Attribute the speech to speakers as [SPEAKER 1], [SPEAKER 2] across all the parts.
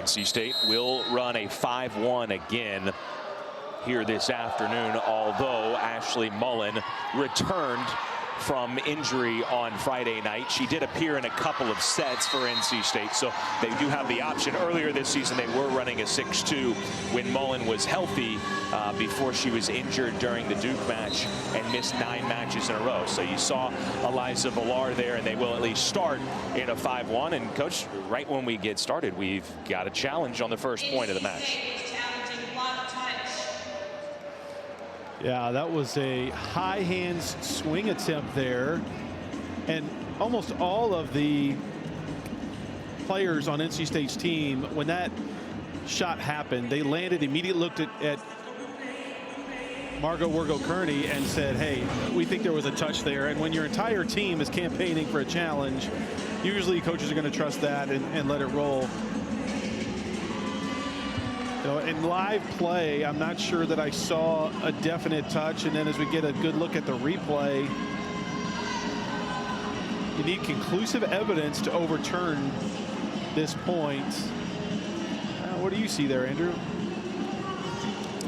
[SPEAKER 1] NC State will run a 5-1 again here this afternoon, although Ashley Mullen returned from injury on Friday night. She did appear in a couple of sets for NC State, so they do have the option. Earlier this season, they were running a 6-2 when Mullen was healthy before she was injured during the Duke match and missed 9 matches in a row. So you saw Eliza Villar there, and they will at least start in a 5-1. And Coach, right when we get started, we've got a challenge on the first point of the match.
[SPEAKER 2] Yeah, that was a high hands swing attempt there. And almost all of the players on NC State's team, when that shot happened, they landed, immediately looked at Margot Wargo-Kearney and said, hey, we think there was a touch there. And when your entire team is campaigning for a challenge, usually coaches are going to trust that and let it roll. In live play, I'm not sure that I saw a definite touch, and then as we get a good look at the replay, you need conclusive evidence to overturn this point. What do you see there, Andrew?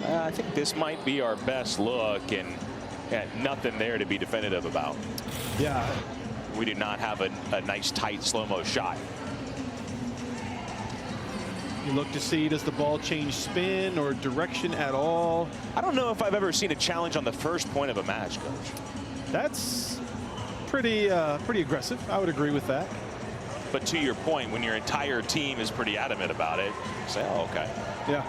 [SPEAKER 1] I think this might be our best look, and nothing there to be definitive about.
[SPEAKER 2] Yeah.
[SPEAKER 1] We do not have a nice, tight, slow-mo shot.
[SPEAKER 2] You look to see, does the ball change spin or direction at all?
[SPEAKER 1] I don't know if I've ever seen a challenge on the first point of a match, Coach.
[SPEAKER 2] That's pretty aggressive. I would agree with that.
[SPEAKER 1] But to your point, when your entire team is pretty adamant about it, you say, oh, okay.
[SPEAKER 2] Yeah.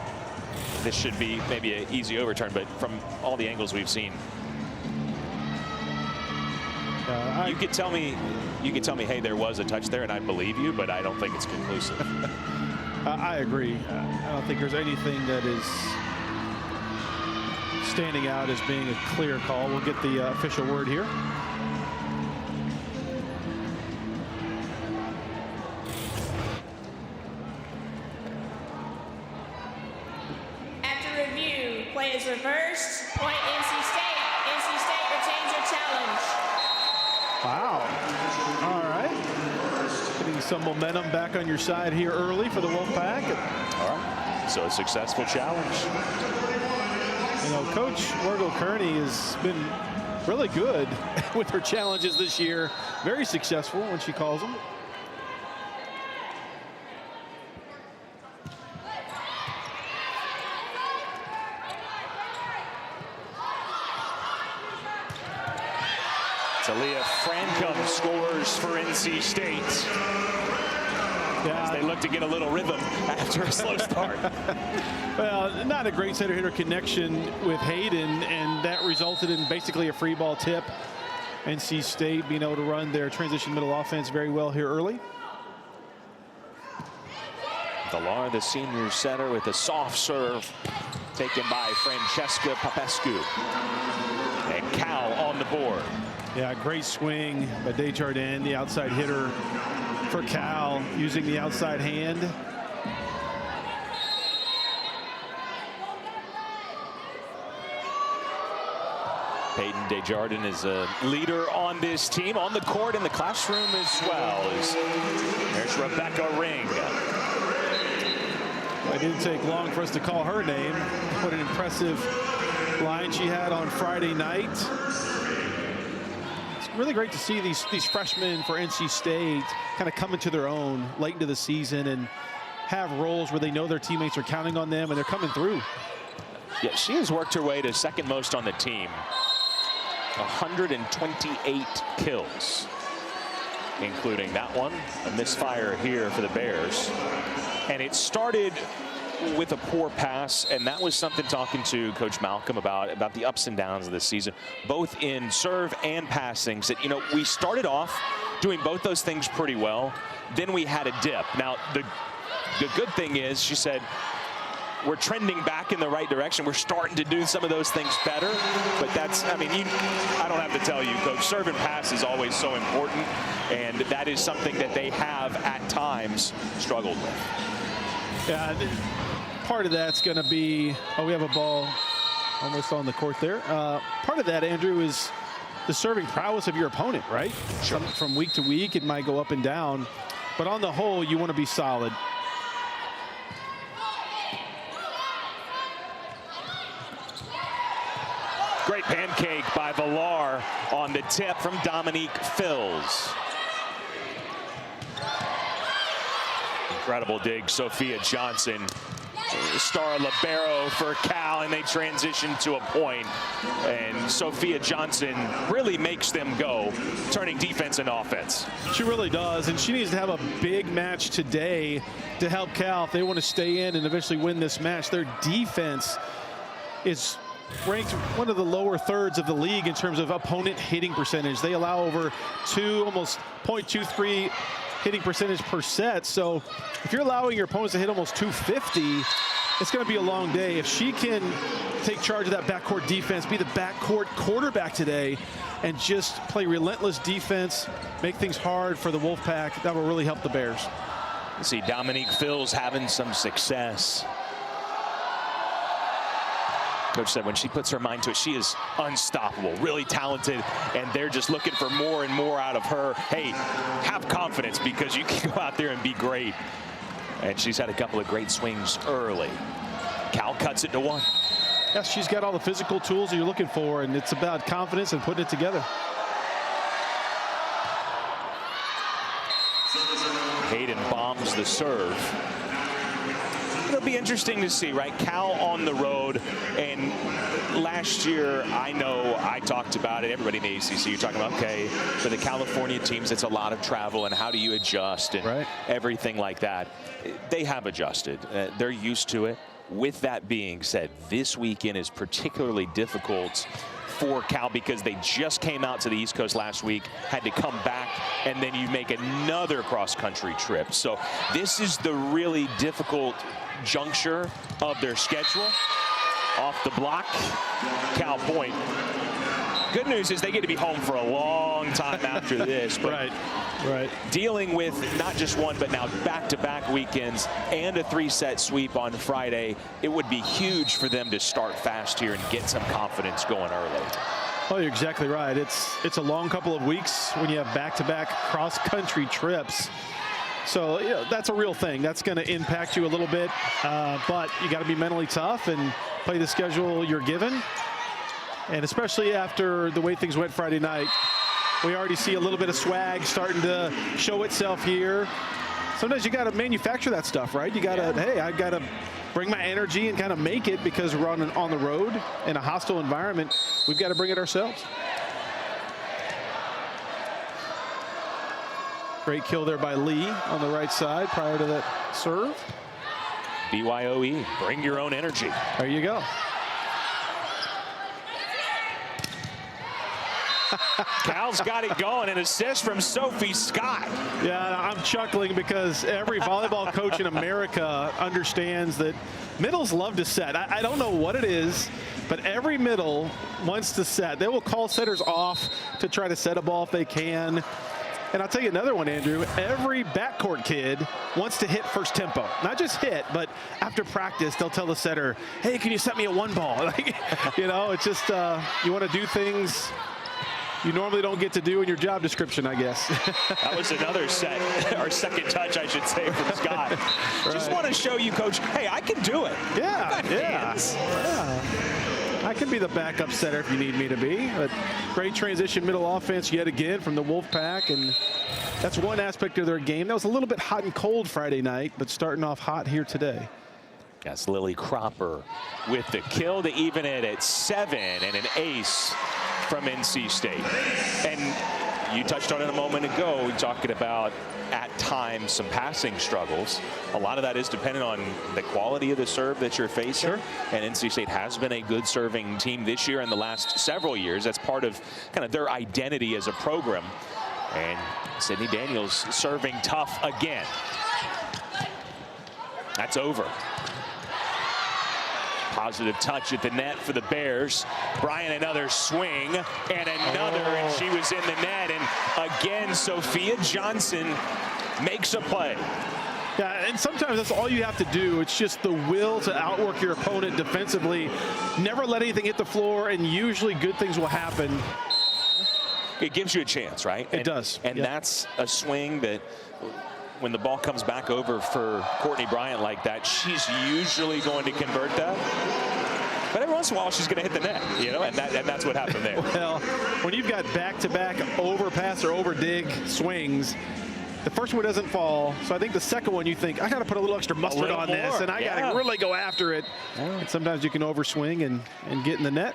[SPEAKER 1] This should be maybe an easy overturn, but from all the angles we've seen, you could tell me, hey, there was a touch there, and I believe you, but I don't think it's conclusive.
[SPEAKER 2] I agree. I don't think there's anything that is standing out as being a clear call. We'll get the official word here.
[SPEAKER 3] After review, play is reversed. Point NC State. NC State retains your challenge.
[SPEAKER 2] Wow. All right. Getting some momentum back on your side here early for the Wolfpack.
[SPEAKER 1] All right. So a successful challenge.
[SPEAKER 2] You know, Coach Wargo-Kearney has been really good with her challenges this year. Very successful when she calls them.
[SPEAKER 1] Talia Francom scores for NC State.
[SPEAKER 2] Yeah.
[SPEAKER 1] As they look to get a little rhythm after a slow start.
[SPEAKER 2] Well, not a great center hitter connection with Hayden, and that resulted in basically a free ball tip. NC State being able to run their transition middle offense very well here early.
[SPEAKER 1] Villar, the senior setter, with a soft serve taken by Francesca Popescu. And Cal on the board.
[SPEAKER 2] Yeah, great swing by Desjardins, the outside hitter for Cal, using the outside hand.
[SPEAKER 1] Peyton Desjardins is a leader on this team, on the court, in the classroom as well. There's Rebecca Ring.
[SPEAKER 2] It didn't take long for us to call her name. What an impressive line she had on Friday night. It's really great to see these freshmen for NC State kind of come into their own late into the season and have roles where they know their teammates are counting on them and they're coming through.
[SPEAKER 1] Yeah, she has worked her way to second most on the team. 128 kills, including that one, a misfire here for the Bears. And it started with a poor pass, and that was something talking to Coach Malcolm about the ups and downs of this season, both in serve and passing. Said, you know, we started off doing both those things pretty well, then we had a dip. Now, the good thing is, she said, we're trending back in the right direction. We're starting to do some of those things better, but that's, I mean, I don't have to tell you, Coach, serve and pass is always so important, and that is something that they have at times struggled with.
[SPEAKER 2] Yeah, part of that's going to be, oh, we have a ball almost on the court there. Part of that, Andrew, is the serving prowess of your opponent, right?
[SPEAKER 1] Sure.
[SPEAKER 2] From week to week, it might go up and down, but on the whole, you want to be solid.
[SPEAKER 1] Great pancake by Villar on the tip from Dominique Fills. Incredible dig, Sophia Johnson. Star libero for Cal, and they transition to a point. And Sophia Johnson really makes them go, turning defense into offense.
[SPEAKER 2] She really does, and she needs to have a big match today to help Cal if they want to stay in and eventually win this match. Their defense is ranked one of the lower thirds of the league in terms of opponent hitting percentage. They allow over almost 0.23 hitting percentage per set. So if you're allowing your opponents to hit almost 250, it's going to be a long day. If she can take charge of that backcourt defense, be the backcourt quarterback today, and just play relentless defense, make things hard for the Wolfpack, that will really help the Bears.
[SPEAKER 1] You see Dominique Fills having some success. Coach said when she puts her mind to it, she is unstoppable, really talented, and they're just looking for more and more out of her. Hey, have confidence because you can go out there and be great. And she's had a couple of great swings early. Cal cuts it to 1.
[SPEAKER 2] Yes, she's got all the physical tools that you're looking for, and it's about confidence and putting it together.
[SPEAKER 1] Hayden bombs the serve. It'll be interesting to see, right? Cal on the road, and last year, I know I talked about it. Everybody in the ACC, you're talking about, okay, for the California teams, it's a lot of travel, and how do you adjust and everything like that. They have adjusted. They're used to it. With that being said, this weekend is particularly difficult for Cal because they just came out to the East Coast last week, had to come back, and then you make another cross-country trip. So this is the really difficult juncture of their schedule. Off the block, Cal point. Good news is they get to be home for a long time after this. But
[SPEAKER 2] right.
[SPEAKER 1] Dealing with not just one, but now back-to-back weekends and a 3-set sweep on Friday, it would be huge for them to start fast here and get some confidence going early.
[SPEAKER 2] Oh, you're exactly right. It's a long couple of weeks when you have back-to-back cross-country trips. So, that's a real thing. That's going to impact you a little bit, but you got to be mentally tough and play the schedule you're given. And especially after the way things went Friday night, we already see a little bit of swag starting to show itself here. Sometimes you got to manufacture that stuff, right? You got to, hey, I got to bring my energy and kind of make it because we're on the road in a hostile environment. We've got to bring it ourselves. Great kill there by Lee on the right side prior to that serve.
[SPEAKER 1] BYOE, bring your own energy.
[SPEAKER 2] There you go.
[SPEAKER 1] Cal's got it going. An assist from Sophie Scott.
[SPEAKER 2] Yeah, I'm chuckling because every volleyball coach in America understands that middles love to set. I don't know what it is, but every middle wants to set. They will call setters off to try to set a ball if they can. And I'll tell you another one, Andrew. Every backcourt kid wants to hit first tempo. Not just hit, but after practice, they'll tell the setter, hey, can you set me a 1 ball? It's just you want to do things you normally don't get to do in your job description, I guess.
[SPEAKER 1] That was another set, or second touch, I should say, from Scott. Just want to show you, Coach, hey, I can do it.
[SPEAKER 2] Yeah. I can be the backup setter if you need me to be. But great transition middle offense yet again from the Wolfpack, and that's one aspect of their game. That was a little bit hot and cold Friday night, but starting off hot here today.
[SPEAKER 1] Yes, Lily Cropper with the kill to even it at 7 and an ace from NC State. And you touched on it a moment ago, talking about at times some passing struggles. A lot of that is dependent on the quality of the serve that you're facing.
[SPEAKER 2] Sure.
[SPEAKER 1] And NC State has been a good serving team this year and the last several years. That's part of kind of their identity as a program. And Sydney Daniels serving tough again. That's over. Positive touch at the net for the Bears. Bryant another swing and another, and she was in the net. And again, Sophia Johnson makes a play.
[SPEAKER 2] Yeah, and sometimes that's all you have to do. It's just the will to outwork your opponent defensively. Never let anything hit the floor, and usually good things will happen.
[SPEAKER 1] It gives you a chance, right?
[SPEAKER 2] It does.
[SPEAKER 1] And that's a swing that when the ball comes back over for Courtney Bryant like that, she's usually going to convert that. But every once in a while, she's going to hit the net, you know, and that's what happened there.
[SPEAKER 2] Well, when you've got back-to-back overpass or over-dig swings, the first one doesn't fall. So I think the second one you think, I got to put a little extra mustard on this, and I got to really go after it. And sometimes you can overswing and get in the net.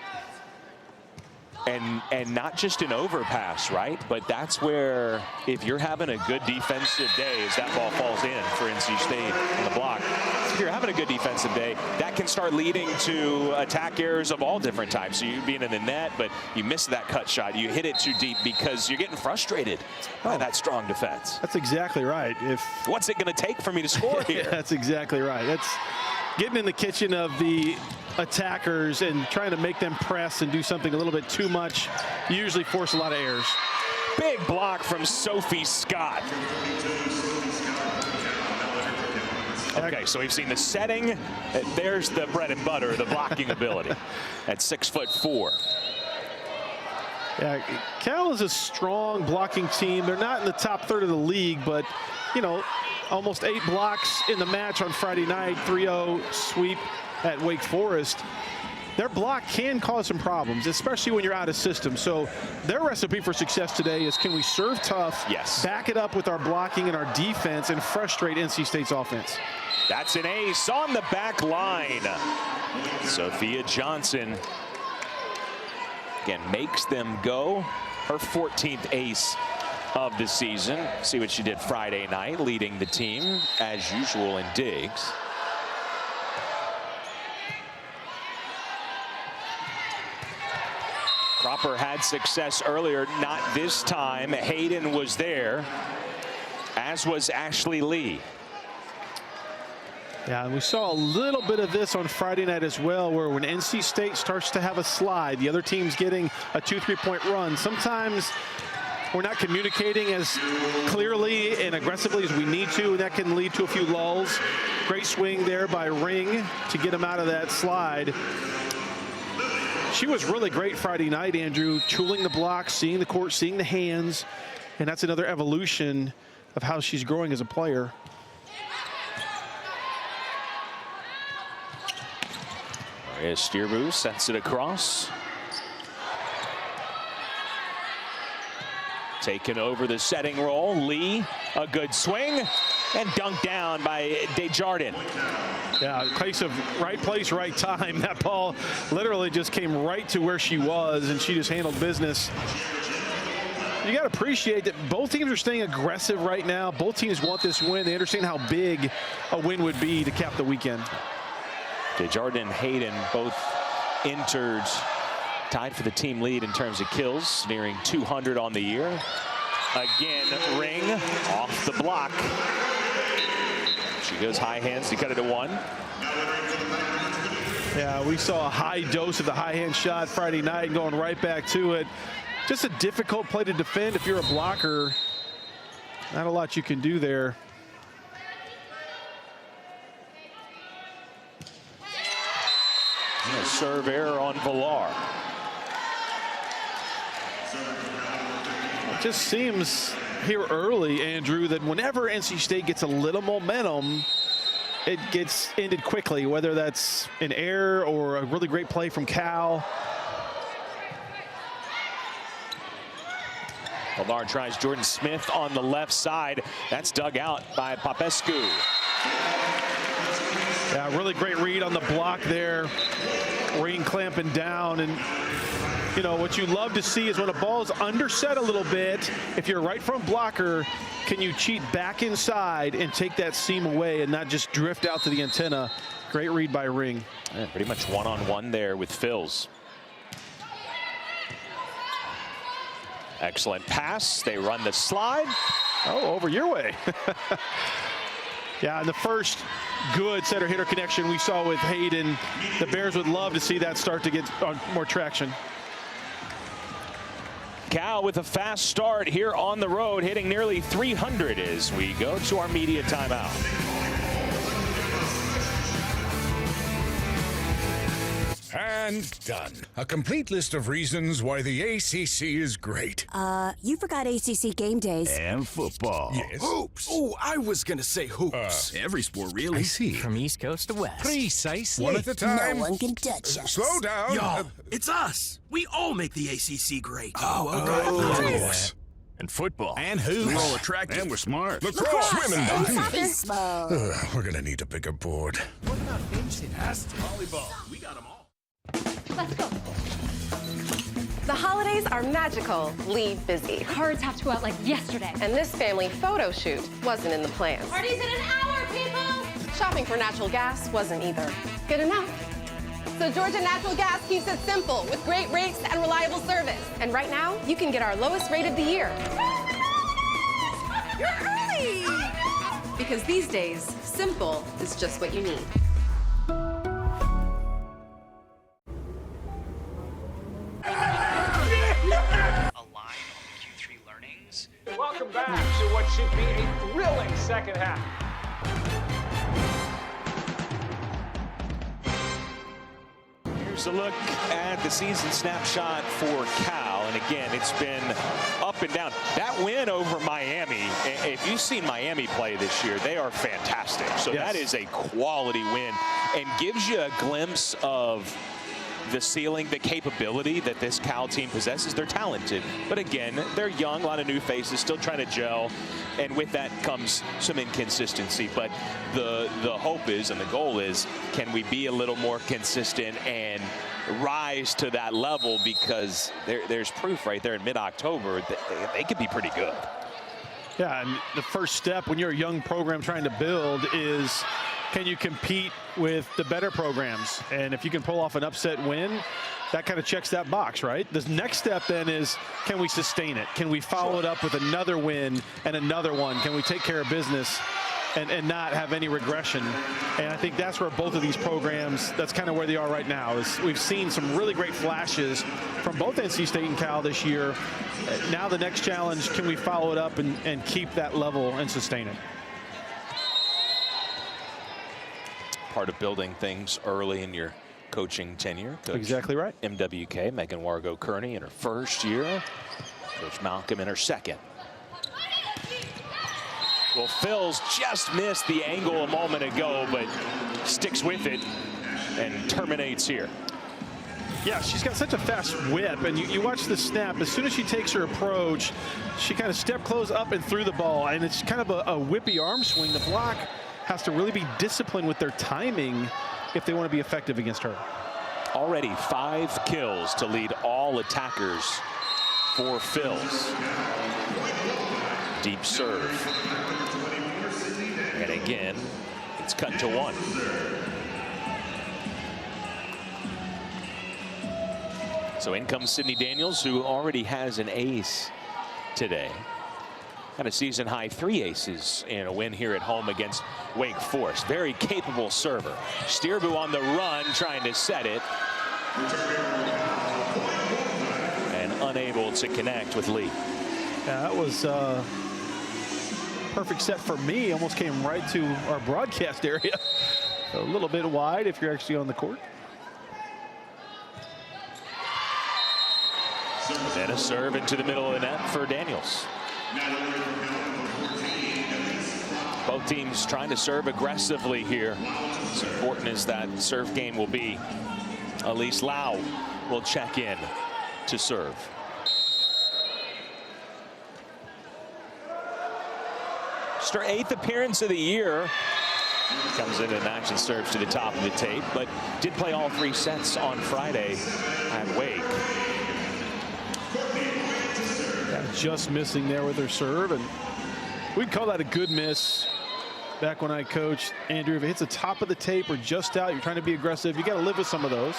[SPEAKER 1] And not just an overpass, right? But that's where, if you're having a good defensive day, as that ball falls in for NC State on the block, if you're having a good defensive day, that can start leading to attack errors of all different types. So you being in the net, but you miss that cut shot. You hit it too deep because you're getting frustrated by that strong defense.
[SPEAKER 2] That's exactly right.
[SPEAKER 1] What's it going to take for me to score here?
[SPEAKER 2] Yeah, that's exactly right. That's getting in the kitchen of the attackers and trying to make them press and do something a little bit too much. You usually force a lot of errors.
[SPEAKER 1] Big block from Sophie Scott. Okay, so we've seen the setting. There's the bread and butter, the blocking ability at 6'4".
[SPEAKER 2] Yeah, Cal is a strong blocking team. They're not in the top third of the league, but, you know, almost 8 blocks in the match on Friday night, 3-0 sweep at Wake Forest. Their block can cause some problems, especially when you're out of system. So their recipe for success today is, can we serve tough, back it up with our blocking and our defense, and frustrate NC State's offense?
[SPEAKER 1] That's an ace on the back line. Sophia Johnson, again, makes them go. Her 14th ace of the season. See what she did Friday night, leading the team, as usual, in digs. Cropper had success earlier, not this time. Hayden was there, as was Ashley Lee.
[SPEAKER 2] Yeah, and we saw a little bit of this on Friday night as well, where when NC State starts to have a slide, the other team's getting a 2-3 point run. Sometimes we're not communicating as clearly and aggressively as we need to, and that can lead to a few lulls. Great swing there by Ring to get him out of that slide. She was really great Friday night, Andrew, tooling the block, seeing the court, seeing the hands, and that's another evolution of how she's growing as a player.
[SPEAKER 1] Maria Steerbu sets it across. Taking over the setting role. Lee, a good swing, and dunked down by Desjardins.
[SPEAKER 2] Yeah, case of right place, right time. That ball literally just came right to where she was, and she just handled business. You got to appreciate that both teams are staying aggressive right now. Both teams want this win. They understand how big a win would be to cap the weekend.
[SPEAKER 1] Desjardins and Hayden both entered, tied for the team lead in terms of kills, nearing 200 on the year. Again, Ring off the block. She goes high hands to cut it to 1.
[SPEAKER 2] Yeah, we saw a high dose of the high hand shot Friday night, going right back to it. Just a difficult play to defend if you're a blocker. Not a lot you can do there.
[SPEAKER 1] A serve error on Villar.
[SPEAKER 2] It just seems here early, Andrew, that whenever NC State gets a little momentum, it gets ended quickly, whether that's an error or a really great play from Cal.
[SPEAKER 1] Villar tries Jordan Smith on the left side. That's dug out by Popescu.
[SPEAKER 2] Yeah, really great read on the block there. Ring clamping down, and you know what you love to see is when a ball is underset a little bit, if you're a right front blocker, can you cheat back inside and take that seam away and not just drift out to the antenna? Great read by Ring.
[SPEAKER 1] Yeah, pretty much one-on-one there with Phils. Excellent pass. They run the slide.
[SPEAKER 2] Oh, over your way. Yeah, and the first good setter-hitter connection we saw with Hayden, the Bears would love to see that start to get more traction.
[SPEAKER 1] Cal with a fast start here on the road, hitting nearly 300 as we go to our media timeout.
[SPEAKER 4] And done. A complete list of reasons why the ACC is great.
[SPEAKER 5] You forgot ACC game days.
[SPEAKER 6] And football.
[SPEAKER 4] Yes.
[SPEAKER 7] Hoops. Oh, I was gonna say hoops. Every sport, really.
[SPEAKER 4] I see.
[SPEAKER 6] From East Coast to West.
[SPEAKER 4] Precisely. One at a time.
[SPEAKER 5] No one can touch us.
[SPEAKER 4] Slow down.
[SPEAKER 7] Y'all, it's us. We all make the ACC great.
[SPEAKER 4] Yes.
[SPEAKER 6] And football.
[SPEAKER 7] And hoops. We're all attractive.
[SPEAKER 6] And we're smart.
[SPEAKER 4] Lacrosse. Swimming.
[SPEAKER 5] Baseball.
[SPEAKER 4] We're gonna need a bigger board.
[SPEAKER 7] What about gymnastics? Volleyball. We got them all.
[SPEAKER 8] Let's go.
[SPEAKER 9] The holidays are magical. Leave busy.
[SPEAKER 8] Cards have to go out like yesterday.
[SPEAKER 9] And this family photo shoot wasn't in the plans.
[SPEAKER 8] Party's in an hour, people!
[SPEAKER 9] Shopping for natural gas wasn't either. Good enough. So Georgia Natural Gas keeps it simple with great rates and reliable service. And right now, you can get our lowest rate of the year. You're early! Because these days, simple is just what you need.
[SPEAKER 10] Welcome back to what should be a thrilling second half.
[SPEAKER 1] Here's a look at the season snapshot for Cal. And again, it's been up and down. That win over Miami, if you've seen Miami play this year, they are fantastic. So
[SPEAKER 2] Yes.
[SPEAKER 1] that is a quality win and gives you a glimpse of the ceiling, the capability that this Cal team possesses. They're talented, but again, they're young, a lot of new faces, still trying to gel, and with that comes some inconsistency. But the hope is, and the goal is, can we be a little more consistent and rise to that level? Because there's proof right there in mid-October that they could be pretty good.
[SPEAKER 2] Yeah, and the first step when you're a young program trying to build is, can you compete with the better programs? And if you can pull off an upset win, that kind of checks that box, right? The next step then is, can we sustain it? Can we follow it up with another win and another one? Can we take care of business and not have any regression? And I think that's where both of these programs, that's kind of where they are right now. Is we've seen some really great flashes from both NC State and Cal this year. Now the next challenge, can we follow it up and keep that level and sustain it?
[SPEAKER 1] Part of building things early in your coaching tenure. Coach
[SPEAKER 2] Exactly right.
[SPEAKER 1] MWK, Megan Wargo-Kearney in her first year. Coach Malcolm in her second. Well, Phil's just missed the angle a moment ago, but sticks with it and terminates here.
[SPEAKER 2] Yeah, she's got such a fast whip, and you watch the snap. As soon as she takes her approach, she kind of step close up and through the ball, and it's kind of a whippy arm swing. The block has to really be disciplined with their timing if they want to be effective against her.
[SPEAKER 1] Already 5 kills to lead all attackers for Phil's. Deep serve. And again, it's cut to 1. So in comes Sydney Daniels, who already has an ace today. Got a season high 3 aces in a win here at home against Wake Forest. Very capable server. Steerbu on the run, trying to set it. And unable to connect with Lee.
[SPEAKER 2] Yeah, that was perfect set for me. Almost came right to our broadcast area. A little bit wide if you're actually on the court.
[SPEAKER 1] Then a serve into the middle of the net for Daniels. Both teams trying to serve aggressively here. As important as that serve game will be, Elise Lau will check in to serve. Just her 8th appearance of the year. Comes into the match and serves to the top of the tape, but did play all 3 sets on Friday at Wake.
[SPEAKER 2] Just missing there with her serve, and we'd call that a good miss back when I coached. Andrew, if it hits the top of the tape or just out, you're trying to be aggressive, you got to live with some of those.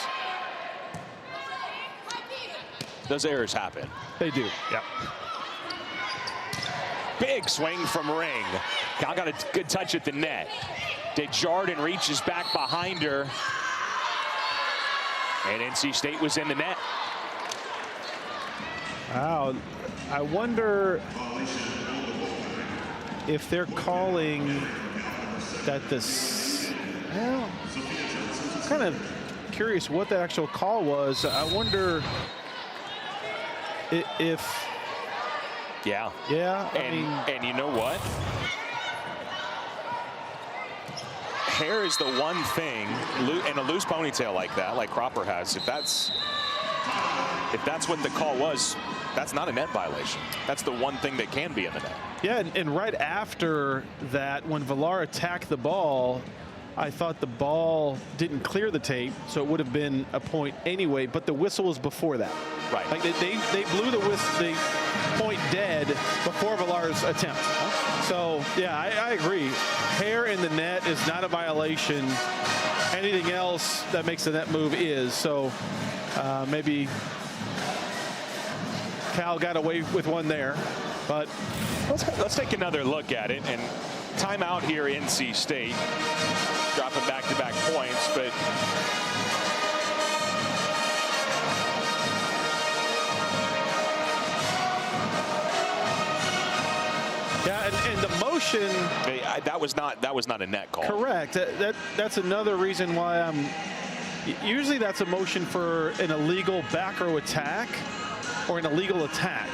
[SPEAKER 1] Those errors happen.
[SPEAKER 2] They do, yeah.
[SPEAKER 1] Big swing from Ring. Cal got a good touch at the net. Desjardins reaches back behind her, and NC State was in the net.
[SPEAKER 2] Wow, I wonder if they're calling that this, well, kind of curious what the actual call was. I wonder if.
[SPEAKER 1] Yeah.
[SPEAKER 2] Yeah.
[SPEAKER 1] And you know what? Hair is the one thing, and a loose ponytail like that, like Cropper has, if that's what the call was, that's not a net violation. That's the one thing that can be in the net.
[SPEAKER 2] Yeah, and right after that, when Villar attacked the ball, I thought the ball didn't clear the tape, so it would have been a point anyway, but the whistle was before that.
[SPEAKER 1] Right.
[SPEAKER 2] Like they blew the point dead before Villar's attempt. So, yeah, I agree. Hair in the net is not a violation. Anything else that makes the net move is. So maybe Cal got away with one there. But
[SPEAKER 1] let's take another look at it. And timeout here, NC State. Dropping back-to-back points, but
[SPEAKER 2] yeah, and the motion.
[SPEAKER 1] That was not a net call.
[SPEAKER 2] Correct. That's another reason why I'm. Usually that's a motion for an illegal back row attack or an illegal attack.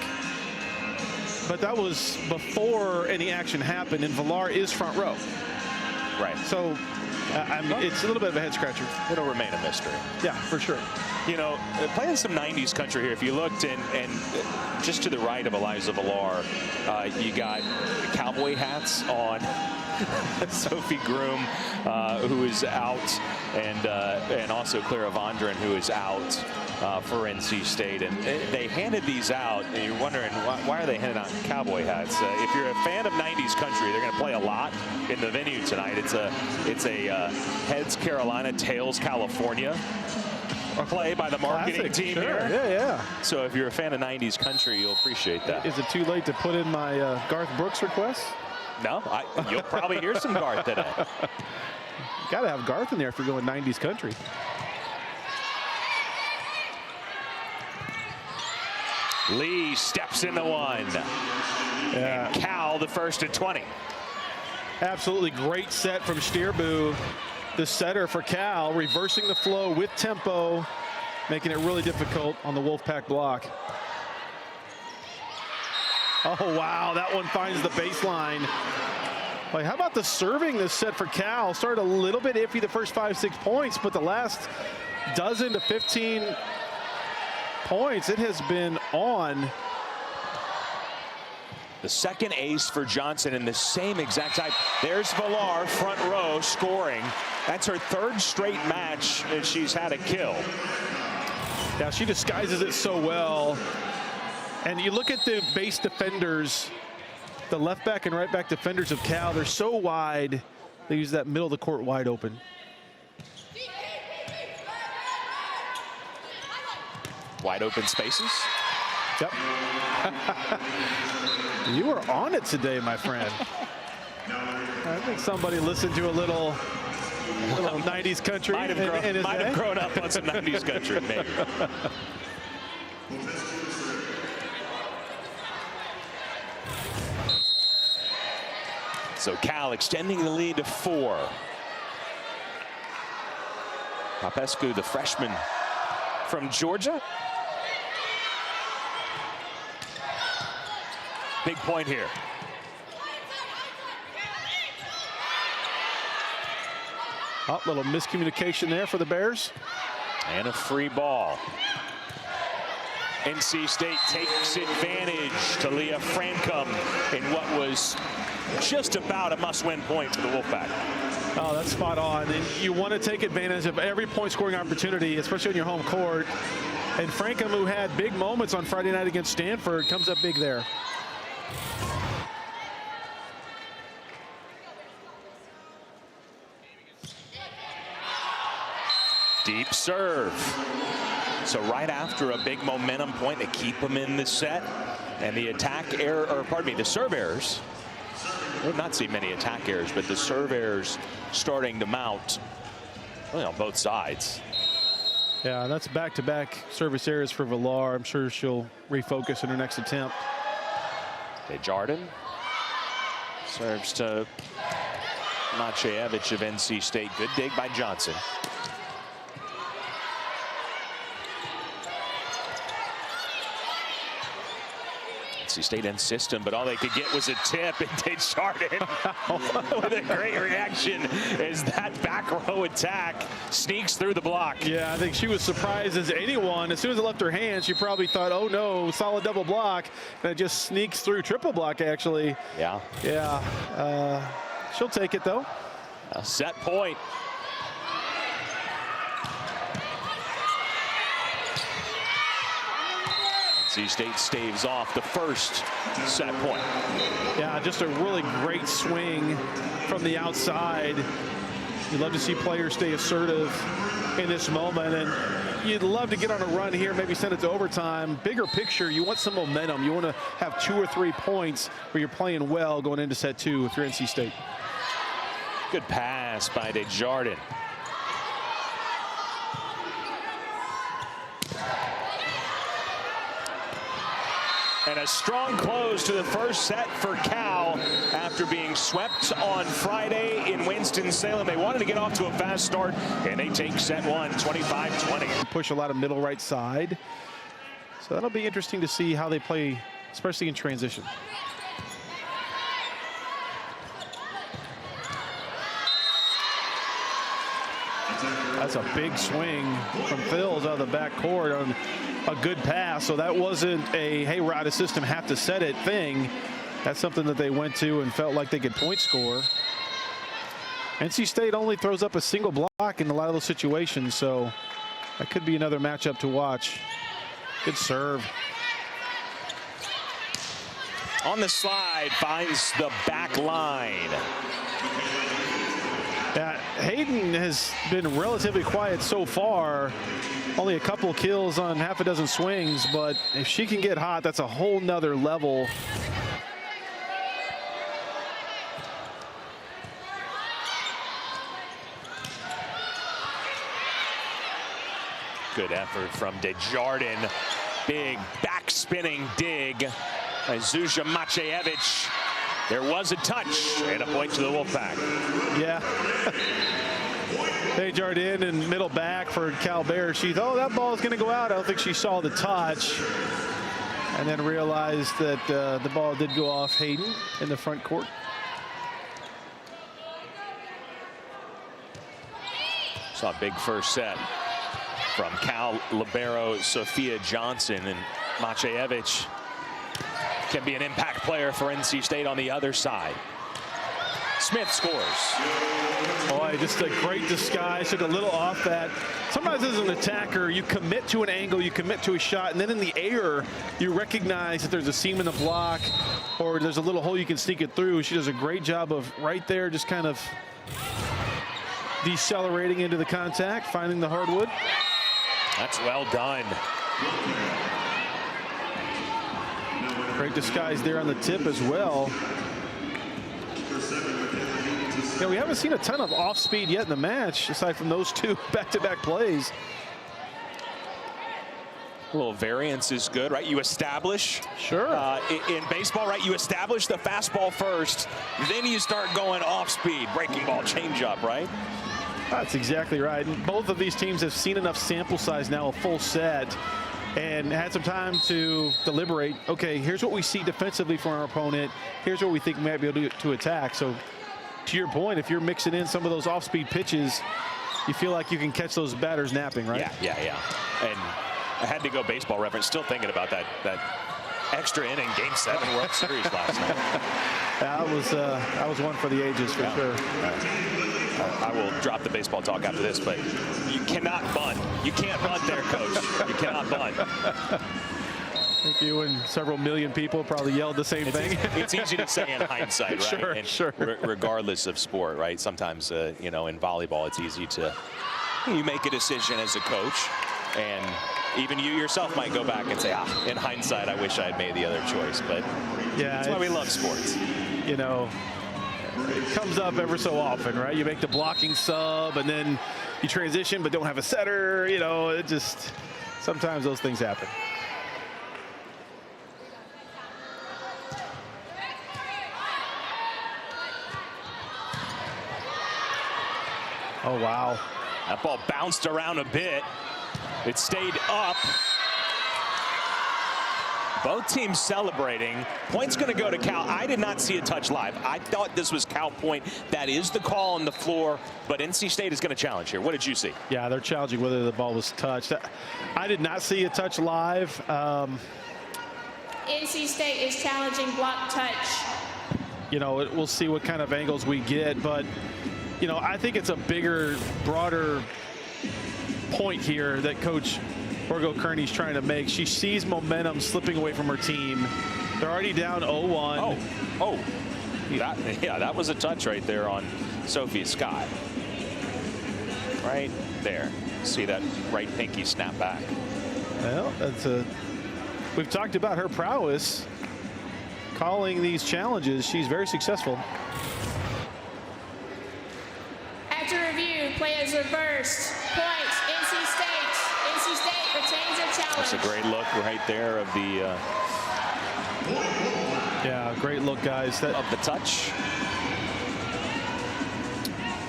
[SPEAKER 2] But that was before any action happened, and Villar is front row.
[SPEAKER 1] Right.
[SPEAKER 2] So it's a little bit of a head scratcher.
[SPEAKER 1] It'll remain a mystery.
[SPEAKER 2] Yeah, for sure.
[SPEAKER 1] You know, playing some 90s country here. If you looked and just to the right of Eliza Villar, you got cowboy hats on. Sophie Groom, who is out, and also Clara Vondran, who is out for NC State. And they handed these out, and you're wondering why are they handing out cowboy hats? If you're a fan of 90s country, they're going to play a lot in the venue tonight. It's a Heads Carolina, Tails California play by the marketing team here.
[SPEAKER 2] Yeah.
[SPEAKER 1] So if you're a fan of 90s country, you'll appreciate that.
[SPEAKER 2] Is it too late to put in my Garth Brooks request?
[SPEAKER 1] No, you'll probably hear some Garth today.
[SPEAKER 2] Got to have Garth in there if you're going 90s country.
[SPEAKER 1] Lee steps into one.
[SPEAKER 2] Yeah.
[SPEAKER 1] And Cal the first at 20.
[SPEAKER 2] Absolutely great set from Stierbu, the setter for Cal, reversing the flow with tempo, making it really difficult on the Wolfpack block. Oh, wow, that one finds the baseline. Like, how about the serving this set for Cal? Started a little bit iffy the first 5-6 points, but the last dozen to 15 points, it has been on.
[SPEAKER 1] The second ace for Johnson in the same exact type. There's Villar, front row, scoring. That's her third straight match that she's had a kill.
[SPEAKER 2] Yeah, she disguises it so well. And you look at the base defenders, the left back and right back defenders of Cal, they're so wide. They use that middle of the court wide open.
[SPEAKER 1] Wide open spaces.
[SPEAKER 2] Yep. You are on it today, my friend. I think somebody listened to a little 90s country.
[SPEAKER 1] Might have grown up on some 90s country, maybe. So Cal extending the lead to 4. Popescu, the freshman from Georgia. Big point here.
[SPEAKER 2] Oh, little miscommunication there for the Bears.
[SPEAKER 1] And a free ball. NC State takes advantage to Leah Francom in what was just about a must-win point for the Wolfpack.
[SPEAKER 2] Oh, that's spot on. And you want to take advantage of every point-scoring opportunity, especially on your home court. And Francom, who had big moments on Friday night against Stanford, comes up big there.
[SPEAKER 1] Deep serve. So right after a big momentum point, they keep them in the set. And the attack error, or pardon me, the serve errors. We've not seen many attack errors, but the serve errors starting to mount really on both sides.
[SPEAKER 2] Yeah, that's back-to-back service errors for Villar. I'm sure she'll refocus in her next attempt.
[SPEAKER 1] Okay, Jardin serves to Maciejewicz of NC State. Good dig by Johnson. NC State in system, but all they could get was a tip, and Desjardins with a great reaction as that back row attack sneaks through the block.
[SPEAKER 2] Yeah, I think she was surprised as anyone. As soon as it left her hand, she probably thought, oh no, solid double block, and it just sneaks through triple block, actually.
[SPEAKER 1] Yeah.
[SPEAKER 2] Yeah. She'll take it, though.
[SPEAKER 1] A set point. NC State staves off the first set point.
[SPEAKER 2] Yeah, just a really great swing from the outside. You'd love to see players stay assertive in this moment, and you'd love to get on a run here, maybe send it to overtime. Bigger picture, you want some momentum. You want to have 2 or 3 points where you're playing well going into set 2 if you're NC State.
[SPEAKER 1] Good pass by Desjardins. And a strong close to the first set for Cal after being swept on Friday in Winston-Salem. They wanted to get off to a fast start, and they take set 1, 25-20.
[SPEAKER 2] Push a lot of middle right side. So that'll be interesting to see how they play, especially in transition. That's a big swing from Phils out of the back court on a good pass. So that wasn't a, hey, we're out of system, have to set it thing. That's something that they went to and felt like they could point score. NC State only throws up a single block in a lot of those situations, so that could be another matchup to watch. Good serve.
[SPEAKER 1] On the slide, finds the back line.
[SPEAKER 2] Yeah, Hayden has been relatively quiet so far. Only a couple kills on half a dozen swings, but if she can get hot, that's a whole nother level.
[SPEAKER 1] Good effort from Desjardins. Big back spinning dig by Zuzia Maciejewicz. There was a touch and a point to the Wolfpack.
[SPEAKER 2] Yeah. Desjardins in middle back for Calvs. She thought, oh, that ball is going to go out. I don't think she saw the touch. And then realized that the ball did go off Hayden in the front court.
[SPEAKER 1] Saw a big first set from Cal libero Sophia Johnson, and Maciejewicz can be an impact player for NC State on the other side. Smith scores.
[SPEAKER 2] Boy, just a great disguise. Took a little off that. Sometimes as an attacker, you commit to an angle, you commit to a shot, and then in the air, you recognize that there's a seam in the block or there's a little hole you can sneak it through. She does a great job of right there, just kind of decelerating into the contact, finding the hardwood.
[SPEAKER 1] That's well done.
[SPEAKER 2] Great disguise there on the tip as well. Yeah, we haven't seen a ton of off speed yet in the match, aside from those 2 back-to-back plays.
[SPEAKER 1] A little variance is good, right? You establish.
[SPEAKER 2] Sure.
[SPEAKER 1] In baseball, right? You establish the fastball first, then you start going off speed, breaking ball, changeup, right?
[SPEAKER 2] That's exactly right. And both of these teams have seen enough sample size now, a full set, and had some time to deliberate. Okay, here's what we see defensively from our opponent. Here's what we think we might be able to attack. So to your point, if you're mixing in some of those off-speed pitches, you feel like you can catch those batters napping, right?
[SPEAKER 1] Yeah. And I had to go baseball reference, still thinking about that extra inning Game 7 World Series last night.
[SPEAKER 2] That was one for the ages for sure.
[SPEAKER 1] I will drop the baseball talk after this, but you cannot bunt. You can't bunt there, Coach. You cannot bunt.
[SPEAKER 2] I think you and several million people probably yelled the same thing.
[SPEAKER 1] It's easy to say in hindsight, right?
[SPEAKER 2] Sure.
[SPEAKER 1] Regardless of sport, right? Sometimes, in volleyball, it's easy to, you make a decision as a coach, and even you yourself might go back and say, in hindsight, I wish I had made the other choice. But yeah, that's why we love sports.
[SPEAKER 2] It comes up ever so often, right? You make the blocking sub, and then you transition, but don't have a setter. It just, sometimes those things happen. Oh, wow.
[SPEAKER 1] That ball bounced around a bit. It stayed up. Both teams celebrating. Point's going to go to Cal. I did not see a touch live. I thought this was Cal point. That is the call on the floor, but NC State is going to challenge here. What did you see?
[SPEAKER 2] Yeah, they're challenging whether the ball was touched. I did not see a touch live.
[SPEAKER 3] NC State is challenging block touch.
[SPEAKER 2] You know, we'll see what kind of angles we get, but, you know, I think it's a bigger, broader point here that Coach Borgo Kearney's trying to make. She sees momentum slipping away from her team. They're already down 0-1.
[SPEAKER 1] That was a touch right there on Sophia Scott. Right there. See that right pinky snap back.
[SPEAKER 2] Well, we've talked about her prowess calling these challenges. She's very successful.
[SPEAKER 3] After review, play is reversed. Points, NC State. NC State retains their challenge.
[SPEAKER 1] That's a great look right there of the
[SPEAKER 2] yeah, great look, guys.
[SPEAKER 1] Of the touch.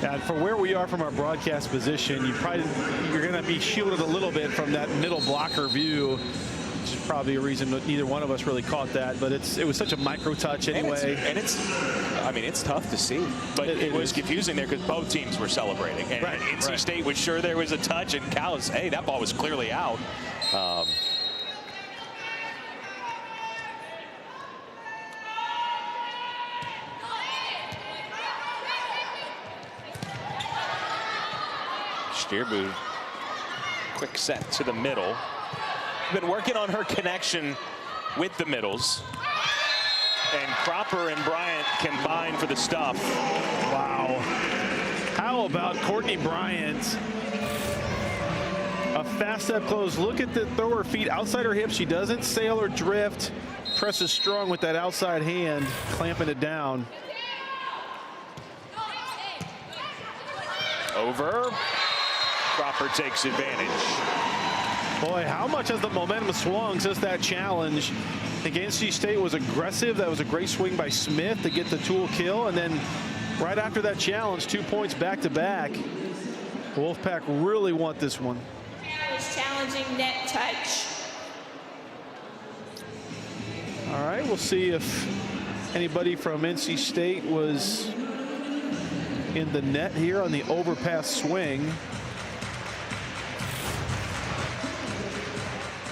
[SPEAKER 2] And for where we are from our broadcast position, you're going to be shielded a little bit from that middle blocker view, which is probably a reason that neither one of us really caught that. But it was such a micro touch anyway.
[SPEAKER 1] And it's tough to see. But it was confusing there because both teams were celebrating. And NC State was sure there was a touch, and Calvs, hey, that ball was clearly out. Steerbu, quick set to the middle. Been working on her connection with the middles. And Cropper and Bryant combine for the stuff.
[SPEAKER 2] Wow. How about Courtney Bryant? A fast step close. Look at the throw her feet outside her hips. She doesn't sail or drift. Presses strong with that outside hand, clamping it down.
[SPEAKER 1] Over. Cropper takes advantage.
[SPEAKER 2] Boy, how much has the momentum swung since that challenge? I think NC State was aggressive. That was a great swing by Smith to get the tool kill. And then right after that challenge, 2 points back to back. Wolfpack really want this one.
[SPEAKER 3] Is challenging net touch.
[SPEAKER 2] All right, we'll see if anybody from NC State was in the net here on the overpass swing.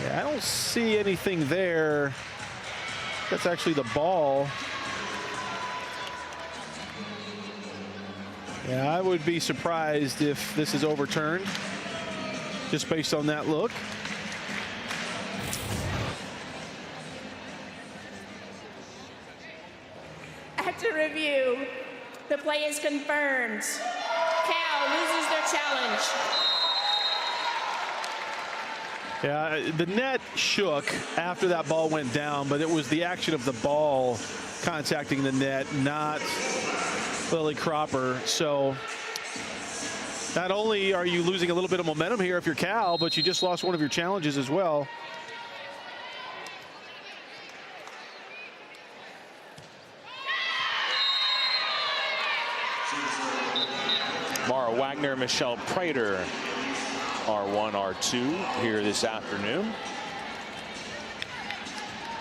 [SPEAKER 2] Yeah, I don't see anything there. That's actually the ball. Yeah, I would be surprised if this is overturned, just based on that look.
[SPEAKER 3] After review, the play is confirmed. Cal loses their challenge.
[SPEAKER 2] Yeah, the net shook after that ball went down, but it was the action of the ball contacting the net, not Lily Cropper. So not only are you losing a little bit of momentum here if you're Cal, but you just lost one of your challenges as well.
[SPEAKER 1] Mara Wagner, Michelle Prater, R1, R2 here this afternoon.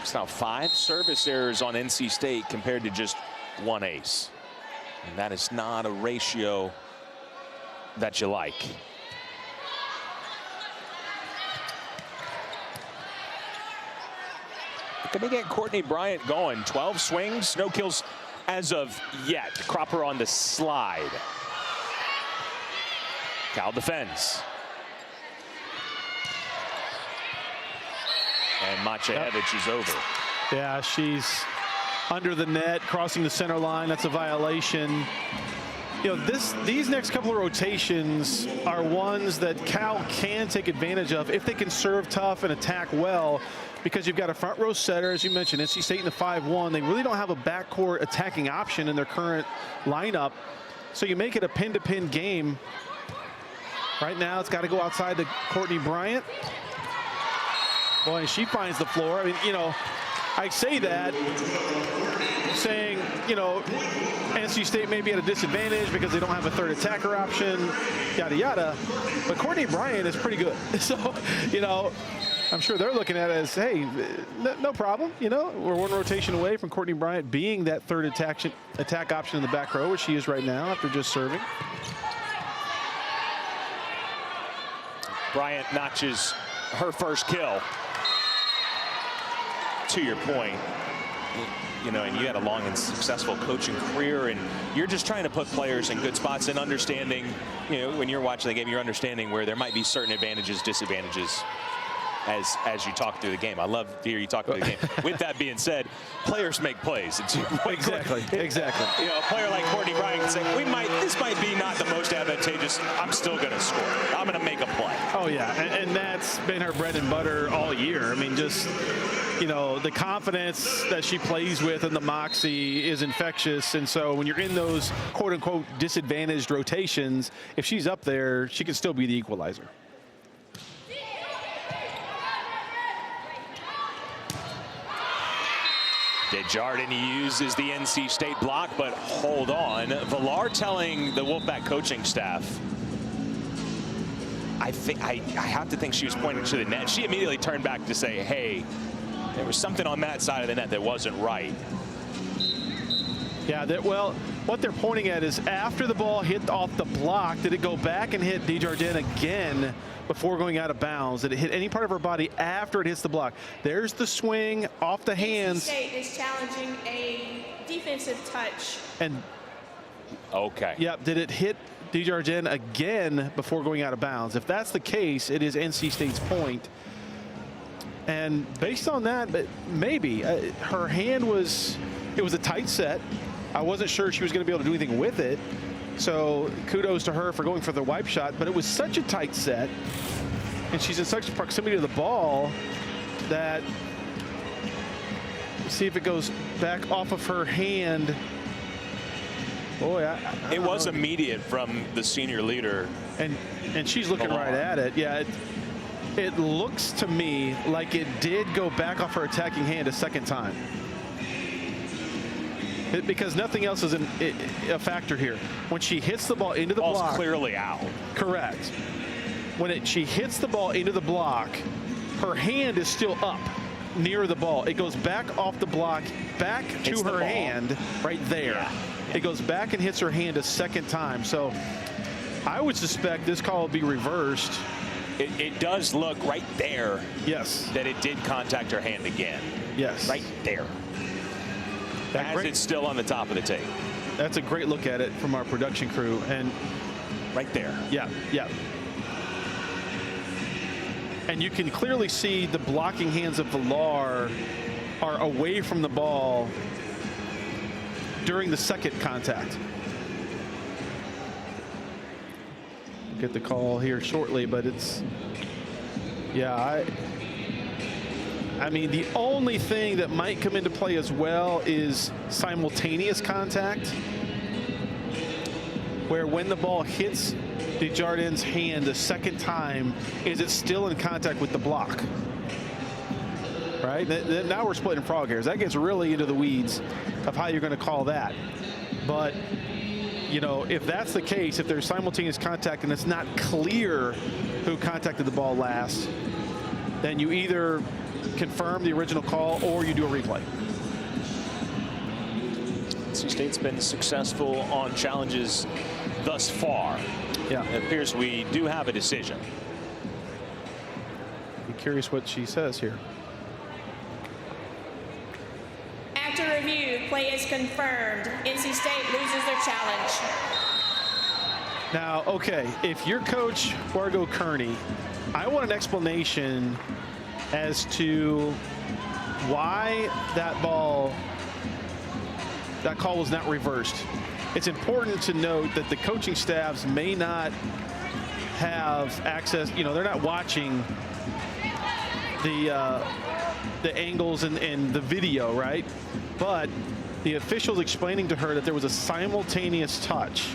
[SPEAKER 1] It's now 5 service errors on NC State compared to just 1 ace. And that is not a ratio that you like. Can they get Courtney Bryant going? 12 swings, no kills as of yet. Cropper on the slide. Cal defends. And Machevich is over.
[SPEAKER 2] Yeah, she's under the net, crossing the center line. That's a violation. You know, these next couple of rotations are ones that Cal can take advantage of if they can serve tough and attack well, because you've got a front row setter, as you mentioned, NC State in the 5-1. They really don't have a backcourt attacking option in their current lineup. So you make it a pin-to-pin game. Right now, it's got to go outside to Courtney Bryant. Boy, she finds the floor. I mean, you know, I say that saying, you know, NC State may be at a disadvantage because they don't have a third attacker option, yada, yada. But Courtney Bryant is pretty good. So, you know, I'm sure they're looking at it as, hey, no problem. You know, we're one rotation away from Courtney Bryant being that third attack option in the back row, where she is right now after just serving.
[SPEAKER 1] Bryant notches her first kill. To your point, you know, and you had a long and successful coaching career, and you're just trying to put players in good spots and understanding, you know, when you're watching the game, you're understanding where there might be certain advantages, disadvantages as you talk through the game. I love to hear you talk through the game. With that being said, players make plays.
[SPEAKER 2] Exactly.
[SPEAKER 1] You know, a player like Courtney Bryant can say, this might be not the most advantageous. I'm still going to score. I'm going to make a play.
[SPEAKER 2] Oh, yeah, and that's been her bread and butter all year. I mean, just, you know, the confidence that she plays with and the moxie is infectious. And so when you're in those quote-unquote disadvantaged rotations, if she's up there, she can still be the equalizer.
[SPEAKER 1] Desjardins uses the NC State block, but hold on. Villar telling the Wolfpack coaching staff, I have to think she was pointing to the net. She immediately turned back to say, hey, there was something on that side of the net that wasn't right.
[SPEAKER 2] Yeah, well, what they're pointing at is after the ball hit off the block, did it go back and hit Desjardins again before going out of bounds? Did it hit any part of her body after it hits the block? There's the swing off the hands.
[SPEAKER 3] NC State is challenging a defensive touch.
[SPEAKER 2] And
[SPEAKER 1] okay.
[SPEAKER 2] Yep, did it hit Desjardins again before going out of bounds? If that's the case, it is NC State's point. And based on that, but maybe her hand was, it was a tight set. I wasn't sure she was going to be able to do anything with it. So kudos to her for going for the wipe shot, but it was such a tight set, and she's in such proximity to the ball that, see if it goes back off of her hand. Boy,
[SPEAKER 1] it was immediate from the senior leader.
[SPEAKER 2] And she's looking right at it. Yeah, it looks to me like it did go back off her attacking hand a second time. Because nothing else is a factor here. When she hits the ball into the block,
[SPEAKER 1] clearly out.
[SPEAKER 2] Correct. When she hits the ball into the block, her hand is still up near the ball. It goes back off the block, back to her hand right there. Yeah. It goes back and hits her hand a second time. So I would suspect this call will be reversed.
[SPEAKER 1] It does look right there.
[SPEAKER 2] Yes.
[SPEAKER 1] That it did contact her hand again.
[SPEAKER 2] Yes.
[SPEAKER 1] Right there. As it's still on the top of the tape.
[SPEAKER 2] That's a great look at it from our production crew. And
[SPEAKER 1] right there.
[SPEAKER 2] Yeah, yeah. And you can clearly see the blocking hands of Villar are away from the ball during the second contact. We'll get the call here shortly, but it's, yeah, I mean, the only thing that might come into play as well is simultaneous contact, where when the ball hits Desjardins' hand the second time, is it still in contact with the block? Right? Now we're splitting frog hairs. That gets really into the weeds of how you're going to call that. But, you know, if that's the case, if there's simultaneous contact and it's not clear who contacted the ball last, then you either confirm the original call or you do a replay.
[SPEAKER 1] NC State's been successful on challenges thus far.
[SPEAKER 2] Yeah.
[SPEAKER 1] It appears we do have a decision.
[SPEAKER 2] Be curious what she says here.
[SPEAKER 3] After review, play is confirmed. NC State loses their challenge.
[SPEAKER 2] Now, okay, if you're Coach Margot Kearney, I want an explanation as to why that call was not reversed. It's important to note that the coaching staffs may not have access, you know, they're not watching the angles and the video, right? But the officials explaining to her that there was a simultaneous touch,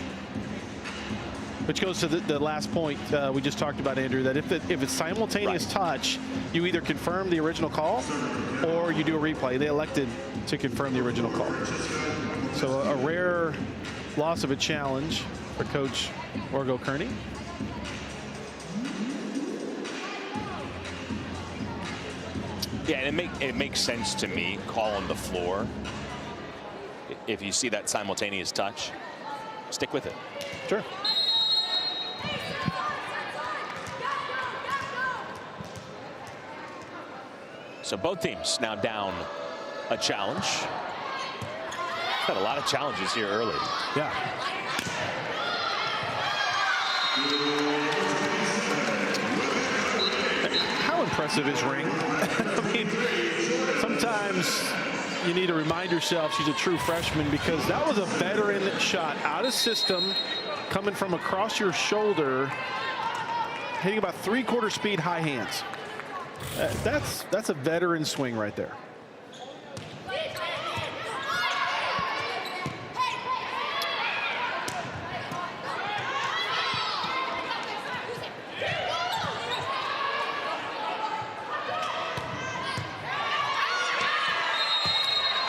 [SPEAKER 2] which goes to the last point we just talked about, Andrew, that if it's simultaneous touch, you either confirm the original call or you do a replay. They elected to confirm the original call. So a rare loss of a challenge for Coach Margot Kearney.
[SPEAKER 1] Yeah, and it makes sense to me, call on the floor. If you see that simultaneous touch, stick with it.
[SPEAKER 2] Sure.
[SPEAKER 1] So both teams now down a challenge. Had a lot of challenges here early.
[SPEAKER 2] Yeah. How impressive is Ring? I mean, sometimes you need to remind yourself she's a true freshman, because that was a veteran shot out of system, coming from across your shoulder, hitting about 3/4 speed high hands. That's a veteran swing right there.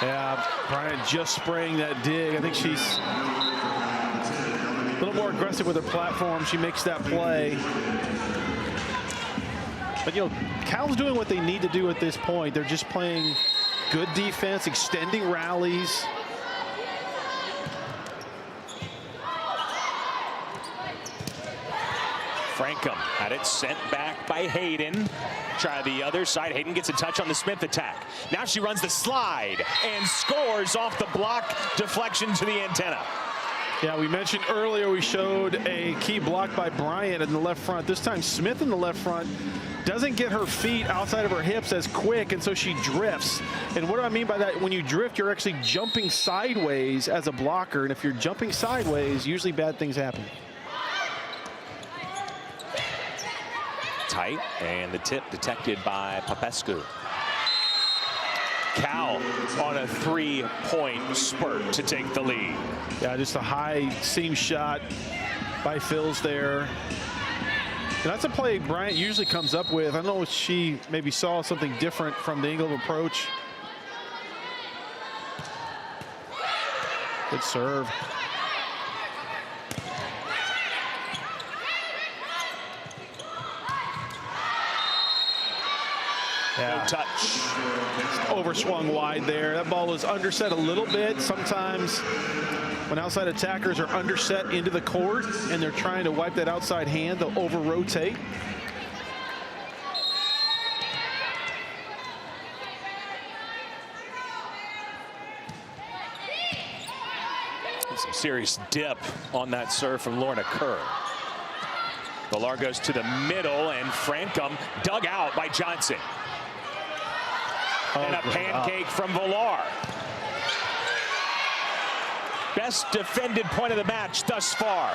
[SPEAKER 2] Yeah, Bryant just spraying that dig. I think she's a little more aggressive with her platform. She makes that play. But, you know, Cal's doing what they need to do at this point. They're just playing good defense, extending rallies.
[SPEAKER 1] Frankham had it sent back by Hayden. Try the other side. Hayden gets a touch on the Smith attack. Now she runs the slide and scores off the block. Deflection to the antenna.
[SPEAKER 2] Yeah, we mentioned earlier we showed a key block by Bryant in the left front. This time Smith in the left front doesn't get her feet outside of her hips as quick, and so she drifts. And what do I mean by that? When you drift, you're actually jumping sideways as a blocker, and if you're jumping sideways, usually bad things happen.
[SPEAKER 1] Tight, and the tip detected by Popescu. Cal on a 3-point spurt to take the lead.
[SPEAKER 2] Yeah, just a high seam shot by Phils there. And that's a play Bryant usually comes up with. I don't know if she maybe saw something different from the angle of approach. Good serve.
[SPEAKER 1] Yeah. No touch.
[SPEAKER 2] Overswung wide there. That ball was underset a little bit. Sometimes when outside attackers are underset into the court and they're trying to wipe that outside hand, they'll over-rotate.
[SPEAKER 1] Some serious dip on that serve from Lorna Kerr. Villar goes to the middle, and Frankham dug out by Johnson. And a pancake from Villar. Best defended point of the match thus far.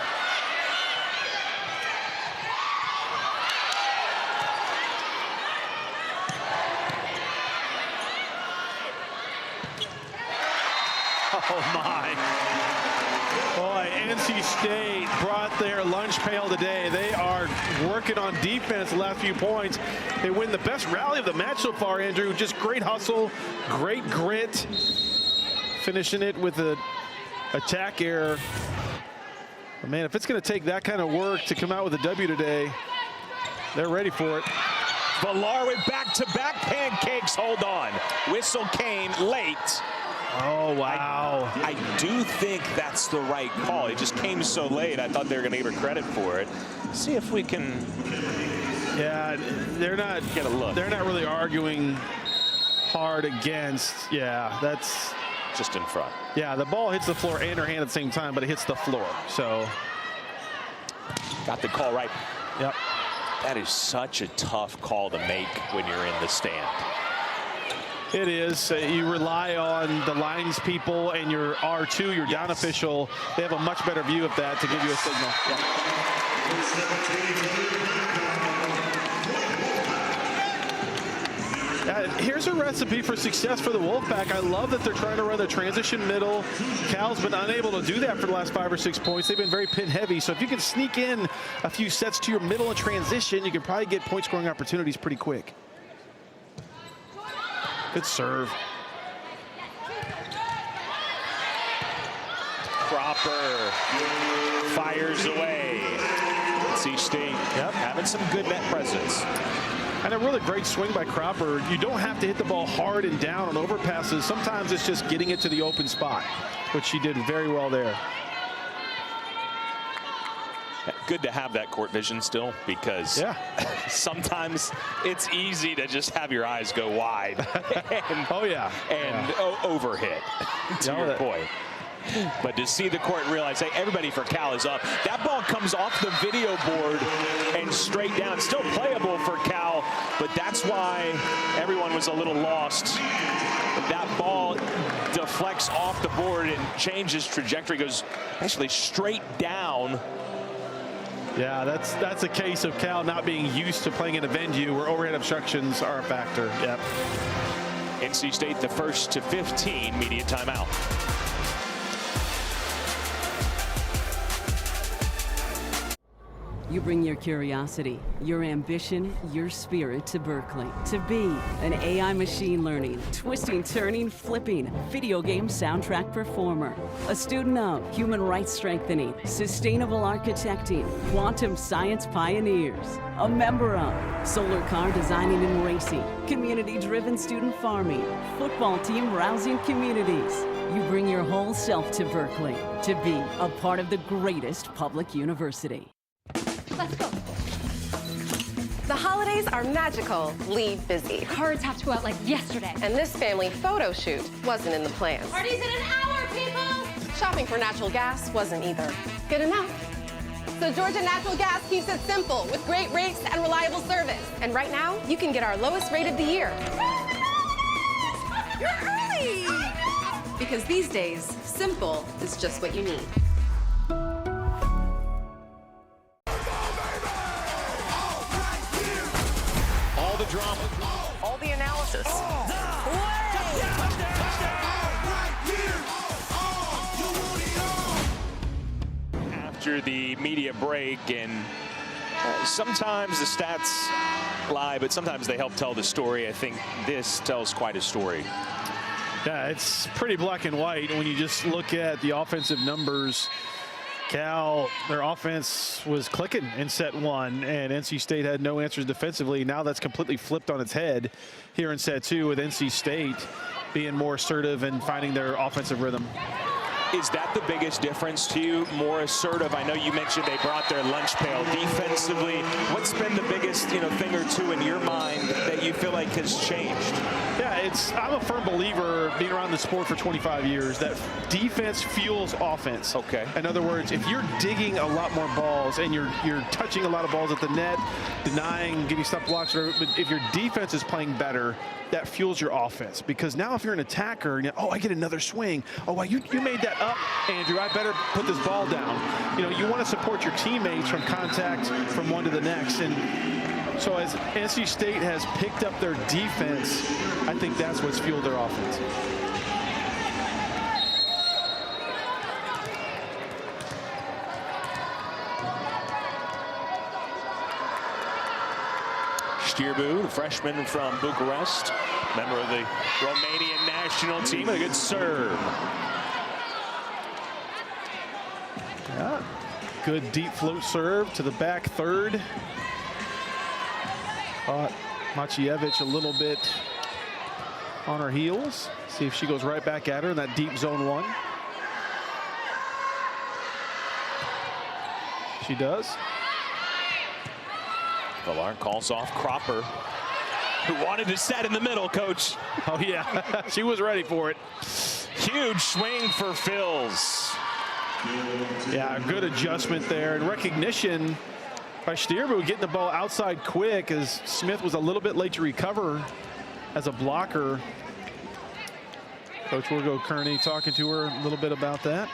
[SPEAKER 1] Oh my.
[SPEAKER 2] Boy, NC State brought their lunch pail today. They are working on defense the last few points. They win the best rally of the match so far, Andrew. Just great hustle, great grit. Finishing it with an attack error. But man, if it's going to take that kind of work to come out with a W today, they're ready for it.
[SPEAKER 1] Villar with back-to-back pancakes. Hold on. Whistle came late.
[SPEAKER 2] Oh, wow.
[SPEAKER 1] I do think that's the right call. It just came so late. I thought they were going to give her credit for it. See if we can.
[SPEAKER 2] Yeah, they're not
[SPEAKER 1] get a look.
[SPEAKER 2] They're not really arguing hard against. Yeah, that's
[SPEAKER 1] just in front.
[SPEAKER 2] Yeah, the ball hits the floor and her hand at the same time, but it hits the floor. So
[SPEAKER 1] got the call right.
[SPEAKER 2] Yep.
[SPEAKER 1] That is such a tough call to make when you're in the stand.
[SPEAKER 2] It is. You rely on the lines people and your R2, your down official. They have a much better view of that to give you a signal. Here's a recipe for success for the Wolfpack. I love that they're trying to run the transition middle. Cal's been unable to do that for the last 5 or 6 points. They've been very pin heavy. So if you can sneak in a few sets to your middle and transition, you can probably get point scoring opportunities pretty quick. Good serve.
[SPEAKER 1] Cropper fires away. NC State having some good net presence.
[SPEAKER 2] And a really great swing by Cropper. You don't have to hit the ball hard and down on overpasses. Sometimes it's just getting it to the open spot, which she did very well there.
[SPEAKER 1] Good to have that court vision still, because sometimes it's easy to just have your eyes go wide. And, overhit, to your point. But to see the court and realize, hey, everybody for Cal is up. That ball comes off the video board and straight down. Still playable for Cal, but that's why everyone was a little lost. That ball deflects off the board and changes trajectory, goes actually straight down.
[SPEAKER 2] Yeah, that's a case of Cal not being used to playing in a venue where overhead obstructions are a factor. Yep.
[SPEAKER 1] NC State the first to 15, media timeout.
[SPEAKER 11] You bring your curiosity, your ambition, your spirit to Berkeley. To be an AI machine learning, twisting, turning, flipping, video game soundtrack performer. A student of human rights strengthening, sustainable architecting, quantum science pioneers. A member of solar car designing and racing, community-driven student farming, football team rousing communities. You bring your whole self to Berkeley to be a part of the greatest public university.
[SPEAKER 8] Let's go.
[SPEAKER 9] The holidays are magical. Leave busy.
[SPEAKER 8] Cards have to go out like yesterday.
[SPEAKER 9] And this family photo shoot wasn't in the plans.
[SPEAKER 8] Party's in an hour, people!
[SPEAKER 9] Shopping for natural gas wasn't either. Good enough. So Georgia Natural Gas keeps it simple with great rates and reliable service. And right now, you can get our lowest rate of the year. You're early! Because these days, simple is just what you need.
[SPEAKER 1] All the drama,
[SPEAKER 12] all the analysis.
[SPEAKER 1] After the media break, and sometimes the stats lie, but sometimes they help tell the story. I think this tells quite a story.
[SPEAKER 2] Yeah, it's pretty black and white when you just look at the offensive numbers. Cal, their offense was clicking in set one, and NC State had no answers defensively. Now that's completely flipped on its head here in set two, with NC State being more assertive and finding their offensive rhythm.
[SPEAKER 1] Is that the biggest difference to you? More assertive? I know you mentioned they brought their lunch pail defensively. What's been the biggest, thing or two in your mind that you feel like has changed?
[SPEAKER 2] Yeah, I'm a firm believer, being around the sport for 25 years, that defense fuels offense.
[SPEAKER 1] Okay.
[SPEAKER 2] In other words, if you're digging a lot more balls and you're touching a lot of balls at the net, denying, getting stop blocks, but if your defense is playing better, that fuels your offense. Because now if you're an attacker, I get another swing. Oh, well, you made that up, Andrew. I better put this ball down. You want to support your teammates from contact from one to the next. And so as NC State has picked up their defense, I think that's what's fueled their offense.
[SPEAKER 1] Stirbu, the freshman from Bucharest, member of the Romanian national team, with a good serve.
[SPEAKER 2] Yeah, good deep float serve to the back third. Caught Macievich a little bit on her heels. See if she goes right back at her in that deep zone one. She does.
[SPEAKER 1] Villar calls off Cropper, who wanted to set in the middle, Coach.
[SPEAKER 2] Oh, yeah. She was ready for it.
[SPEAKER 1] Huge swing for Phils.
[SPEAKER 2] Yeah, good adjustment there, and recognition by Stirbu getting the ball outside quick, as Smith was a little bit late to recover as a blocker. Coach Wirgo Kearney talking to her a little bit about that.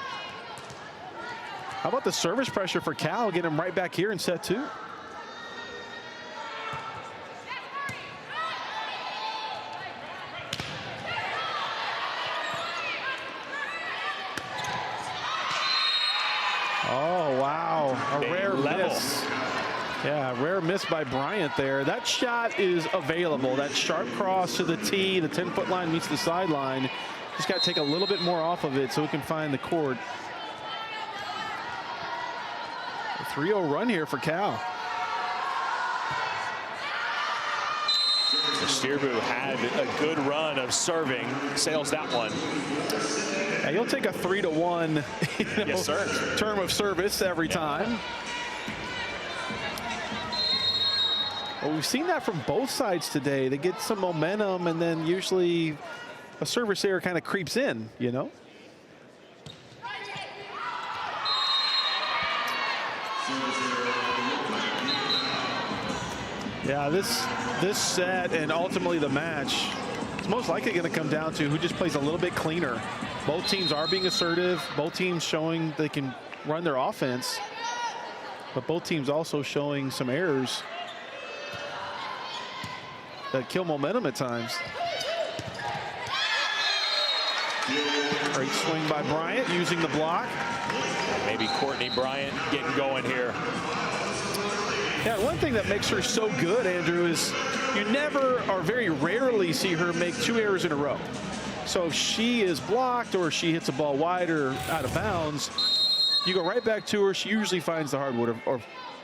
[SPEAKER 2] How about the service pressure for Cal, getting him right back here in set two? Oh, wow. A rare miss. Yeah, rare miss by Bryant there. That shot is available. That sharp cross to the tee, the 10-foot line meets the sideline. Just got to take a little bit more off of it so we can find the court. A 3-0 run here for Cal.
[SPEAKER 1] Stirbu had a good run of serving, sails that one.
[SPEAKER 2] Yeah, you'll take a 3-1
[SPEAKER 1] yes, sir.
[SPEAKER 2] term of service every time. Well, we've seen that from both sides today. They get some momentum, and then usually a service error kind of creeps in, you know? Yeah, this set and ultimately the match is most likely going to come down to who just plays a little bit cleaner. Both teams are being assertive. Both teams showing they can run their offense, but both teams also showing some errors that kill momentum at times. Great swing by Bryant using the block.
[SPEAKER 1] Maybe Courtney Bryant getting going here.
[SPEAKER 2] Yeah, one thing that makes her so good, Andrew, is you never or very rarely see her make 2 errors in a row. So if she is blocked or she hits a ball wide or out of bounds, you go right back to her. She usually finds the hardwood or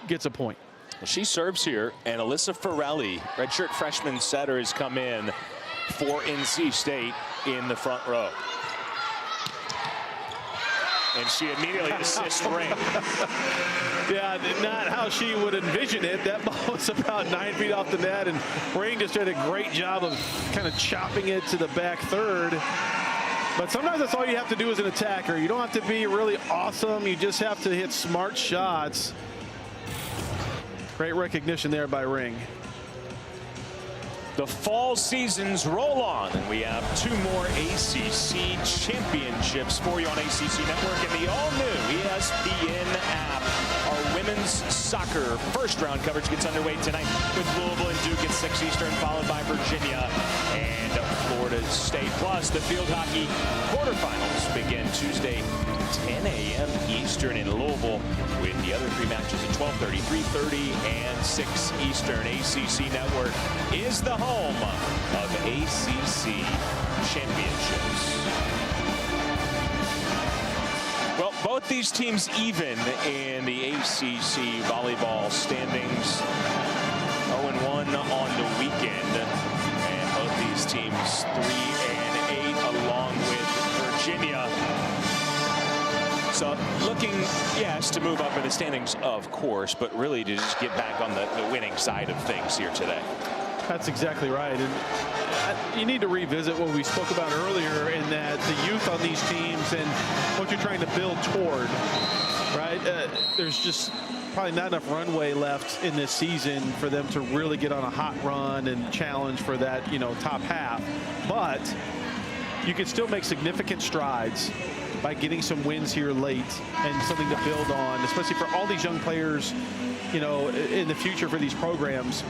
[SPEAKER 2] gets a point.
[SPEAKER 1] Well, she serves here, and Alyssa Farrelly, redshirt freshman setter, has come in for NC State in the front row. And she immediately assists Ring.
[SPEAKER 2] Yeah, not how she would envision it. That ball was about 9 feet off the net, and Ring just did a great job of kind of chopping it to the back third. But sometimes that's all you have to do as an attacker. You don't have to be really awesome. You just have to hit smart shots. Great recognition there by Ring.
[SPEAKER 1] The fall seasons roll on, and we have 2 more ACC championships for you on ACC Network and the all-new ESPN app. Our women's soccer first-round coverage gets underway tonight with Louisville and Duke at 6 Eastern, followed by Virginia and Florida State. Plus, the field hockey quarterfinals begin Tuesday, 10 a.m. Eastern in Louisville, with the other 3 matches at 12:30, 3:30, and 6 Eastern. ACC Network is the home of ACC championships. Well, both these teams even in the ACC volleyball standings. 0-1 on the weekend, and both these teams 3-8 along with Virginia. So looking, yes, to move up in the standings, of course, but really to just get back on the winning side of things here today.
[SPEAKER 2] That's exactly right. And you need to revisit what we spoke about earlier in that the youth on these teams and what you're trying to build toward, right? There's just probably not enough runway left in this season for them to really get on a hot run and challenge for that, you know, top half. But you can still make significant strides by getting some wins here late and something to build on, especially for all these young players, you know, in the future for these programs.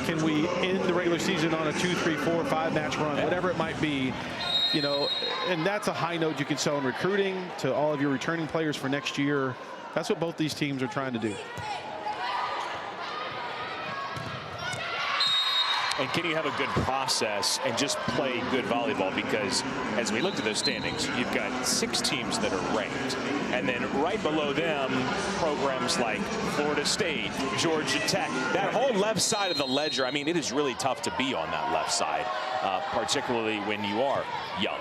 [SPEAKER 2] Can we end the regular season on a 2, 3, 4, 5 match run, whatever it might be, you know, and that's a high note you can sell in recruiting to all of your returning players for next year. That's what both these teams are trying to do.
[SPEAKER 1] And can you have a good process and just play good volleyball? Because as we looked at those standings, you've got 6 teams that are ranked. And then right below them, programs like Florida State, Georgia Tech, that whole left side of the ledger. I mean, it is really tough to be on that left side, particularly when you are young.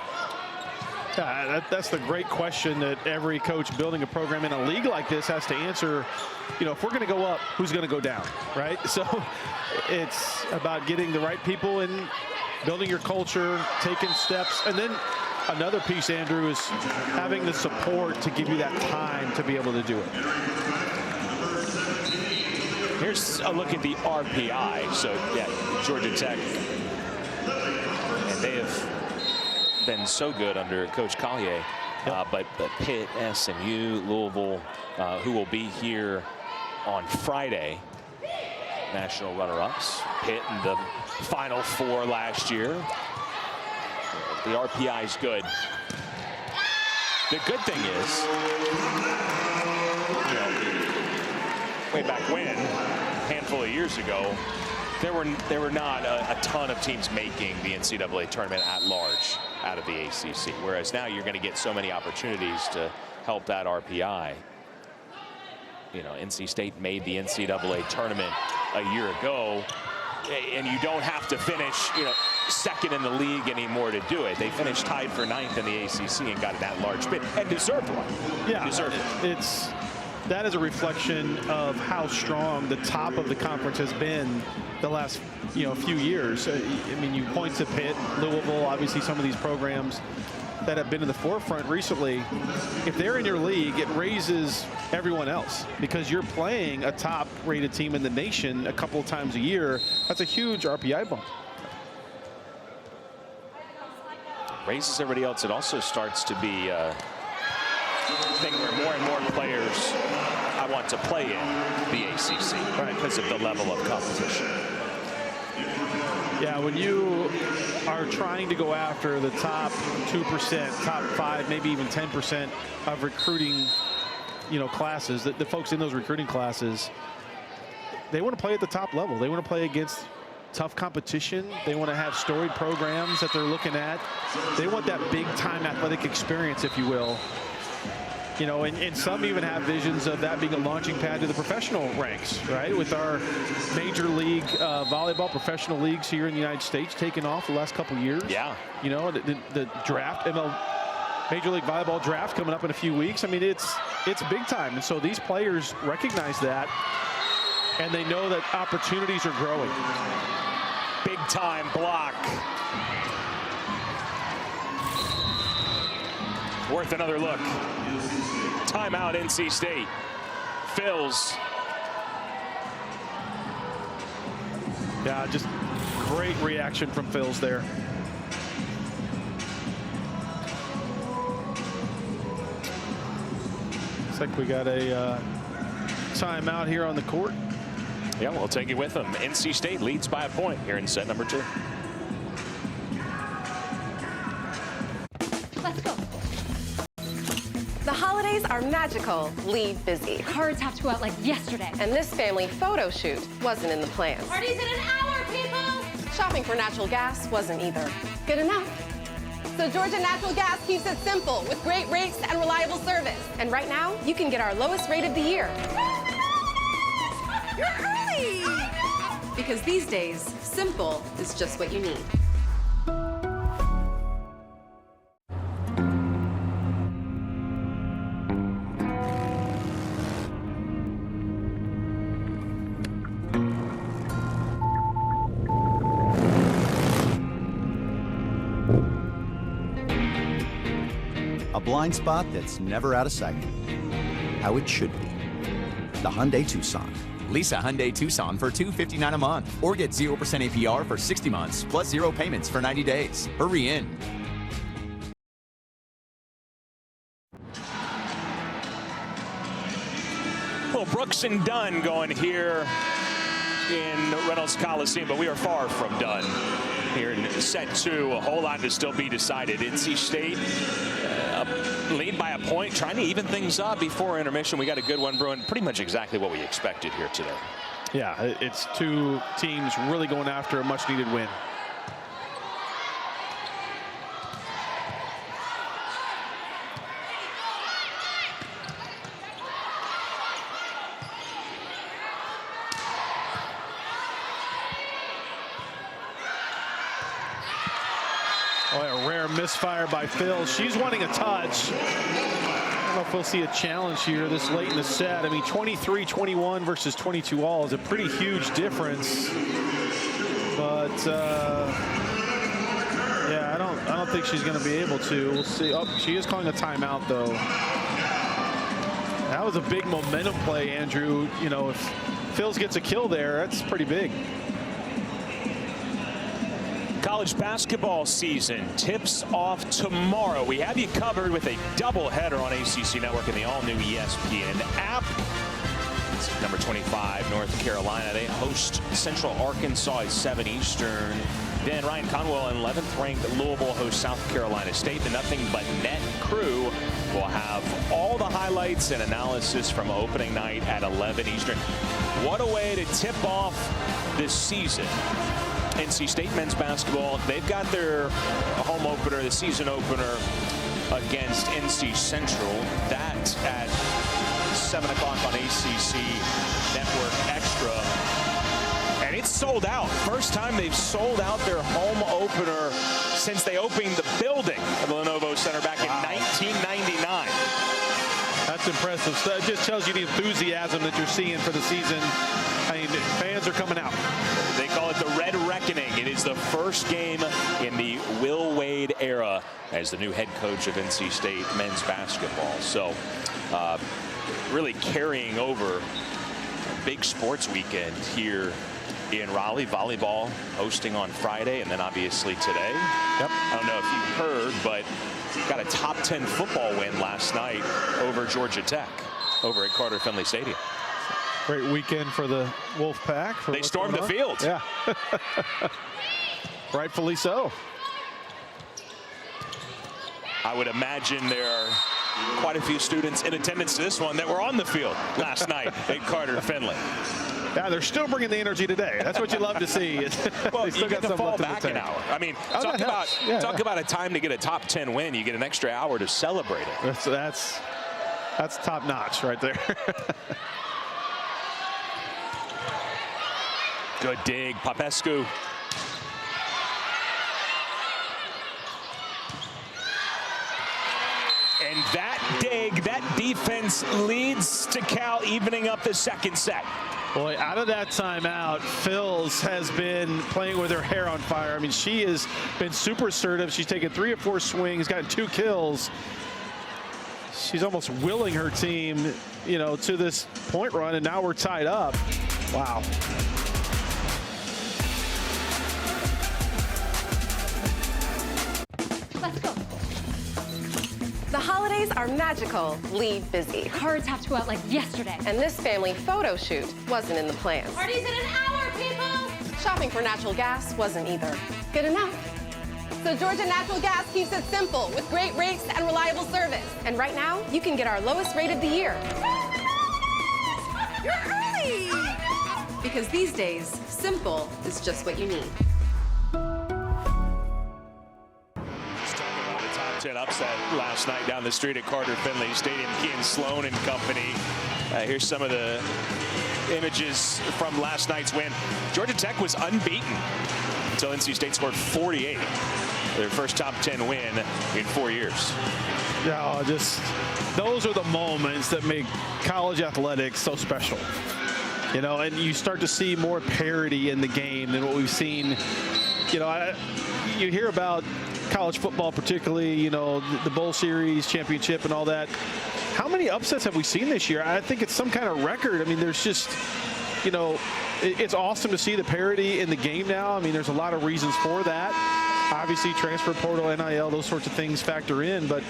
[SPEAKER 2] That's the great question that every coach building a program in a league like this has to answer. You know, if we're going to go up, who's going to go down, right? So it's about getting the right people in, building your culture, taking steps. And then another piece, Andrew, is having the support to give you that time to be able to do it.
[SPEAKER 1] Here's a look at the RPI. So, yeah, Georgia Tech, and they have been so good under Coach Collier, but Pitt, SMU, Louisville, who will be here on Friday, national runner-ups. Pitt in the Final Four last year. The RPI is good. The good thing is, you know, way back when, a handful of years ago, there were not a ton of teams making the NCAA tournament at large out of the ACC, whereas now you're going to get so many opportunities to help that RPI. You know, NC State made the NCAA tournament a year ago. And you don't have to finish, second in the league anymore to do it. They finished tied for 9th in the ACC and got that large bid and deserved one.
[SPEAKER 2] Yeah,
[SPEAKER 1] deserved it.
[SPEAKER 2] That is a reflection of how strong the top of the conference has been the last few years. I mean, you point to Pitt, Louisville, obviously some of these programs that have been in the forefront recently. If they're in your league, it raises everyone else because you're playing a top-rated team in the nation a couple of times a year. That's a huge RPI bump.
[SPEAKER 1] Raises everybody else. It also starts to be a thing where more and more players I want to play in the ACC, right? Because of the level of competition.
[SPEAKER 2] Yeah, when you are trying to go after the top 2%, top 5, maybe even 10% of recruiting, classes, the folks in those recruiting classes, they want to play at the top level. They want to play against tough competition. They want to have storied programs that they're looking at. They want that big-time athletic experience, if you will. And some even have visions of that being a launching pad to the professional ranks, right? With our major league volleyball professional leagues here in the United States taking off the last couple years.
[SPEAKER 1] Yeah.
[SPEAKER 2] The draft, Major League Volleyball draft coming up in a few weeks. I mean, it's big time. And so these players recognize that, and they know that opportunities are growing.
[SPEAKER 1] Big time block. Worth another look. Timeout, NC State. Phils.
[SPEAKER 2] Yeah, just great reaction from Phils there. Looks like we got a timeout here on the court.
[SPEAKER 1] Yeah, we'll take it with them. NC State leads by a point here in set number 2.
[SPEAKER 8] Let's go.
[SPEAKER 9] The holidays are magical. Leave busy.
[SPEAKER 8] Cards have to go out like yesterday.
[SPEAKER 9] And this family photo shoot wasn't in the plans.
[SPEAKER 8] Party's in an hour, people!
[SPEAKER 9] Shopping for natural gas wasn't either. Good enough. So Georgia Natural Gas keeps it simple with great rates and reliable service. And right now, you can get our lowest rate of the year.
[SPEAKER 13] You're early! Because these days, simple is just what you need.
[SPEAKER 14] A blind spot that's never out of sight. How it should be. The Hyundai Tucson.
[SPEAKER 15] Lease a Hyundai Tucson for $259 a month or get 0% APR for 60 months plus 0 payments for 90 days. Hurry in.
[SPEAKER 1] Well, Brooks and Dunn going here in Reynolds Coliseum, but we are far from done here in set 2. A whole lot to still be decided. NC State lead by a point, trying to even things up before intermission. We got a good one brewing, pretty much exactly what we expected here today.
[SPEAKER 2] Yeah, it's two teams really going after a much-needed win. Oh, a rare misfire by Phil. She's wanting a touch. I don't know if we'll see a challenge here this late in the set. I mean, 23-21 versus 22 all is a pretty huge difference. But yeah, I don't think she's going to be able to. We'll see. Oh, she is calling a timeout though. That was a big momentum play, Andrew. You know, if Phils gets a kill there, that's pretty big.
[SPEAKER 1] College basketball season tips off tomorrow. We have you covered with a doubleheader on ACC Network and the all-new ESPN app. It's number 25, North Carolina. They host Central Arkansas at 7 Eastern. Then Ryan Conwell and 11th ranked Louisville host South Carolina State. The Nothing But Net crew will have all the highlights and analysis from opening night at 11 Eastern. What a way to tip off this season. NC State men's basketball, they've got their home opener, the season opener against NC Central. That at 7 o'clock on ACC Network Extra. And it's sold out. First time they've sold out their home opener since they opened the building of the Lenovo Center back in 1999.
[SPEAKER 2] That's impressive. So that just tells you the enthusiasm that you're seeing for the season. I mean, fans are coming out.
[SPEAKER 1] They call it the Red Reckoning. It is the first game in the Will Wade era as the new head coach of NC State men's basketball. So really carrying over a big sports weekend here in Raleigh. Volleyball hosting on Friday, and then obviously today.
[SPEAKER 2] Yep.
[SPEAKER 1] I don't know if you've heard, but got a top 10 football win last night over Georgia Tech over at Carter Finley Stadium.
[SPEAKER 2] Great weekend for the Wolfpack.
[SPEAKER 1] They stormed the field.
[SPEAKER 2] Yeah. Rightfully so.
[SPEAKER 1] I would imagine there are quite a few students in attendance to this one that were on the field last night at Carter Finley.
[SPEAKER 2] Yeah, they're still bringing the energy today. That's what you love to see.
[SPEAKER 1] Well, you get to fall back an hour. I mean, talk about a time to get a top 10 win. You get an extra hour to celebrate it.
[SPEAKER 2] That's top notch right there.
[SPEAKER 1] Good dig, Popescu. And that dig, that defense leads to Cal evening up the second set.
[SPEAKER 2] Boy, out of that timeout, Phils has been playing with her hair on fire. I mean, she has been super assertive. She's taken 3 or 4 swings, gotten 2 kills. She's almost willing her team, you know, to this point run, and now we're tied up. Wow.
[SPEAKER 8] Let's go.
[SPEAKER 9] The holidays are magical. Leave busy.
[SPEAKER 8] Cards have to go out like yesterday.
[SPEAKER 9] And this family photo shoot wasn't in the plans.
[SPEAKER 8] Party's in an hour, people!
[SPEAKER 9] Shopping for natural gas wasn't either. Good enough. So Georgia Natural Gas keeps it simple with great rates and reliable service. And right now, you can get our lowest rate of the year.
[SPEAKER 13] You're early! Because these days, simple is just what you need.
[SPEAKER 1] Top 10 upset last night down the street at Carter Finley Stadium. Kean Sloan and company. Here's some of the images from last night's win. Georgia Tech was unbeaten until NC State scored 48. Their first top 10 win in 4 years.
[SPEAKER 2] Yeah, just those are the moments that make college athletics so special. You know, and you start to see more parity in the game than what we've seen. You know, you hear about college football, particularly, you know, the bowl series, championship and all that. How many upsets have we seen this year? I think it's some kind of record. I mean, there's just, you know, it's awesome to see the parity in the game now. I mean, there's a lot of reasons for that. Obviously, transfer portal, NIL, those sorts of things factor in. But,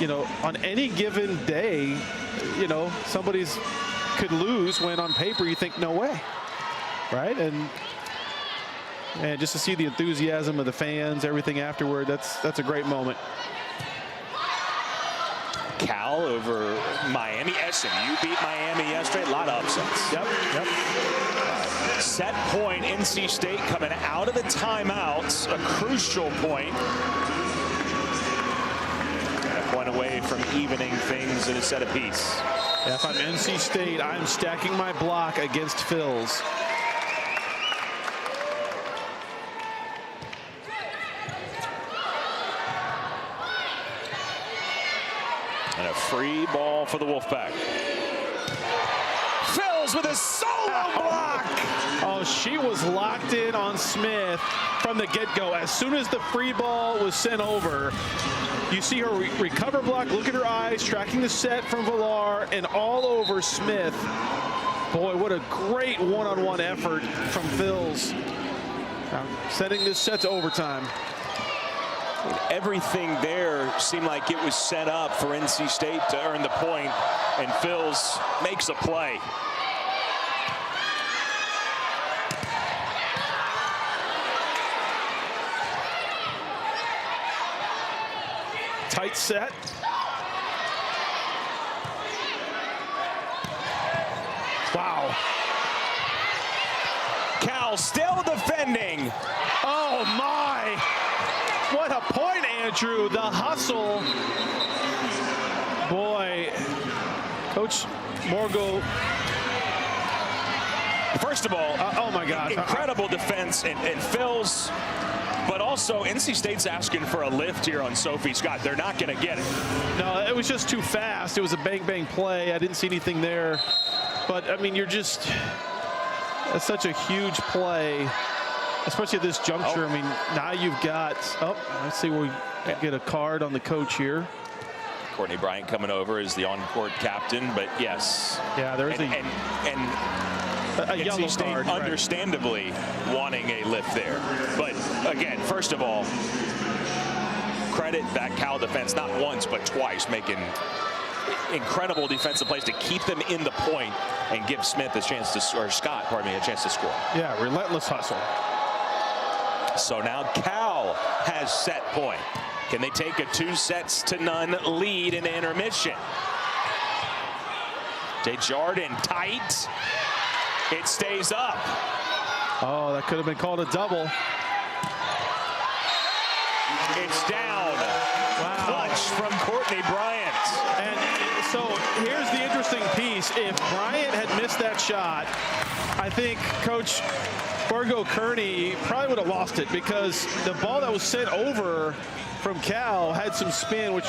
[SPEAKER 2] you know, on any given day, you know, somebody's could lose when on paper you think, no way, right? And just to see the enthusiasm of the fans, everything afterward, that's a great moment.
[SPEAKER 1] Cal over Miami. SMU beat Miami yesterday. A lot of upsets.
[SPEAKER 2] Yep.
[SPEAKER 1] Set point, NC State coming out of the timeouts. A crucial point. A point away from evening things in a set apiece.
[SPEAKER 2] Yeah, if I'm NC State, I'm stacking my block against Phils.
[SPEAKER 1] And a free ball for the Wolfpack. Phils with a solo block.
[SPEAKER 2] Oh, she was locked in on Smith from the get-go. As soon as the free ball was sent over, you see her recover block, look at her eyes, tracking the set from Villar, and all over Smith. Boy, what a great one-on-one effort from Phils. Sending this set to overtime.
[SPEAKER 1] Everything there seemed like it was set up for NC State to earn the point, and Phils makes a play.
[SPEAKER 2] Tight set. Wow.
[SPEAKER 1] Cal still defending.
[SPEAKER 2] Oh, my. What a point, Andrew. The hustle. Boy, Coach Morgo
[SPEAKER 1] First of all,
[SPEAKER 2] oh my gosh,
[SPEAKER 1] incredible defense and Phil's, but also NC State's asking for a lift here on Sophie Scott. They're not going to get it.
[SPEAKER 2] No, it was just too fast. It was a bang play. I didn't see anything there. But, I mean, that's such a huge play, especially at this juncture. I mean, now you've got, let's see where we get a card on the coach here.
[SPEAKER 1] Courtney Bryant coming over as the on-court captain, but yes.
[SPEAKER 2] Yeah, there's
[SPEAKER 1] a yellow
[SPEAKER 2] NC State
[SPEAKER 1] card, understandably wanting a lift there. But again, first of all, credit that Cal defense not once but twice, making incredible defensive plays to keep them in the point and give Smith a chance to, or Scott, pardon me, a chance to score.
[SPEAKER 2] Yeah, relentless hustle.
[SPEAKER 1] So now Cal has set point. Can they take a 2-0 lead in intermission? Desjardins tight. It stays up.
[SPEAKER 2] Oh, that could have been called a double.
[SPEAKER 1] It's down. Wow. Clutch from Courtney Bryant.
[SPEAKER 2] And so here's the interesting piece. If Bryant had missed that shot, I think Coach Borgo Kearney probably would have lost it, because the ball that was sent over from Cal had some spin, which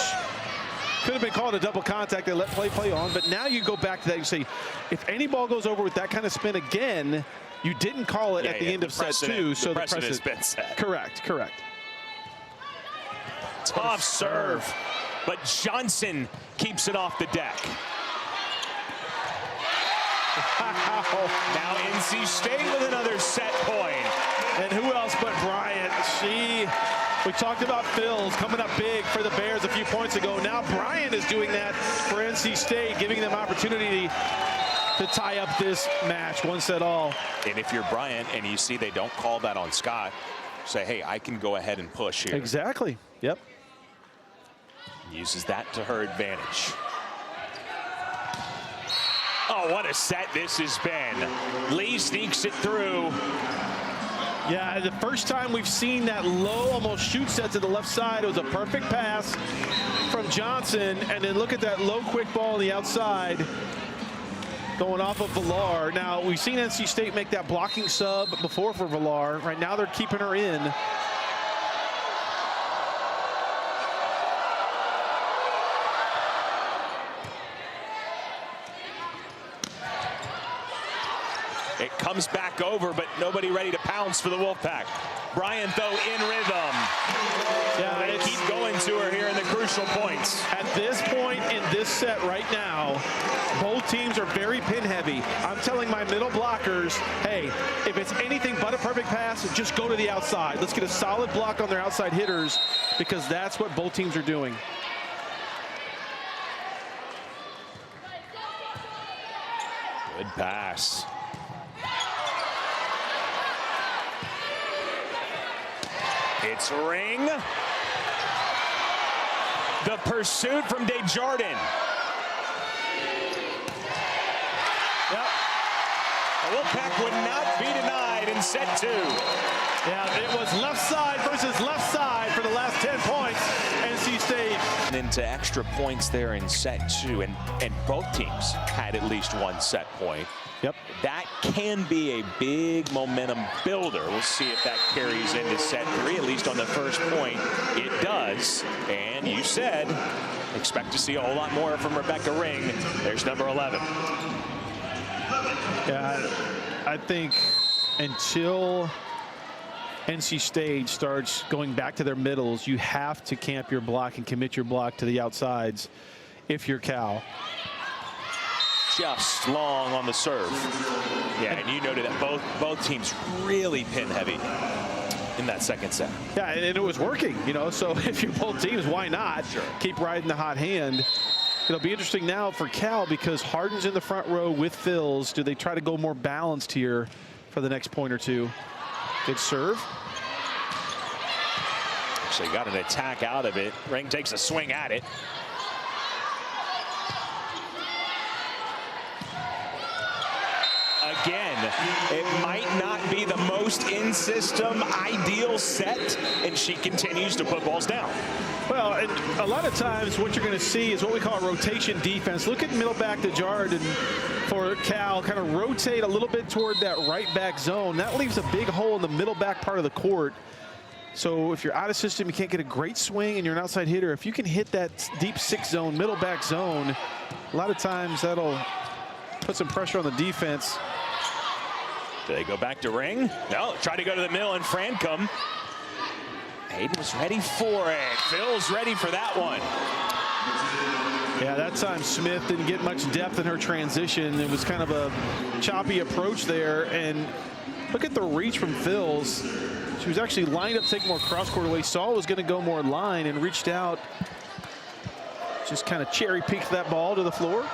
[SPEAKER 2] could have been called a double contact. They let play on. But now you go back to that. You say, if any ball goes over with that kind of spin again, you didn't call it at the end of set 2. So the precedent
[SPEAKER 1] has been set.
[SPEAKER 2] Correct.
[SPEAKER 1] Tough serve, but Johnson keeps it off the deck. Now NC State with another set point.
[SPEAKER 2] And who else but Bryant? We talked about Phil's coming up big for the Bears a few points ago. Now Bryant is doing that for NC State, giving them opportunity to tie up this match, 1-all.
[SPEAKER 1] And if you're Bryant and you see they don't call that on Scott, say, hey, I can go ahead and push here.
[SPEAKER 2] Exactly. Yep.
[SPEAKER 1] Uses that to her advantage. Oh, what a set this has been. Lee sneaks it through.
[SPEAKER 2] Yeah, the first time we've seen that low, almost shoot set to the left side. It was a perfect pass from Johnson. And then look at that low, quick ball on the outside going off of Villar. Now, we've seen NC State make that blocking sub before for Villar. Right now, they're keeping her in.
[SPEAKER 1] It comes back over, but nobody ready to pounce for the Wolfpack. Bryant, though, in rhythm.
[SPEAKER 2] Yeah,
[SPEAKER 1] they keep going to her here in the crucial points.
[SPEAKER 2] At this point in this set right now, both teams are very pin heavy. I'm telling my middle blockers, hey, if it's anything but a perfect pass, just go to the outside. Let's get a solid block on their outside hitters, because that's what both teams are doing.
[SPEAKER 1] Good pass. It's Ring. The pursuit from Desjardins. Yep. The Wolfpack would not be denied in set 2.
[SPEAKER 2] Yeah, it was left side versus left side for the last 10 points. NC State.
[SPEAKER 1] Into extra points there in set 2, and both teams had at least one set point.
[SPEAKER 2] Yep.
[SPEAKER 1] That can be a big momentum builder. We'll see if that carries into set 3, at least on the first point. It does. And you said, expect to see a whole lot more from Rebecca Ring. There's number 11.
[SPEAKER 2] Yeah, I think until NC State starts going back to their middles, you have to camp your block and commit your block to the outsides if you're Cal.
[SPEAKER 1] Just long on the serve. Yeah, and you noted that both teams really pin heavy in that second set.
[SPEAKER 2] Yeah, and it was working, you know, so if you're both teams, why not?
[SPEAKER 1] Sure.
[SPEAKER 2] Keep riding the hot hand. It'll be interesting now for Cal, because Harden's in the front row with Phils. Do they try to go more balanced here for the next point or two? Good serve.
[SPEAKER 1] So you got an attack out of it. Ring takes a swing at it. Again, it might not be the most in-system ideal set, and she continues to put balls down.
[SPEAKER 2] Well, and a lot of times what you're going to see is what we call a rotation defense. Look at middle back Desjardins for Cal. Kind of rotate a little bit toward that right back zone. That leaves a big hole in the middle back part of the court. So if you're out of system, you can't get a great swing and you're an outside hitter. If you can hit that deep 6 zone, middle back zone, a lot of times that'll put some pressure on the defense.
[SPEAKER 1] Do they go back to Ring? No, try to go to the middle and Francom. Hayden was ready for it. Phil's ready for that one.
[SPEAKER 2] Yeah, that time Smith didn't get much depth in her transition. It was kind of a choppy approach there. And look at the reach from Phil's. She was actually lined up to take more cross-court away. Saw was going to go more line and reached out. Just kind of cherry-picked that ball to the floor.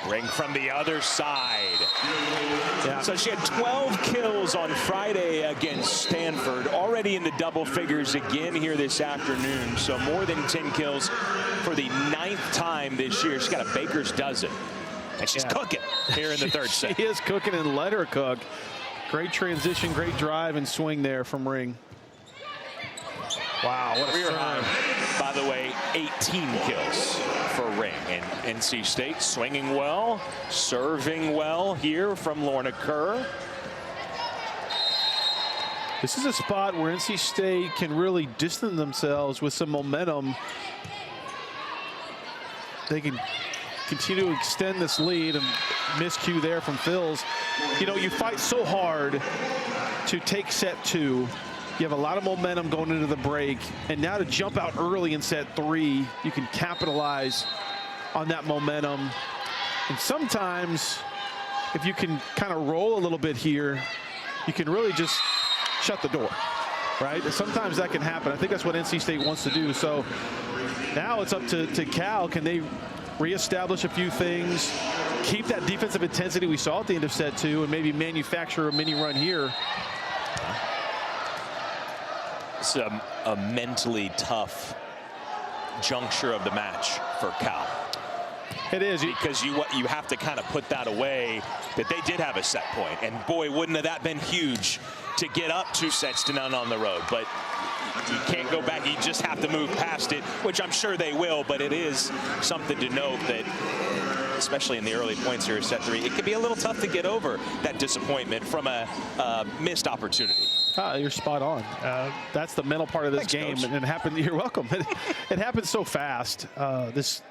[SPEAKER 1] Ring from the other side.
[SPEAKER 2] Yeah.
[SPEAKER 1] So she had 12 kills on Friday against Stanford, already in the double figures again here this afternoon. So more than 10 kills for the 9th time this year. She's got a baker's dozen. And she's cooking here in the third set.
[SPEAKER 2] She is cooking, and let her cook. Great transition, great drive and swing there from Ring. Wow, what a
[SPEAKER 1] career
[SPEAKER 2] serve.
[SPEAKER 1] high. By the way, 18 kills for Ring. And NC State swinging well, serving well here from Lorna Kerr.
[SPEAKER 2] This is a spot where NC State can really distance themselves with some momentum. They can continue to extend this lead, and miscue there from Phil's. You know, you fight so hard to take set 2. You have a lot of momentum going into the break, and now to jump out early in set 3, you can capitalize on that momentum. And sometimes, if you can kind of roll a little bit here, you can really just shut the door, right? Sometimes that can happen. I think that's what NC State wants to do. So now it's up to Cal. Can they reestablish a few things, keep that defensive intensity we saw at the end of set 2, and maybe manufacture a mini run here?
[SPEAKER 1] It's a mentally tough juncture of the match for Cal.
[SPEAKER 2] It is.
[SPEAKER 1] Because you have to kind of put that away, that they did have a set point. And boy, wouldn't have that been huge to get up 2 sets to none on the road. But you can't go back. You just have to move past it, which I'm sure they will. But it is something to note that, especially in the early points here in set 3, it can be a little tough to get over that disappointment from a missed opportunity.
[SPEAKER 2] You're spot on. That's the mental part of this game.
[SPEAKER 1] Coach.
[SPEAKER 2] And it happened. You're welcome. It happens so fast. This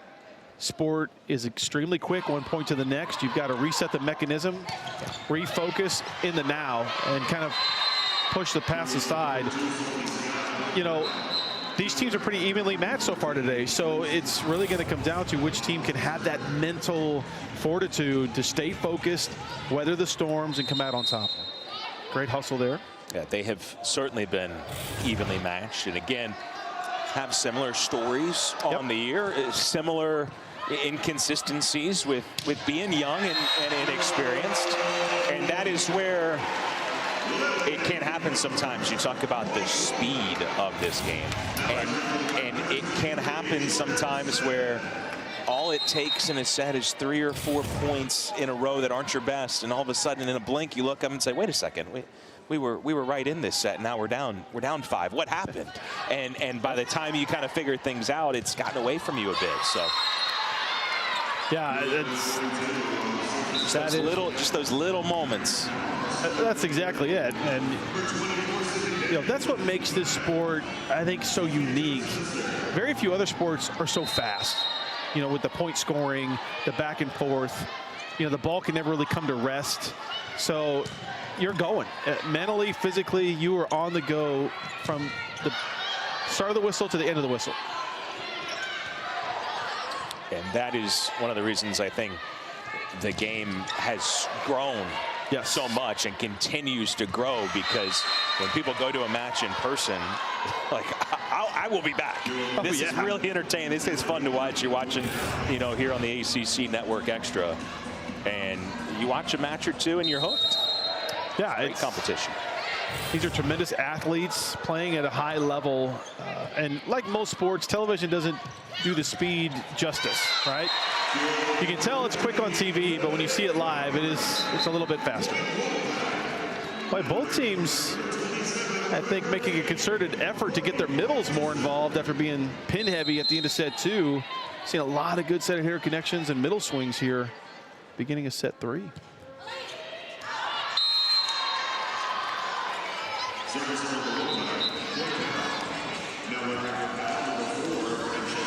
[SPEAKER 2] sport is extremely quick, one point to the next. You've got to reset the mechanism, refocus in the now, and kind of push the pass aside. You know, these teams are pretty evenly matched so far today, so it's really going to come down to which team can have that mental fortitude to stay focused, weather the storms, and come out on top. Great hustle there.
[SPEAKER 1] Yeah, they have certainly been evenly matched, and again, have similar stories on the year, similar inconsistencies with being young and inexperienced, and that is where it can happen sometimes. You talk about the speed of this game, and it can happen sometimes where all it takes in a set is 3 or 4 points in a row that aren't your best, and all of a sudden in a blink you look up and say, wait a second, we were right in this set. Now we're down 5. What happened? And by the time you kind of figure things out, it's gotten away from you a bit. So
[SPEAKER 2] yeah,
[SPEAKER 1] just those little moments.
[SPEAKER 2] That's exactly it. And you know, that's what makes this sport, I think, so unique. Very few other sports are so fast. You know, with the point scoring, the back and forth, you know, the ball can never really come to rest. So you're going mentally, physically, you are on the go from the start of the whistle to the end of the whistle.
[SPEAKER 1] And that is one of the reasons I think the game has grown so much and continues to grow, because when people go to a match in person, like, I will be back. This is really entertaining. This is fun to watch. You're watching, you know, here on the ACC Network Extra, and you watch a match or two and you're hooked.
[SPEAKER 2] Yeah,
[SPEAKER 1] Great competition.
[SPEAKER 2] These are tremendous athletes playing at a high level, and like most sports, television doesn't do the speed justice, right? You can tell it's quick on TV, but when you see it live, it's a little bit faster. By both teams, I think, making a concerted effort to get their middles more involved after being pin heavy at the end of set 2. Seen a lot of good center hitter connections and middle swings here, beginning of set 3.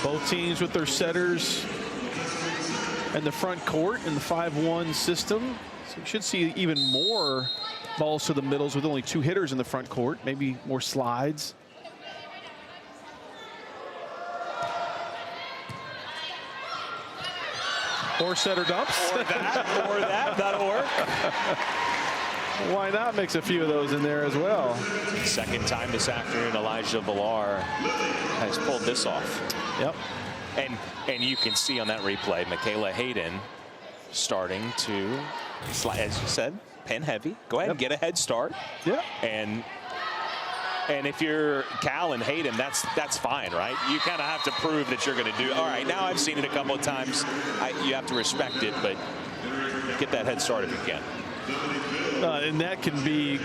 [SPEAKER 2] Both teams with their setters in the front court in the 5-1 system. So we should see even more balls to the middles with only 2 hitters in the front court, maybe more slides. Or setter dumps.
[SPEAKER 1] Or that'll work.
[SPEAKER 2] Why not mix a few of those in there as well?
[SPEAKER 1] Second time this afternoon, Elijah Villar has pulled this off.
[SPEAKER 2] Yep.
[SPEAKER 1] And you can see on that replay, Michaela Hayden starting to slide, as you said, pin heavy. Go ahead and get a head start.
[SPEAKER 2] Yeah.
[SPEAKER 1] And if you're Cal and Hayden, that's fine, right? You kind of have to prove that you're going to do. All right, now I've seen it a couple of times. You have to respect it, but get that head start if you can.
[SPEAKER 2] And that can be,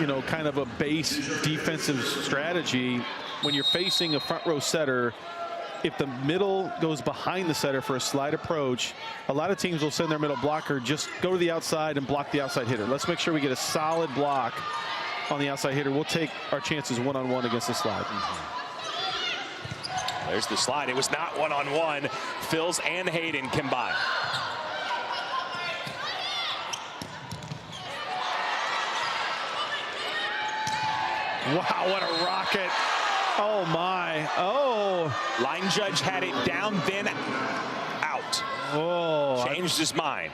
[SPEAKER 2] you know, kind of a base defensive strategy when you're facing a front row setter. If the middle goes behind the setter for a slide approach, a lot of teams will send their middle blocker, just go to the outside and block the outside hitter. Let's make sure we get a solid block on the outside hitter. We'll take our chances one-on-one against the slide.
[SPEAKER 1] There's the slide. It was not one-on-one. Phils and Hayden combine.
[SPEAKER 2] Wow, what a rocket. Oh, my. Oh.
[SPEAKER 1] Line judge had it down, then out.
[SPEAKER 2] Oh.
[SPEAKER 1] Changed his mind.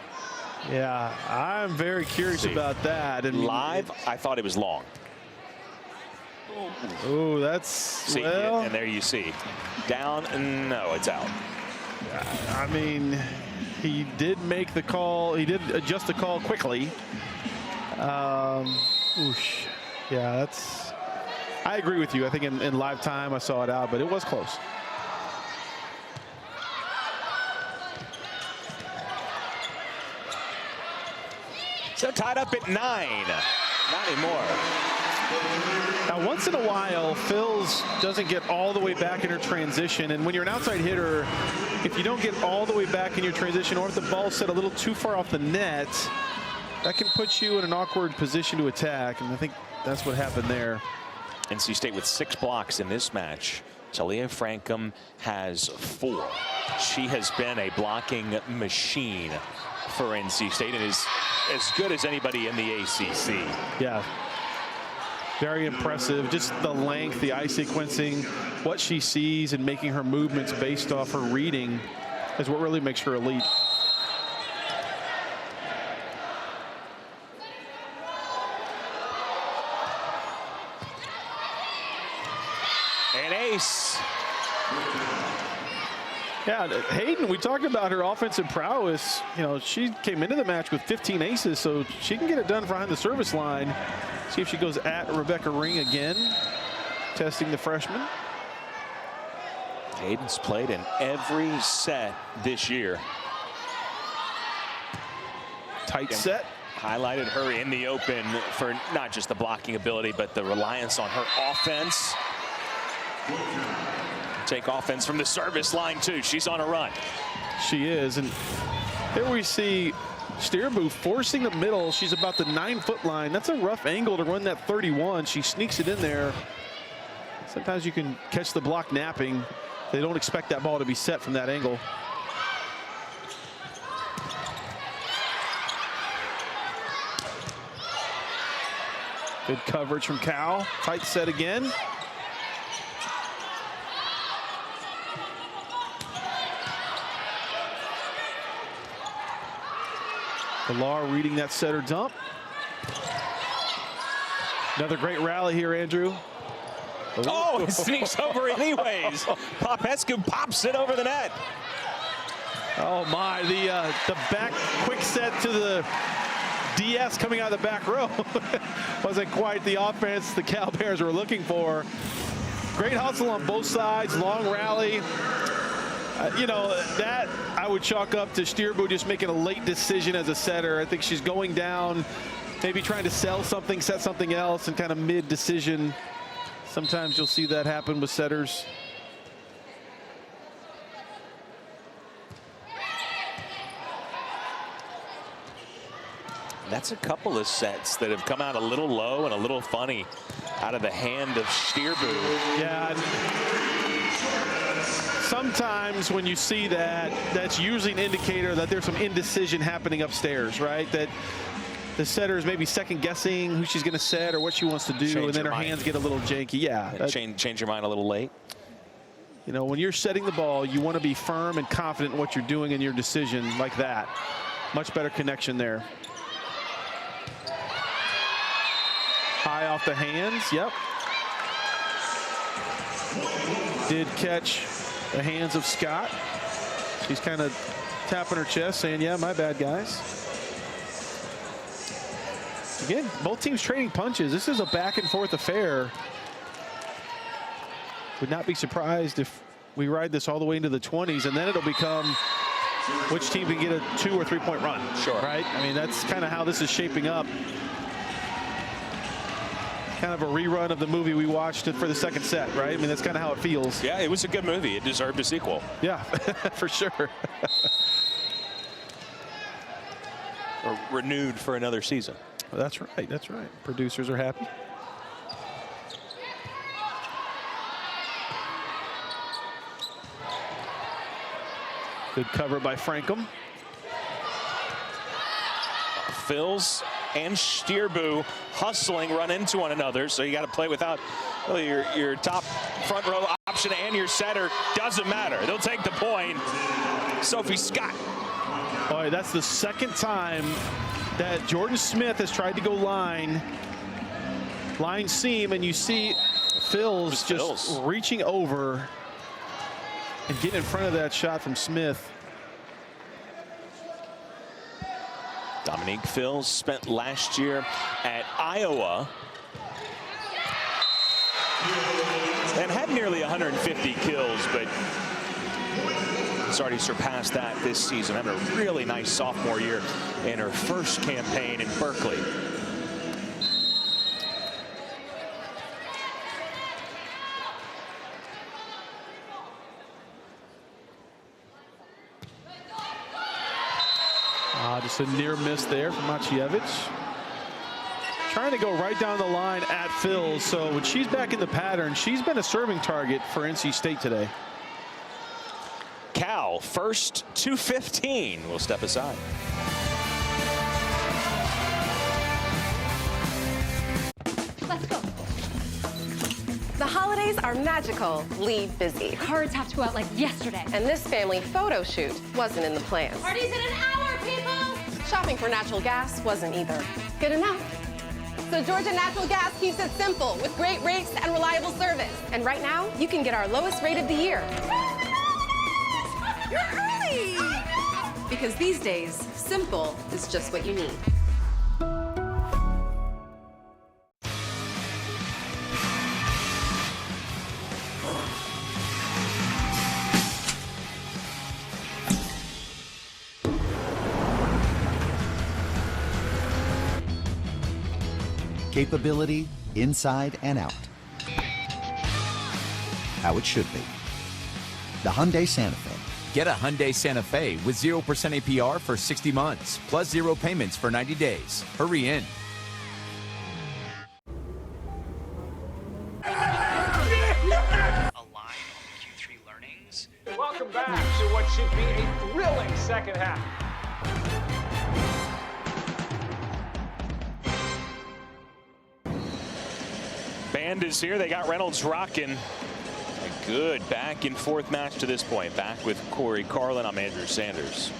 [SPEAKER 2] Yeah, I'm very curious about that. And
[SPEAKER 1] live, I thought it was long.
[SPEAKER 2] Oh, that's,
[SPEAKER 1] see,
[SPEAKER 2] well.
[SPEAKER 1] and there you see. Down, no, it's out.
[SPEAKER 2] I mean, he did make the call. He did adjust the call quickly. Oosh. Yeah, that's. I agree with you. I think in live time I saw it out, but it was close.
[SPEAKER 1] So tied up at 9. Not anymore.
[SPEAKER 2] Now, once in a while, Phils doesn't get all the way back in her transition. And when you're an outside hitter, if you don't get all the way back in your transition, or if the ball's set a little too far off the net, that can put you in an awkward position to attack. And I think that's what happened there.
[SPEAKER 1] NC State with 6 blocks in this match. Talia Frankham has 4. She has been a blocking machine for NC State and is as good as anybody in the ACC.
[SPEAKER 2] Yeah. Very impressive. Just the length, the eye sequencing, what she sees and making her movements based off her reading is what really makes her elite.
[SPEAKER 1] An ace.
[SPEAKER 2] Yeah, Hayden, we talked about her offensive prowess. You know, she came into the match with 15 aces, so she can get it done behind the service line. See if she goes at Rebecca Ring again, testing the freshman.
[SPEAKER 1] Hayden's played in every set this year.
[SPEAKER 2] Tight set.
[SPEAKER 1] Highlighted her in the open for not just the blocking ability, but the reliance on her offense. Take offense from the service line, too. She's on a run.
[SPEAKER 2] She is. And here we see Steerbu forcing the middle. She's about the 9-foot line. That's a rough angle to run that 31. She sneaks it in there. Sometimes you can catch the block napping. They don't expect that ball to be set from that angle. Good coverage from Cal. Tight set again. Villar reading that setter dump. Another great rally here, Andrew.
[SPEAKER 1] Oh, it sneaks over anyways. Popescu pops it over the net.
[SPEAKER 2] Oh my, the back quick set to the DS coming out of the back row wasn't quite the offense the Cal Bears were looking for. Great hustle on both sides, long rally. You know, that I would chalk up to Steerbu just making a late decision as a setter. I think she's going down maybe trying to sell something, set something else, and kind of mid-decision. Sometimes you'll see that happen with setters.
[SPEAKER 1] That's a couple of sets that have come out a little low and a little funny out of the hand of Stierbu.
[SPEAKER 2] Yeah. Sometimes when you see that, that's usually an indicator that there's some indecision happening upstairs, right? That the setter is maybe second guessing who she's going to set or what she wants to do, and then her hands get a little janky. Yeah.
[SPEAKER 1] Change your mind a little late.
[SPEAKER 2] You know, when you're setting the ball, you want to be firm and confident in what you're doing in your decision like that. Much better connection there. High off the hands, yep. Did catch the hands of Scott. She's kind of tapping her chest saying, yeah, my bad, guys. Again, both teams trading punches. This is a back and forth affair. Would not be surprised if we ride this all the way into the 20s, and then it'll become which team can get a 2 or 3 point run.
[SPEAKER 1] Sure.
[SPEAKER 2] Right? I mean, that's kind of how this is shaping up. Kind of a rerun of the movie we watched for the second set, right? I mean, that's kind of how it feels.
[SPEAKER 1] Yeah, it was a good movie. It deserved a sequel.
[SPEAKER 2] Yeah, for sure.
[SPEAKER 1] Or renewed for another season.
[SPEAKER 2] That's right. That's right. Producers are happy. Good cover by Frankham.
[SPEAKER 1] Phils and Stierbu hustling, run into one another, so you got to play without your top front row option and your setter. Doesn't matter. They'll take the point. Sophie Scott.
[SPEAKER 2] Boy, that's the second time that Jordan Smith has tried to go line seam, and you see Phils just reaching over and getting in front of that shot from Smith.
[SPEAKER 1] Dominique Phils spent last year at Iowa and had nearly 150 kills, but has already surpassed that this season. Having a really nice sophomore year in her first campaign in Berkeley.
[SPEAKER 2] Just a near miss there from Macievich. Trying to go right down the line at Phils. So when she's back in the pattern, she's been a serving target for NC State today.
[SPEAKER 1] Cal, first 215, will step aside.
[SPEAKER 8] Let's go.
[SPEAKER 9] The holidays are magical. Leave busy.
[SPEAKER 8] Cards have to go out like yesterday.
[SPEAKER 9] And this family photo shoot wasn't in the plans.
[SPEAKER 8] Party's in an hour, people!
[SPEAKER 9] Shopping for natural gas wasn't either good enough. So Georgia Natural Gas keeps it simple with great rates and reliable service. And right now, you can get our lowest rate of the year.
[SPEAKER 13] You're early! Because these days, simple is just what you need.
[SPEAKER 14] Capability inside and out. How it should be. The Hyundai Santa Fe.
[SPEAKER 15] Get a Hyundai Santa Fe with 0% APR for 60 months, plus 0 payments for 90 days. Hurry in.
[SPEAKER 10] Welcome back to what should be a thrilling second half.
[SPEAKER 1] Band is here. They got Reynolds rocking. A good back and forth match to this point. Back with Corey Carlin. I'm Andrew Sanders.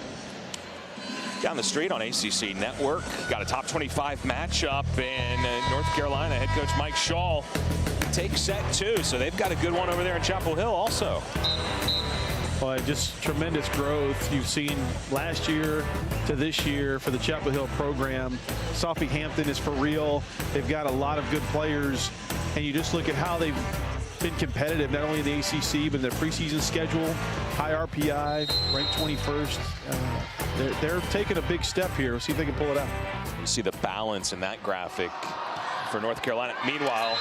[SPEAKER 1] Down the street on ACC Network. Got a top 25 matchup in North Carolina. Head coach Mike Shaw takes set 2. So they've got a good one over there in Chapel Hill also.
[SPEAKER 2] Boy, just tremendous growth you've seen last year to this year for the Chapel Hill program. Sophie Hampton is for real. They've got a lot of good players, and you just look at how they've been competitive, not only in the ACC, but in their preseason schedule. High RPI, ranked 21st. They're taking a big step here. We'll see if they can pull it out.
[SPEAKER 1] You see the balance in that graphic for North Carolina. Meanwhile,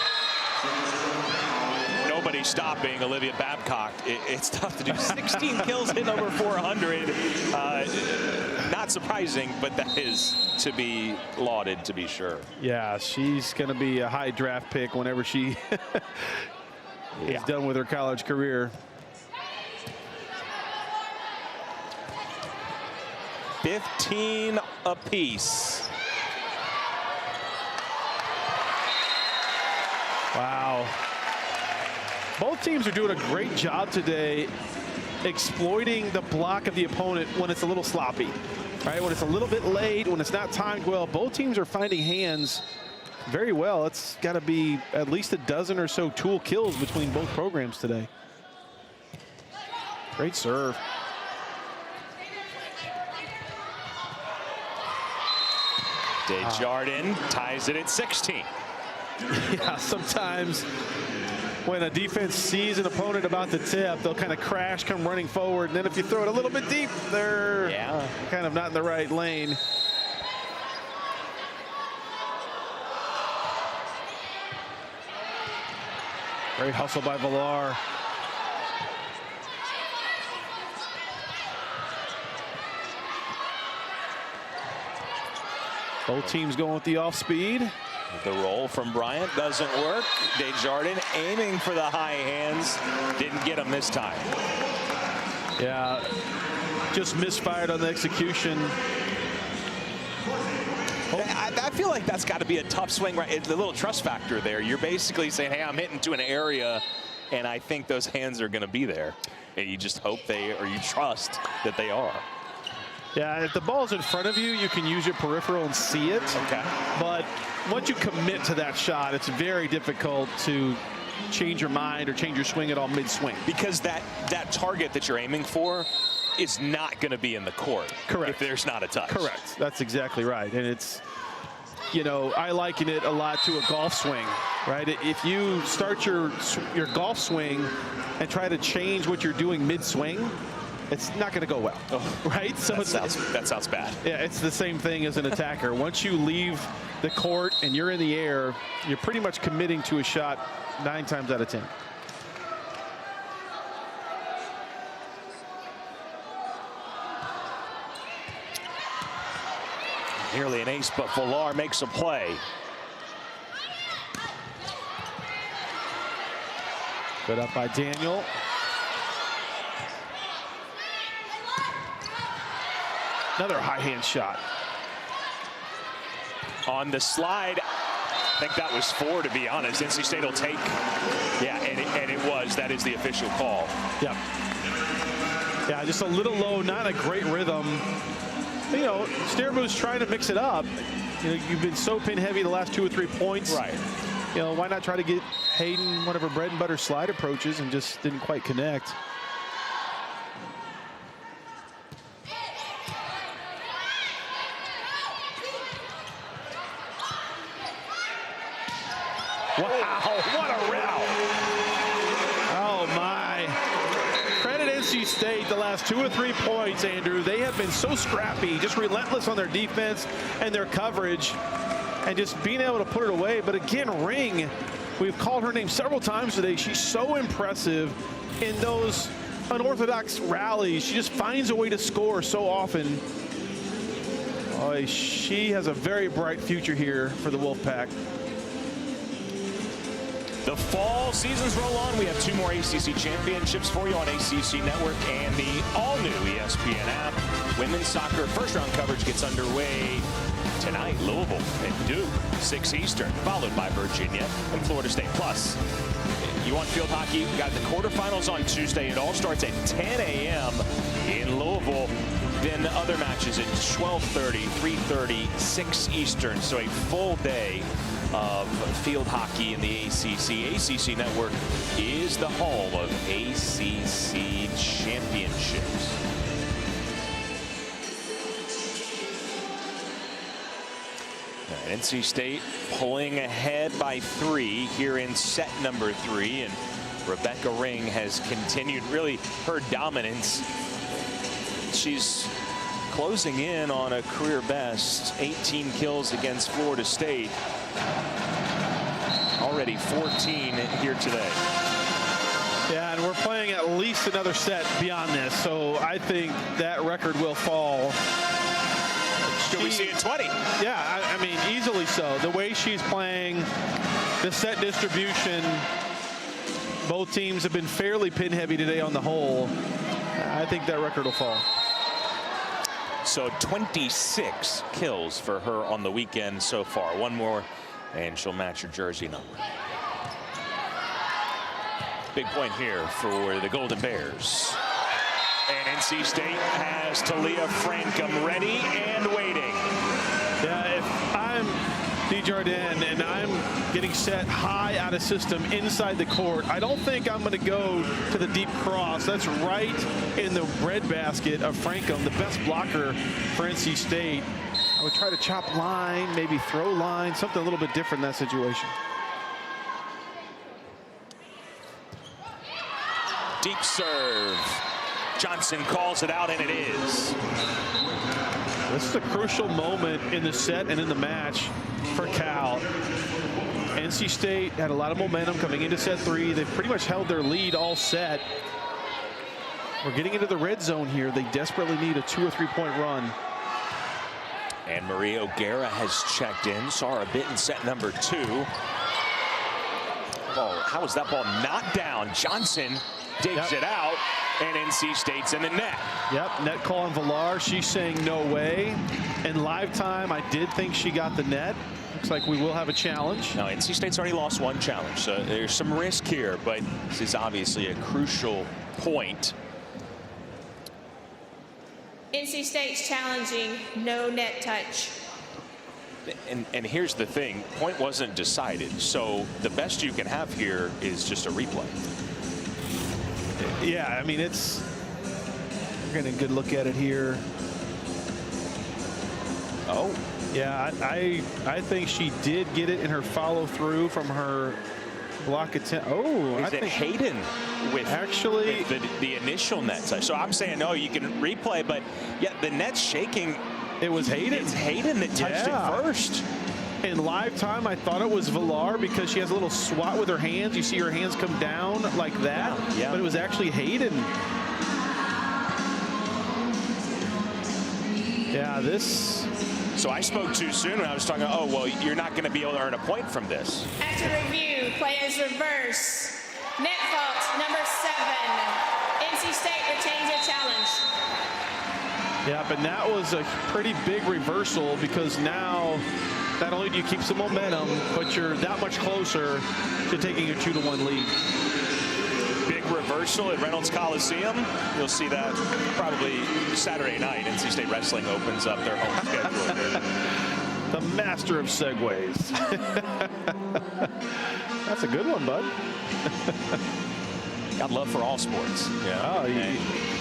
[SPEAKER 1] nobody stopping Olivia Babcock. It's tough to do. 16 kills, hitting over 400. Not surprising, but that is to be lauded, to be sure.
[SPEAKER 2] Yeah, she's going to be a high draft pick whenever she is done with her college career.
[SPEAKER 1] 15 apiece.
[SPEAKER 2] Wow. Both teams are doing a great job today exploiting the block of the opponent when it's a little sloppy, right? When it's a little bit late, when it's not timed well. Both teams are finding hands very well. It's got to be at least a dozen or so tool kills between both programs today. Great serve.
[SPEAKER 1] Desjardins ties it at 16.
[SPEAKER 2] Yeah, sometimes when a defense sees an opponent about the tip, they'll kind of crash, come running forward, and then if you throw it a little bit deep, they're kind of not in the right lane. Great hustle by Villar. Both teams going with the off speed.
[SPEAKER 1] The roll from Bryant doesn't work. Desjardins aiming for the high hands. Didn't get him this time.
[SPEAKER 2] Yeah, just misfired on the execution.
[SPEAKER 1] I feel like that's got to be a tough swing, right? It's a little trust factor there. You're basically saying, hey, I'm hitting to an area, and I think those hands are going to be there. And you just hope or you trust that they are.
[SPEAKER 2] Yeah, if the ball's in front of you, you can use your peripheral and see it.
[SPEAKER 1] Okay.
[SPEAKER 2] But once you commit to that shot, it's very difficult to change your mind or change your swing at all mid-swing.
[SPEAKER 1] Because that target that you're aiming for is not going to be in the court.
[SPEAKER 2] Correct.
[SPEAKER 1] If there's not a touch.
[SPEAKER 2] Correct. That's exactly right. And it's, you know, I liken it a lot to a golf swing, right? If you start your golf swing and try to change what you're doing mid-swing, it's not going to go well, right? So
[SPEAKER 1] that sounds bad.
[SPEAKER 2] Yeah, it's the same thing as an attacker. Once you leave the court and you're in the air, you're pretty much committing to a shot 9 times out of 10.
[SPEAKER 1] Nearly an ace, but Villar makes a play.
[SPEAKER 2] Good up by Daniel. Another high hand shot.
[SPEAKER 1] On the slide, I think that was 4, to be honest. NC State will take. Yeah, and it was. That is the official call.
[SPEAKER 2] Yeah. Yeah, just a little low, not a great rhythm. You know, Starabu's trying to mix it up. You know, you've been so pin heavy the last 2 or 3 points.
[SPEAKER 1] Right.
[SPEAKER 2] You know, why not try to get Hayden one of her bread and butter slide approaches and just didn't quite connect. Wow, what a round. Oh, my. Credit NC State the last 2 or 3 points, Andrew. They have been so scrappy, just relentless on their defense and their coverage, and just being able to put it away. But again, Ring, we've called her name several times today. She's so impressive in those unorthodox rallies. She just finds a way to score so often. Oh, she has a very bright future here for the Wolfpack.
[SPEAKER 1] The fall seasons roll on. We have 2 more ACC championships for you on ACC Network and the all-new ESPN app. Women's soccer first-round coverage gets underway tonight. Louisville and Duke, 6 Eastern, followed by Virginia and Florida State. Plus, you want field hockey? We got the quarterfinals on Tuesday. It all starts at 10 a.m. in Louisville. Then other matches at 12:30, 3:30, 6 Eastern. So a full day of field hockey in the ACC. ACC Network is the home of ACC championships. NC State pulling ahead by 3 here in set number 3. And Rebecca Ring has continued really her dominance. She's closing in on a career best 18 kills against Florida State. Already 14 here today.
[SPEAKER 2] Yeah, and we're playing at least another set beyond this, so I think that record will fall.
[SPEAKER 1] Should we see it 20?
[SPEAKER 2] Yeah, I mean, easily so. The way she's playing, the set distribution, both teams have been fairly pin heavy today on the whole. I think that record will fall.
[SPEAKER 1] So 26 kills for her on the weekend so far. One more and she'll match her jersey number. Big point here for the Golden Bears. And NC State has Talia Frankham ready and waiting.
[SPEAKER 2] Yeah, if I'm Desjardins and I'm getting set high out of system inside the court, I don't think I'm going to go to the deep cross. That's right in the breadbasket of Frankham, the best blocker for NC State. I would try to chop line, maybe throw line, something a little bit different in that situation.
[SPEAKER 1] Deep serve. Johnson calls it out, and it is.
[SPEAKER 2] This is a crucial moment in the set and in the match for Cal. NC State had a lot of momentum coming into set 3. They've pretty much held their lead all set. We're getting into the red zone here. They desperately need a 2 or 3 point run.
[SPEAKER 1] And Marie O'Gara has checked in. Saw her a bit in set number 2. Oh, how was that ball not down? Johnson digs it out, and NC State's in the net.
[SPEAKER 2] Yep, net call on Villar. She's saying no way. In live time, I did think she got the net. Looks like we will have a challenge.
[SPEAKER 1] Now, NC State's already lost one challenge, so there's some risk here, but this is obviously a crucial point.
[SPEAKER 3] NC State's challenging, no net touch.
[SPEAKER 1] And here's the thing, point wasn't decided, so the best you can have here is just a replay.
[SPEAKER 2] Yeah, I mean, we're getting a good look at it here.
[SPEAKER 1] Oh.
[SPEAKER 2] Yeah, I think she did get it in her follow through from her block attempt. Oh,
[SPEAKER 1] I think Hayden with
[SPEAKER 2] actually
[SPEAKER 1] with the initial net touch. So I'm saying no, you can replay, but yeah, the net's shaking.
[SPEAKER 2] It was Hayden.
[SPEAKER 1] It's Hayden that touched it first.
[SPEAKER 2] In live time, I thought it was Villar because she has a little swat with her hands. You see her hands come down like that, but it was actually Hayden. Yeah, this.
[SPEAKER 1] So I spoke too soon when I was talking, oh, well, you're not going to be able to earn a point from this.
[SPEAKER 3] After review, play is reverse. Net fault number 7. NC State retains a challenge.
[SPEAKER 2] Yeah, but that was a pretty big reversal because now not only do you keep some momentum, but you're that much closer to taking a 2-1 lead.
[SPEAKER 1] Big reversal at Reynolds Coliseum. You'll see that probably Saturday night. NC State Wrestling opens up their home schedule.
[SPEAKER 2] The master of segues. That's a good one, bud.
[SPEAKER 1] Got love for all sports. Yeah.
[SPEAKER 2] Oh, yeah.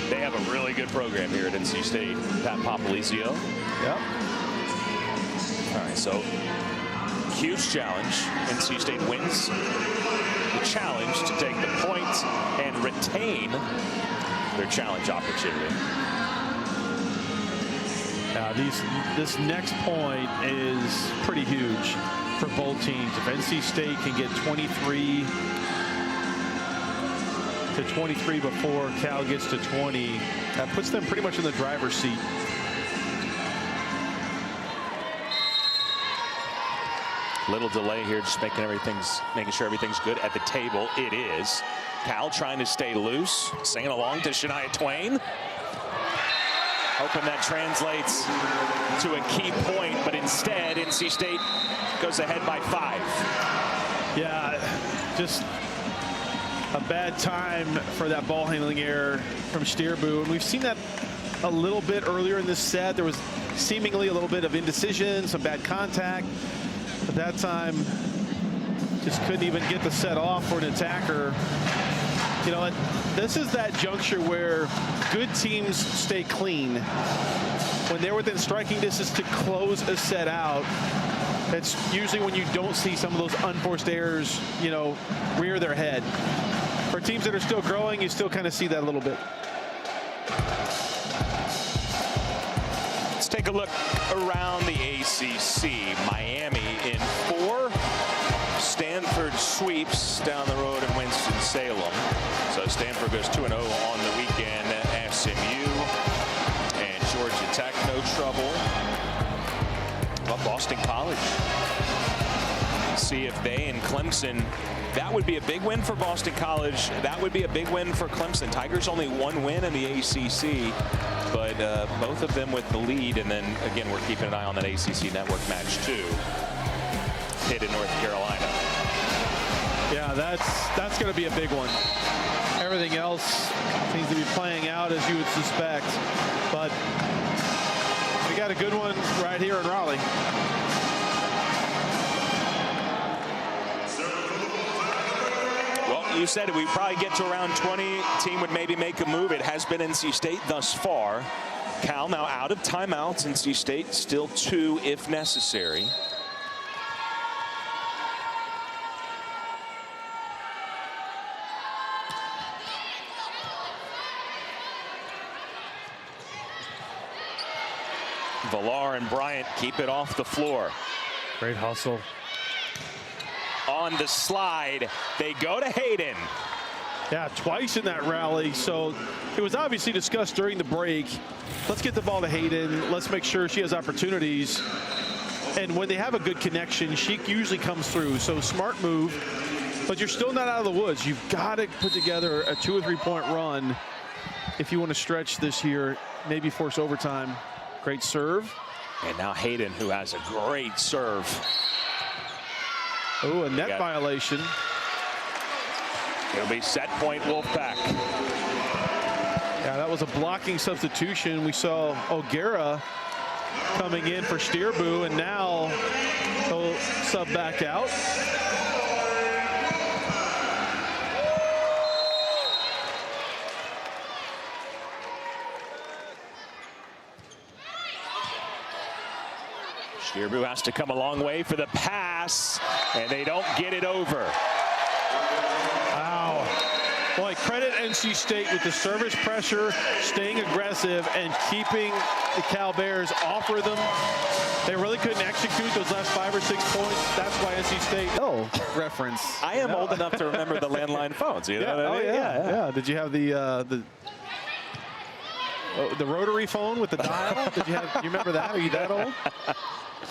[SPEAKER 1] They have a really good program here at NC State. Pat Popolizio.
[SPEAKER 2] Yep.
[SPEAKER 1] All right, so huge challenge. NC State wins the challenge to take the point and retain their challenge opportunity.
[SPEAKER 2] This next point is pretty huge for both teams. If NC State can get 23 to 23 before Cal gets to 20, that puts them pretty much in the driver's seat.
[SPEAKER 1] Little delay here, just making sure everything's good at the table. It is. Cal trying to stay loose, singing along to Shania Twain. Hoping that translates to a key point, but instead NC State goes ahead by 5.
[SPEAKER 2] Yeah, just a bad time for that ball handling error from Steerbu, and we've seen that a little bit earlier in this set. There was seemingly a little bit of indecision, some bad contact. But that time, just couldn't even get the set off for an attacker. You know, this is that juncture where good teams stay clean. When they're within striking distance to close a set out, that's usually when you don't see some of those unforced errors, you know, rear their head. for teams that are still growing, you still kind of see that a little bit.
[SPEAKER 1] Let's take a look around the ACC. Miami in 4. Stanford sweeps down the road in Winston-Salem. So Stanford goes 2-0 on the weekend. SMU and Georgia Tech, no trouble. But Boston College. See if they and Clemson, that would be a big win for Boston College. That would be a big win for Clemson. Tigers only 1 win in the ACC, but both of them with the lead. And then again, we're keeping an eye on that ACC Network match 2. Hit in North Carolina.
[SPEAKER 2] Yeah, that's going to be a big one. Everything else seems to be playing out as you would suspect, but we got a good one right here in Raleigh.
[SPEAKER 1] Well, you said we probably get to around 20. Team would maybe make a move. It has been NC State thus far. Cal now out of timeouts. NC State still 2 if necessary. Villar and Bryant keep it off the floor.
[SPEAKER 2] Great hustle.
[SPEAKER 1] On the slide, they go to Hayden.
[SPEAKER 2] Yeah, twice in that rally. So it was obviously discussed during the break. Let's get the ball to Hayden. Let's make sure she has opportunities. And when they have a good connection, she usually comes through. So smart move, but you're still not out of the woods. You've got to put together a 2 or 3 point run if you want to stretch this year, maybe force overtime. Great serve.
[SPEAKER 1] And now Hayden, who has a great serve.
[SPEAKER 2] Oh, a net violation.
[SPEAKER 1] It'll be set point Wolfpack.
[SPEAKER 2] Yeah, that was a blocking substitution. We saw O'Gara coming in for Steerbu, and now he'll sub back out.
[SPEAKER 1] Steerbu has to come a long way for the pass, and they don't get it over.
[SPEAKER 2] Wow. Boy, credit NC State with the service pressure, staying aggressive, and keeping the Cal Bears off rhythm. They really couldn't execute those last 5 or 6 points. That's why NC State reference.
[SPEAKER 1] I am old enough to remember the landline phones. You know what I mean?
[SPEAKER 2] Yeah. Did you have the rotary phone with the dial? Do you remember that? Are you that old?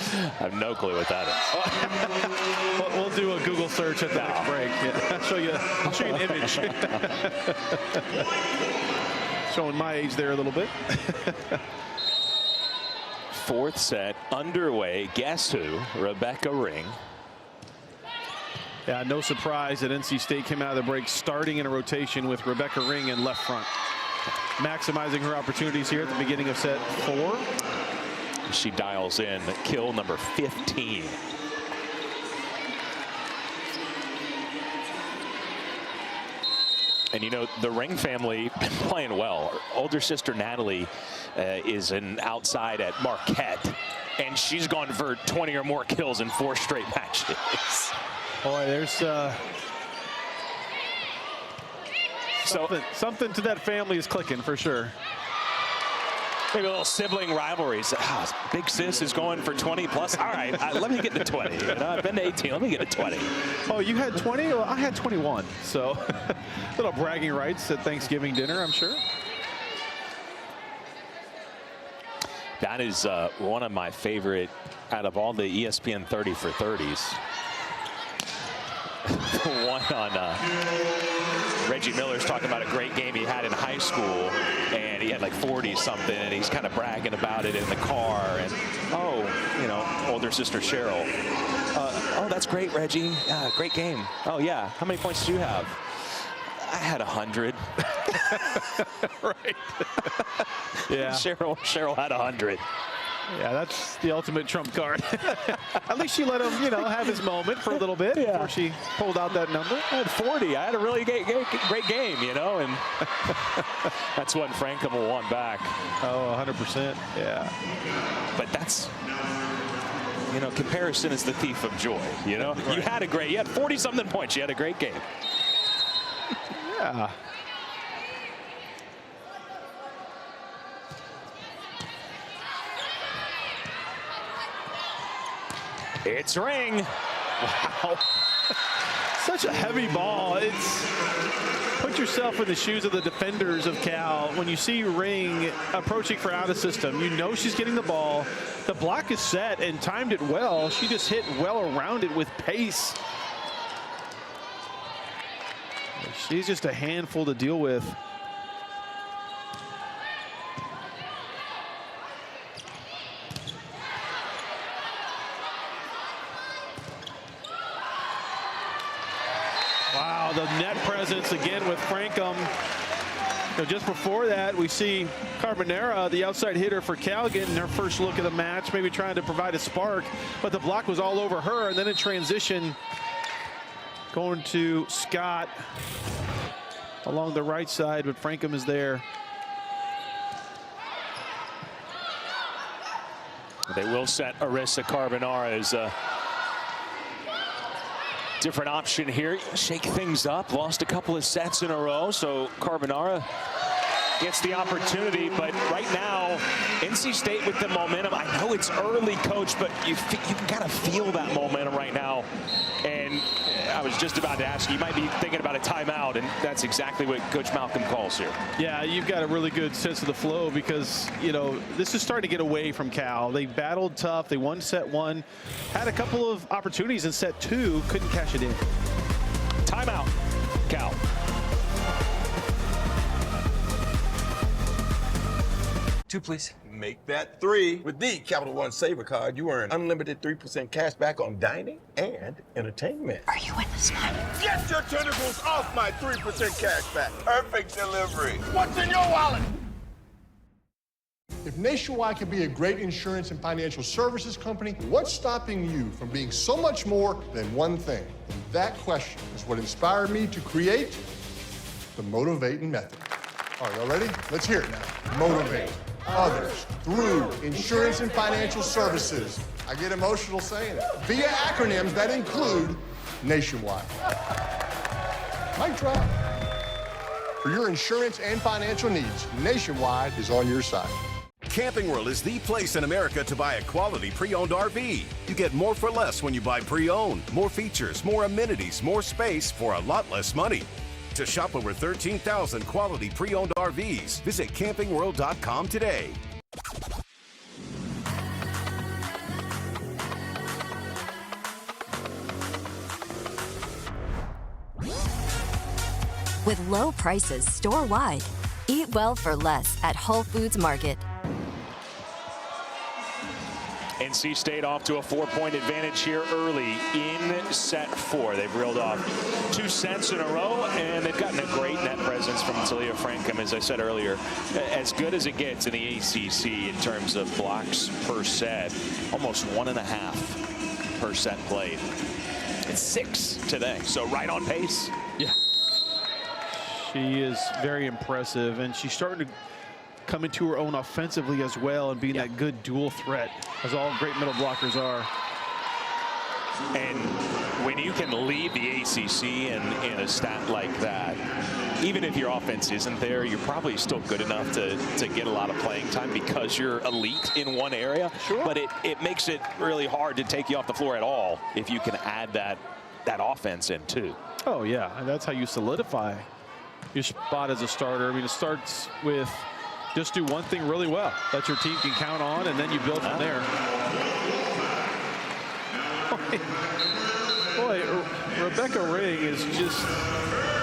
[SPEAKER 1] I have no clue what that
[SPEAKER 2] is. We'll do a Google search at the next break. Yeah. I'll show you an image. Showing my age there a little bit.
[SPEAKER 1] 4th set underway. Guess who? Rebecca Ring.
[SPEAKER 2] Yeah, no surprise that NC State came out of the break starting in a rotation with Rebecca Ring in left front. Maximizing her opportunities here at the beginning of set 4.
[SPEAKER 1] She dials in kill number 15. And you know, the Ring family been playing well. Her older sister Natalie is an outside at Marquette, and she's gone for 20 or more kills in 4 straight matches.
[SPEAKER 2] Boy, there's something to that family is clicking for sure.
[SPEAKER 1] Maybe a little sibling rivalries. Big sis is going for 20 plus. All right, let me get to 20. You know, I've been to 18. Let me get to 20.
[SPEAKER 2] Oh, you had 20? Well, I had 21. So little bragging rights at Thanksgiving dinner, I'm sure.
[SPEAKER 1] That is one of my favorite out of all the ESPN 30 for 30s. One on Reggie Miller's talking about a great game he had in high school, and he had like 40 something, and he's kind of bragging about it in the car. And you know, older sister Cheryl. Oh, that's great, Reggie. Great game. Oh yeah. How many points did you have? I had 100.
[SPEAKER 2] Right. Yeah.
[SPEAKER 1] Cheryl had 100.
[SPEAKER 2] Yeah, that's the ultimate trump card. At least she let him, you know, have his moment for a little bit before she pulled out that number.
[SPEAKER 1] I had 40. I had a really great game, you know, and that's what Frankham will want back.
[SPEAKER 2] Oh, 100%. Yeah.
[SPEAKER 1] But that's, you know, comparison is the thief of joy, you know. Right. You had 40-something points. You had a great game.
[SPEAKER 2] Yeah.
[SPEAKER 1] It's Ring. Wow.
[SPEAKER 2] Such a heavy ball. Put yourself in the shoes of the defenders of Cal. When you see Ring approaching for out of system, you know she's getting the ball. The block is set and timed it well. She just hit well around it with pace. She's just a handful to deal with. Wow, the net presence again with Frankham. Just before that, we see Carbonera, the outside hitter for Cal, getting her first look at the match, maybe trying to provide a spark, but the block was all over her, and then in transition, going to Scott along the right side, but Frankham is there.
[SPEAKER 1] They will set Arissa Carbonara as a different option here. Shake things up. Lost a couple of sets in a row, so Carbonara gets the opportunity. But right now, NC State with the momentum. I know it's early, Coach, but you can kind of feel that momentum right now. And I was just about to ask you might be thinking about a timeout, and that's exactly what Coach Malcolm calls here.
[SPEAKER 2] Yeah, you've got a really good sense of the flow because, you know, this is starting to get away from Cal. They battled tough. They won set one, had a couple of opportunities in set two, couldn't cash it in.
[SPEAKER 1] Timeout, Cal.
[SPEAKER 16] Two, please. Make that three. With the Capital One Saver card, you earn unlimited 3% cash back on dining and entertainment.
[SPEAKER 5] Are you in this one?
[SPEAKER 16] Get your tentacles off my 3% cash back. Perfect delivery. What's in your wallet?
[SPEAKER 17] If Nationwide can be a great insurance and financial services company, what's stopping you from being so much more than one thing? And that question is what inspired me to create the Motivating Method. All right, y'all ready? Let's hear it now. Motivate others through insurance and financial services. I get emotional saying it. Via acronyms that include Nationwide. Mic drop. For your insurance and financial needs, Nationwide is on your side.
[SPEAKER 18] Camping World is the place in America to buy a quality pre-owned RV. You get more for less when you buy pre-owned. More features, more amenities, more space for a lot less money. To shop over 13,000 quality pre-owned RVs, visit campingworld.com today.
[SPEAKER 19] With low prices store-wide, eat well for less at Whole Foods Market.
[SPEAKER 1] NC State off to a 4-point advantage here early in set four. They've reeled off 2 sets in a row, and they've gotten a great net presence from Talia Frankham, as I said earlier. As good as it gets in the ACC in terms of blocks per set, almost 1.5 per set played. It's 6 today, so right on pace.
[SPEAKER 2] Yeah. She is very impressive, and she's starting to come into her own offensively as well and being that good dual threat, as all great middle blockers are.
[SPEAKER 1] And when you can lead the ACC in a stat like that, even if your offense isn't there, you're probably still good enough to get a lot of playing time because you're elite in one area. Sure. But it makes it really hard to take you off the floor at all if you can add that offense in too.
[SPEAKER 2] Oh yeah, and that's how you solidify your spot as a starter. I mean, it starts with just do one thing really well that your team can count on, and then you build from there. Boy, Rebecca Ring is just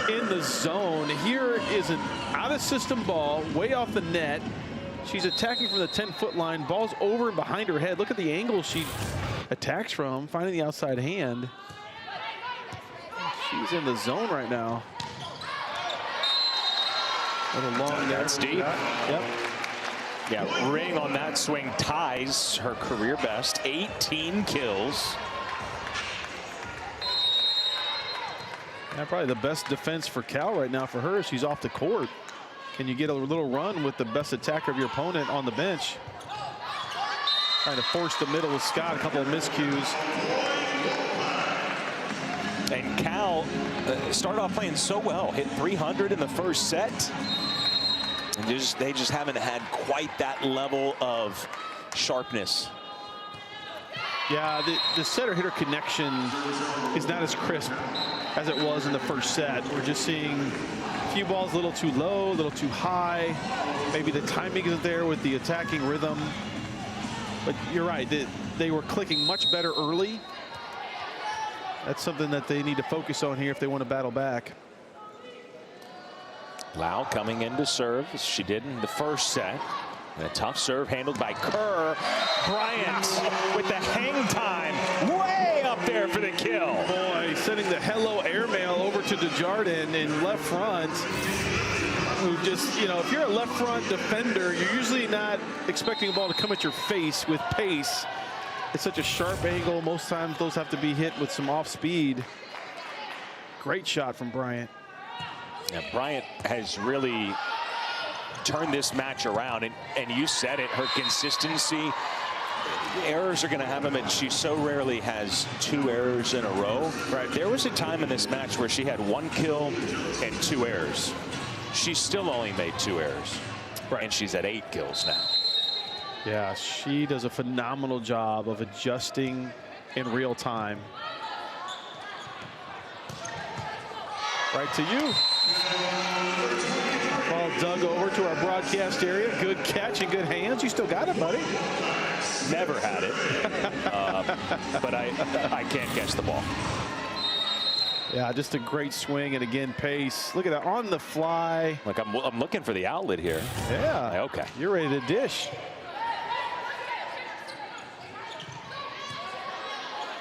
[SPEAKER 2] in the zone. Here is an out-of-system ball way off the net. She's attacking from the 10-foot line. Ball's over and behind her head. Look at the angle she attacks from, finding the outside hand. She's in the zone right now. Long
[SPEAKER 1] that's deep.
[SPEAKER 2] Yep.
[SPEAKER 1] Yeah, Ring on that swing ties her career best, 18 kills.
[SPEAKER 2] Yeah, probably the best defense for Cal right now for her. She's off the court. Can you get a little run with the best attacker of your opponent on the bench? Trying to force the middle with Scott, a couple of miscues.
[SPEAKER 1] And Cal started off playing so well, hit 300 in the first set. And they just haven't had quite that level of sharpness.
[SPEAKER 2] Yeah, the setter-hitter connection is not as crisp as it was in the first set. We're just seeing a few balls a little too low, a little too high. Maybe the timing isn't there with the attacking rhythm. But you're right, they were clicking much better early. That's something that they need to focus on here if they want to battle back.
[SPEAKER 1] Lau coming in to serve, as she did in the first set. And a tough serve handled by Kerr. Bryant with the hang time way up there for the kill.
[SPEAKER 2] Boy, sending the hello airmail over to Desjardins in left front. Who just, you know, if you're a left front defender, you're usually not expecting a ball to come at your face with pace. It's such a sharp angle. Most times those have to be hit with some off speed. Great shot from Bryant.
[SPEAKER 1] Yeah, Bryant has really turned this match around, and you said it, her consistency. Errors are going to have them, and she so rarely has 2 errors in a row. Right. There was a time in this match where she had 1 kill and 2 errors. She still only made 2 errors. Right. And she's at 8 kills now.
[SPEAKER 2] Yeah, she does a phenomenal job of adjusting in real time. Right to you. Ball dug over to our broadcast area. Good catch and good hands. You still got it, buddy.
[SPEAKER 1] Never had it, but I can't catch the ball.
[SPEAKER 2] Yeah, just a great swing, and again, pace. Look at that, on the fly.
[SPEAKER 1] Like I'm looking for the outlet here.
[SPEAKER 2] Yeah.
[SPEAKER 1] Okay.
[SPEAKER 2] You're ready to dish.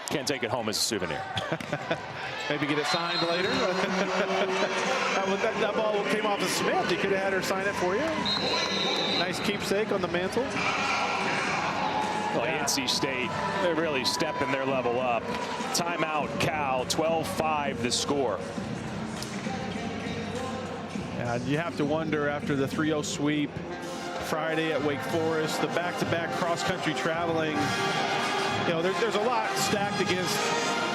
[SPEAKER 1] Can't take it home as a souvenir.
[SPEAKER 2] Maybe get it signed later. that ball came off of Smith. You could have had her sign it for you. Nice keepsake on the mantle.
[SPEAKER 1] Well, NC State, they're really stepping their level up. Timeout, Cal, 12-5 the score.
[SPEAKER 2] And you have to wonder, after the 3-0 sweep Friday at Wake Forest, the back-to-back cross-country traveling, you know, there's a lot stacked against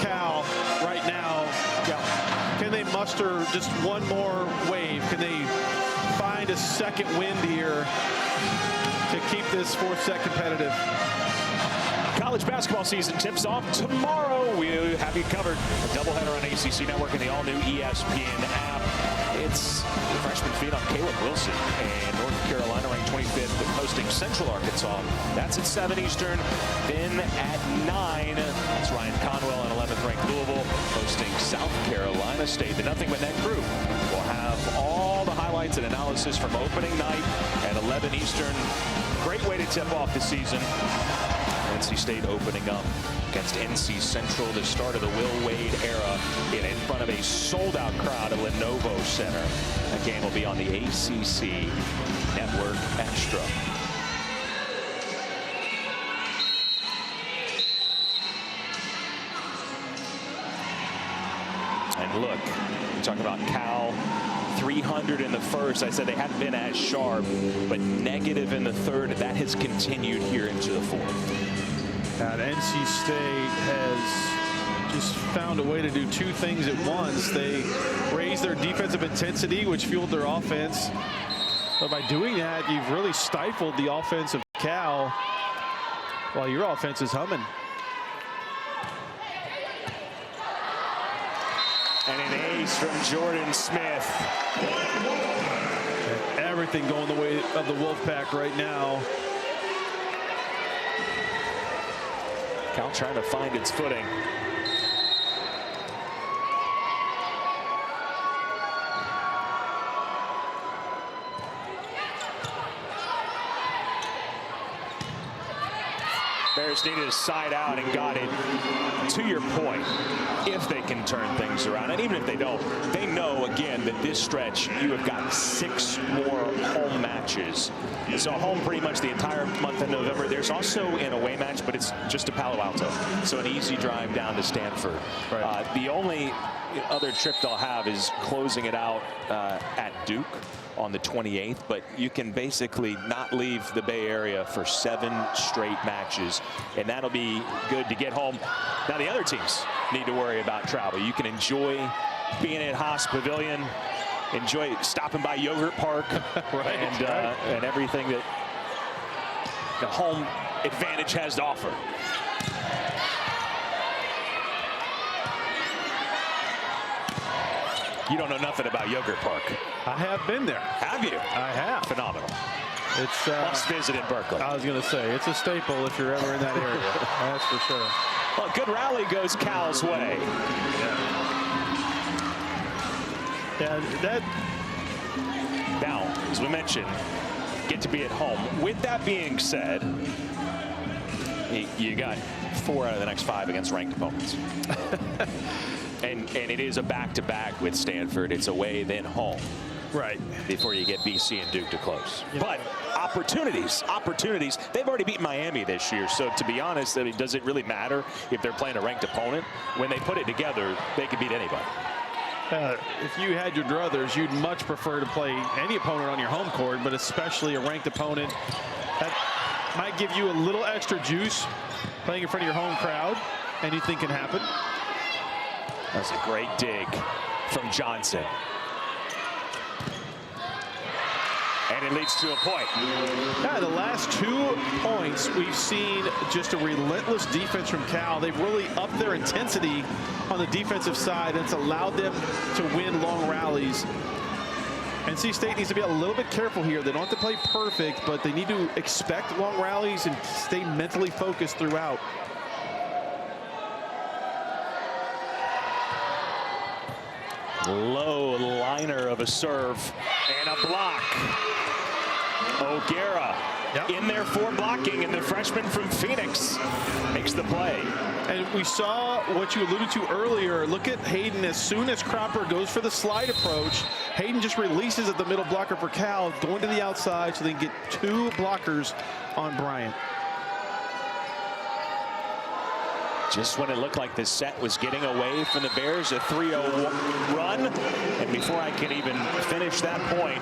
[SPEAKER 2] Cal right now. Yeah. Can they muster just one more wave? Can they find a second wind here to keep this 4th set competitive?
[SPEAKER 1] College basketball season tips off tomorrow. We have you covered. A doubleheader on ACC Network and the all-new ESPN app. It's the freshman feed on Caleb Wilson, and North Carolina ranked 25th, hosting Central Arkansas. That's at 7 Eastern. Then at 9, that's Ryan Conwell and 11th ranked Louisville, hosting South Carolina State. The Nothing But Net crew will have all the highlights and analysis from opening night at 11 Eastern. Great way to tip off the season. NC State opening up against NC Central, the start of the Will Wade era, in front of a sold-out crowd at Lenovo Center. That game will be on the ACC Network Extra. And look, we're talking about Cal. 300 in the first. I said they hadn't been as sharp, but negative in the third. That has continued here into the 4th.
[SPEAKER 2] And NC State has just found a way to do 2 things at once. They raised their defensive intensity, which fueled their offense. But by doing that, you've really stifled the offense of Cal while your offense is humming.
[SPEAKER 1] And an ace from Jordan Smith.
[SPEAKER 2] And everything going the way of the Wolfpack right now.
[SPEAKER 1] Cal trying to find its footing. Bears needed a side out and got it. To your point, if they can turn things around, and even if they don't, they know, again, that this stretch, you have got 6 more home matches. So home pretty much the entire month of November. There's also an away match, but it's just to Palo Alto. So an easy drive down to Stanford. Right. The only other trip they'll have is closing it out at Duke on the 28th, but you can basically not leave the Bay Area for 7 straight matches, and that'll be good to get home. Now the other teams need to worry about travel. You can enjoy being at Haas Pavilion, enjoy stopping by Yogurt Park, and everything that the home advantage has to offer. You don't know nothing about Yogurt Park.
[SPEAKER 2] I have been there.
[SPEAKER 1] Have you?
[SPEAKER 2] I have.
[SPEAKER 1] Phenomenal.
[SPEAKER 2] It's
[SPEAKER 1] must visit in Berkeley.
[SPEAKER 2] I was going to say, it's a staple if you're ever in that area. That's for sure.
[SPEAKER 1] Well, a good rally goes Cal's way.
[SPEAKER 2] Yeah, that.
[SPEAKER 1] Now, as we mentioned, get to be at home. With that being said, you got 4 out of the next 5 against ranked opponents. and it is a back-to-back with Stanford. It's away, then home.
[SPEAKER 2] Right.
[SPEAKER 1] Before you get BC and Duke to close. But opportunities. They've already beaten Miami this year. So to be honest, I mean, does it really matter if they're playing a ranked opponent? When they put it together, they could beat anybody.
[SPEAKER 2] If you had your druthers, you'd much prefer to play any opponent on your home court, but especially a ranked opponent. That might give you a little extra juice playing in front of your home crowd. Anything can happen.
[SPEAKER 1] That's a great dig from Johnson. And it leads to a point.
[SPEAKER 2] Yeah, the last 2 points, we've seen just a relentless defense from Cal. They've really upped their intensity on the defensive side, and it's allowed them to win long rallies. NC State needs to be a little bit careful here. They don't have to play perfect, but they need to expect long rallies and stay mentally focused throughout.
[SPEAKER 1] Low liner of a serve and a block. O'Gara in there for blocking, and the freshman from Phoenix makes the play.
[SPEAKER 2] And we saw what you alluded to earlier. Look at Hayden. As soon as Cropper goes for the slide approach, Hayden just releases at the middle blocker for Cal, going to the outside so they can get 2 blockers on Bryant.
[SPEAKER 1] Just when it looked like the set was getting away from the Bears, a 3-0 run. And before I can even finish that point,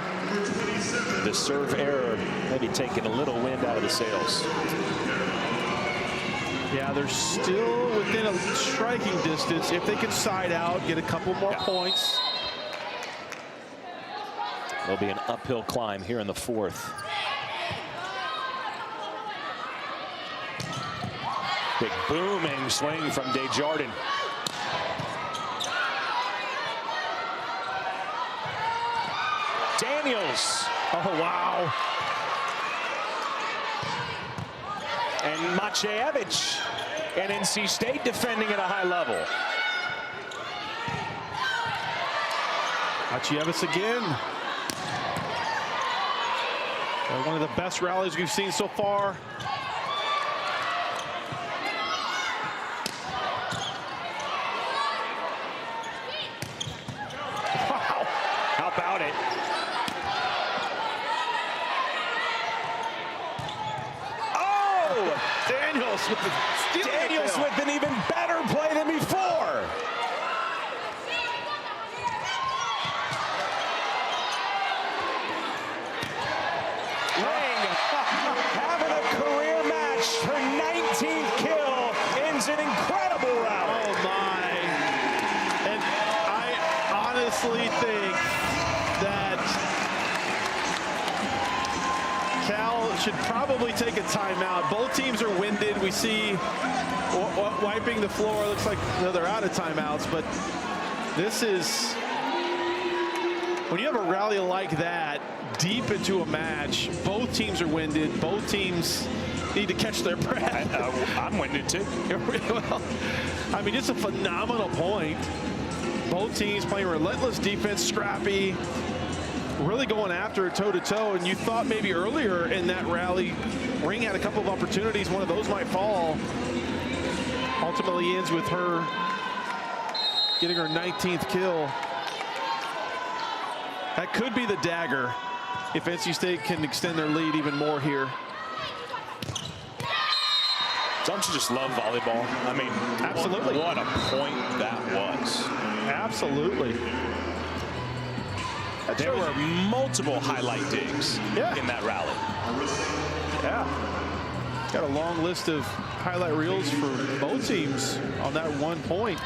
[SPEAKER 1] the serve error maybe taking a little wind out of the sails.
[SPEAKER 2] Yeah, they're still within a striking distance. If they can side out, get a couple more points.
[SPEAKER 1] There'll be an uphill climb here in the 4th. Big booming swing from Desjardins. Daniels.
[SPEAKER 2] Oh, wow.
[SPEAKER 1] And Maciejewicz and NC State defending at a high level.
[SPEAKER 2] Maciejewicz again. One of the best rallies we've seen so far.
[SPEAKER 1] Wow. How about it?
[SPEAKER 2] Daniels with the steal.
[SPEAKER 1] Daniels with an even better play than before. Lang having a career match. Her 19th kill ends an incredible rally.
[SPEAKER 2] Oh my. And I honestly think that Cal should probably take a timeout. Both teams are winded. We see wiping the floor. Looks like they're out of timeouts, but this is, when you have a rally like that deep into a match, both teams are winded. Both teams need to catch their breath.
[SPEAKER 1] I'm winded too.
[SPEAKER 2] Well, I mean, it's a phenomenal point. Both teams playing relentless defense, scrappy, really going after it toe-to-toe. And you thought maybe earlier in that rally, Ring had a couple of opportunities. One of those might fall. Ultimately ends with her getting her 19th kill. That could be the dagger if NC State can extend their lead even more here.
[SPEAKER 1] Don't you just love volleyball? I mean,
[SPEAKER 2] absolutely.
[SPEAKER 1] What a point that was.
[SPEAKER 2] Absolutely.
[SPEAKER 1] There were multiple highlight digs in that rally.
[SPEAKER 2] Yeah. Got a long list of highlight reels for both teams on that one point.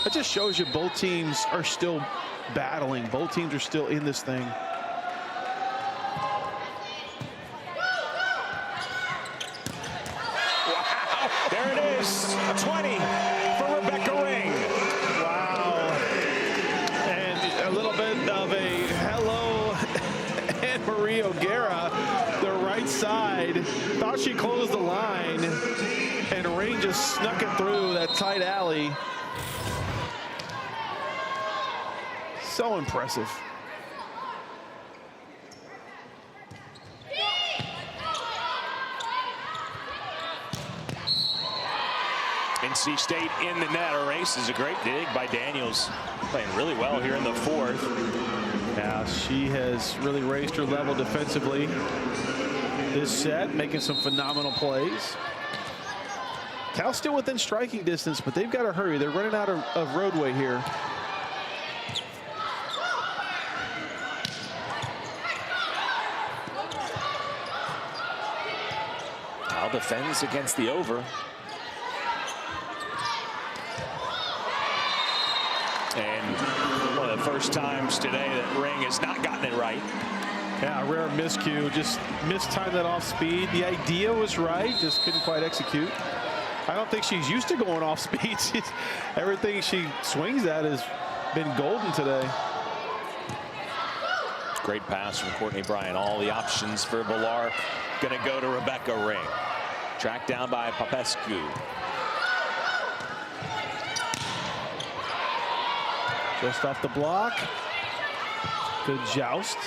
[SPEAKER 2] That just shows you both teams are still battling. Both teams are still in this thing.
[SPEAKER 1] Wow, there it is, a 20 for Rebecca Ring.
[SPEAKER 2] Wow, and a little bit of a hello, Anne Marie O'Gara, the right side, thought she closed the line, and Ring just snuck it through that tight alley. So impressive.
[SPEAKER 1] NC State in the net. A race is a great dig by Daniels. Playing really well here in the fourth.
[SPEAKER 2] Yeah, she has really raised her level defensively this set, making some phenomenal plays. Cal still within striking distance, but they've got to hurry. They're running out of roadway here.
[SPEAKER 1] Cal defends against the over. And one of the first times today that Ring has not gotten it right.
[SPEAKER 2] Yeah, a rare miscue, just mistimed that off speed. The idea was right, just couldn't quite execute. I don't think she's used to going off speed. Everything she swings at has been golden today.
[SPEAKER 1] Great pass from Courtney Bryan. All the options for Villar going to go to Rebecca Ring. Tracked down by Popescu.
[SPEAKER 2] Just off the block. Good joust.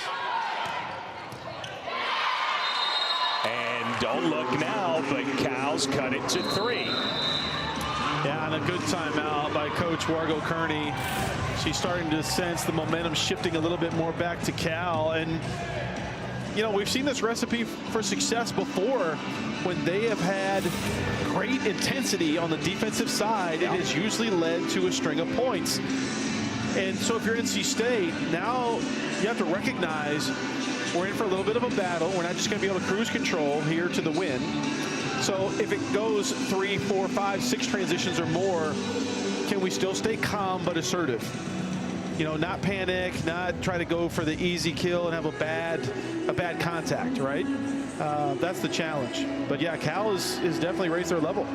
[SPEAKER 1] And don't look now, but Cal's cut it to 3.
[SPEAKER 2] Yeah, and a good timeout by Coach Wargo Kearney. She's starting to sense the momentum shifting a little bit more back to Cal. And, you know, we've seen this recipe for success before when they have had great intensity on the defensive side. It has usually led to a string of points. And so if you're NC State, now you have to recognize we're in for a little bit of a battle. We're not just going to be able to cruise control here to the win. So if it goes 3, 4, 5, 6 transitions or more, can we still stay calm but assertive? You know, not panic, not try to go for the easy kill and have a bad contact, right? That's the challenge. But yeah, Cal is definitely raised their level.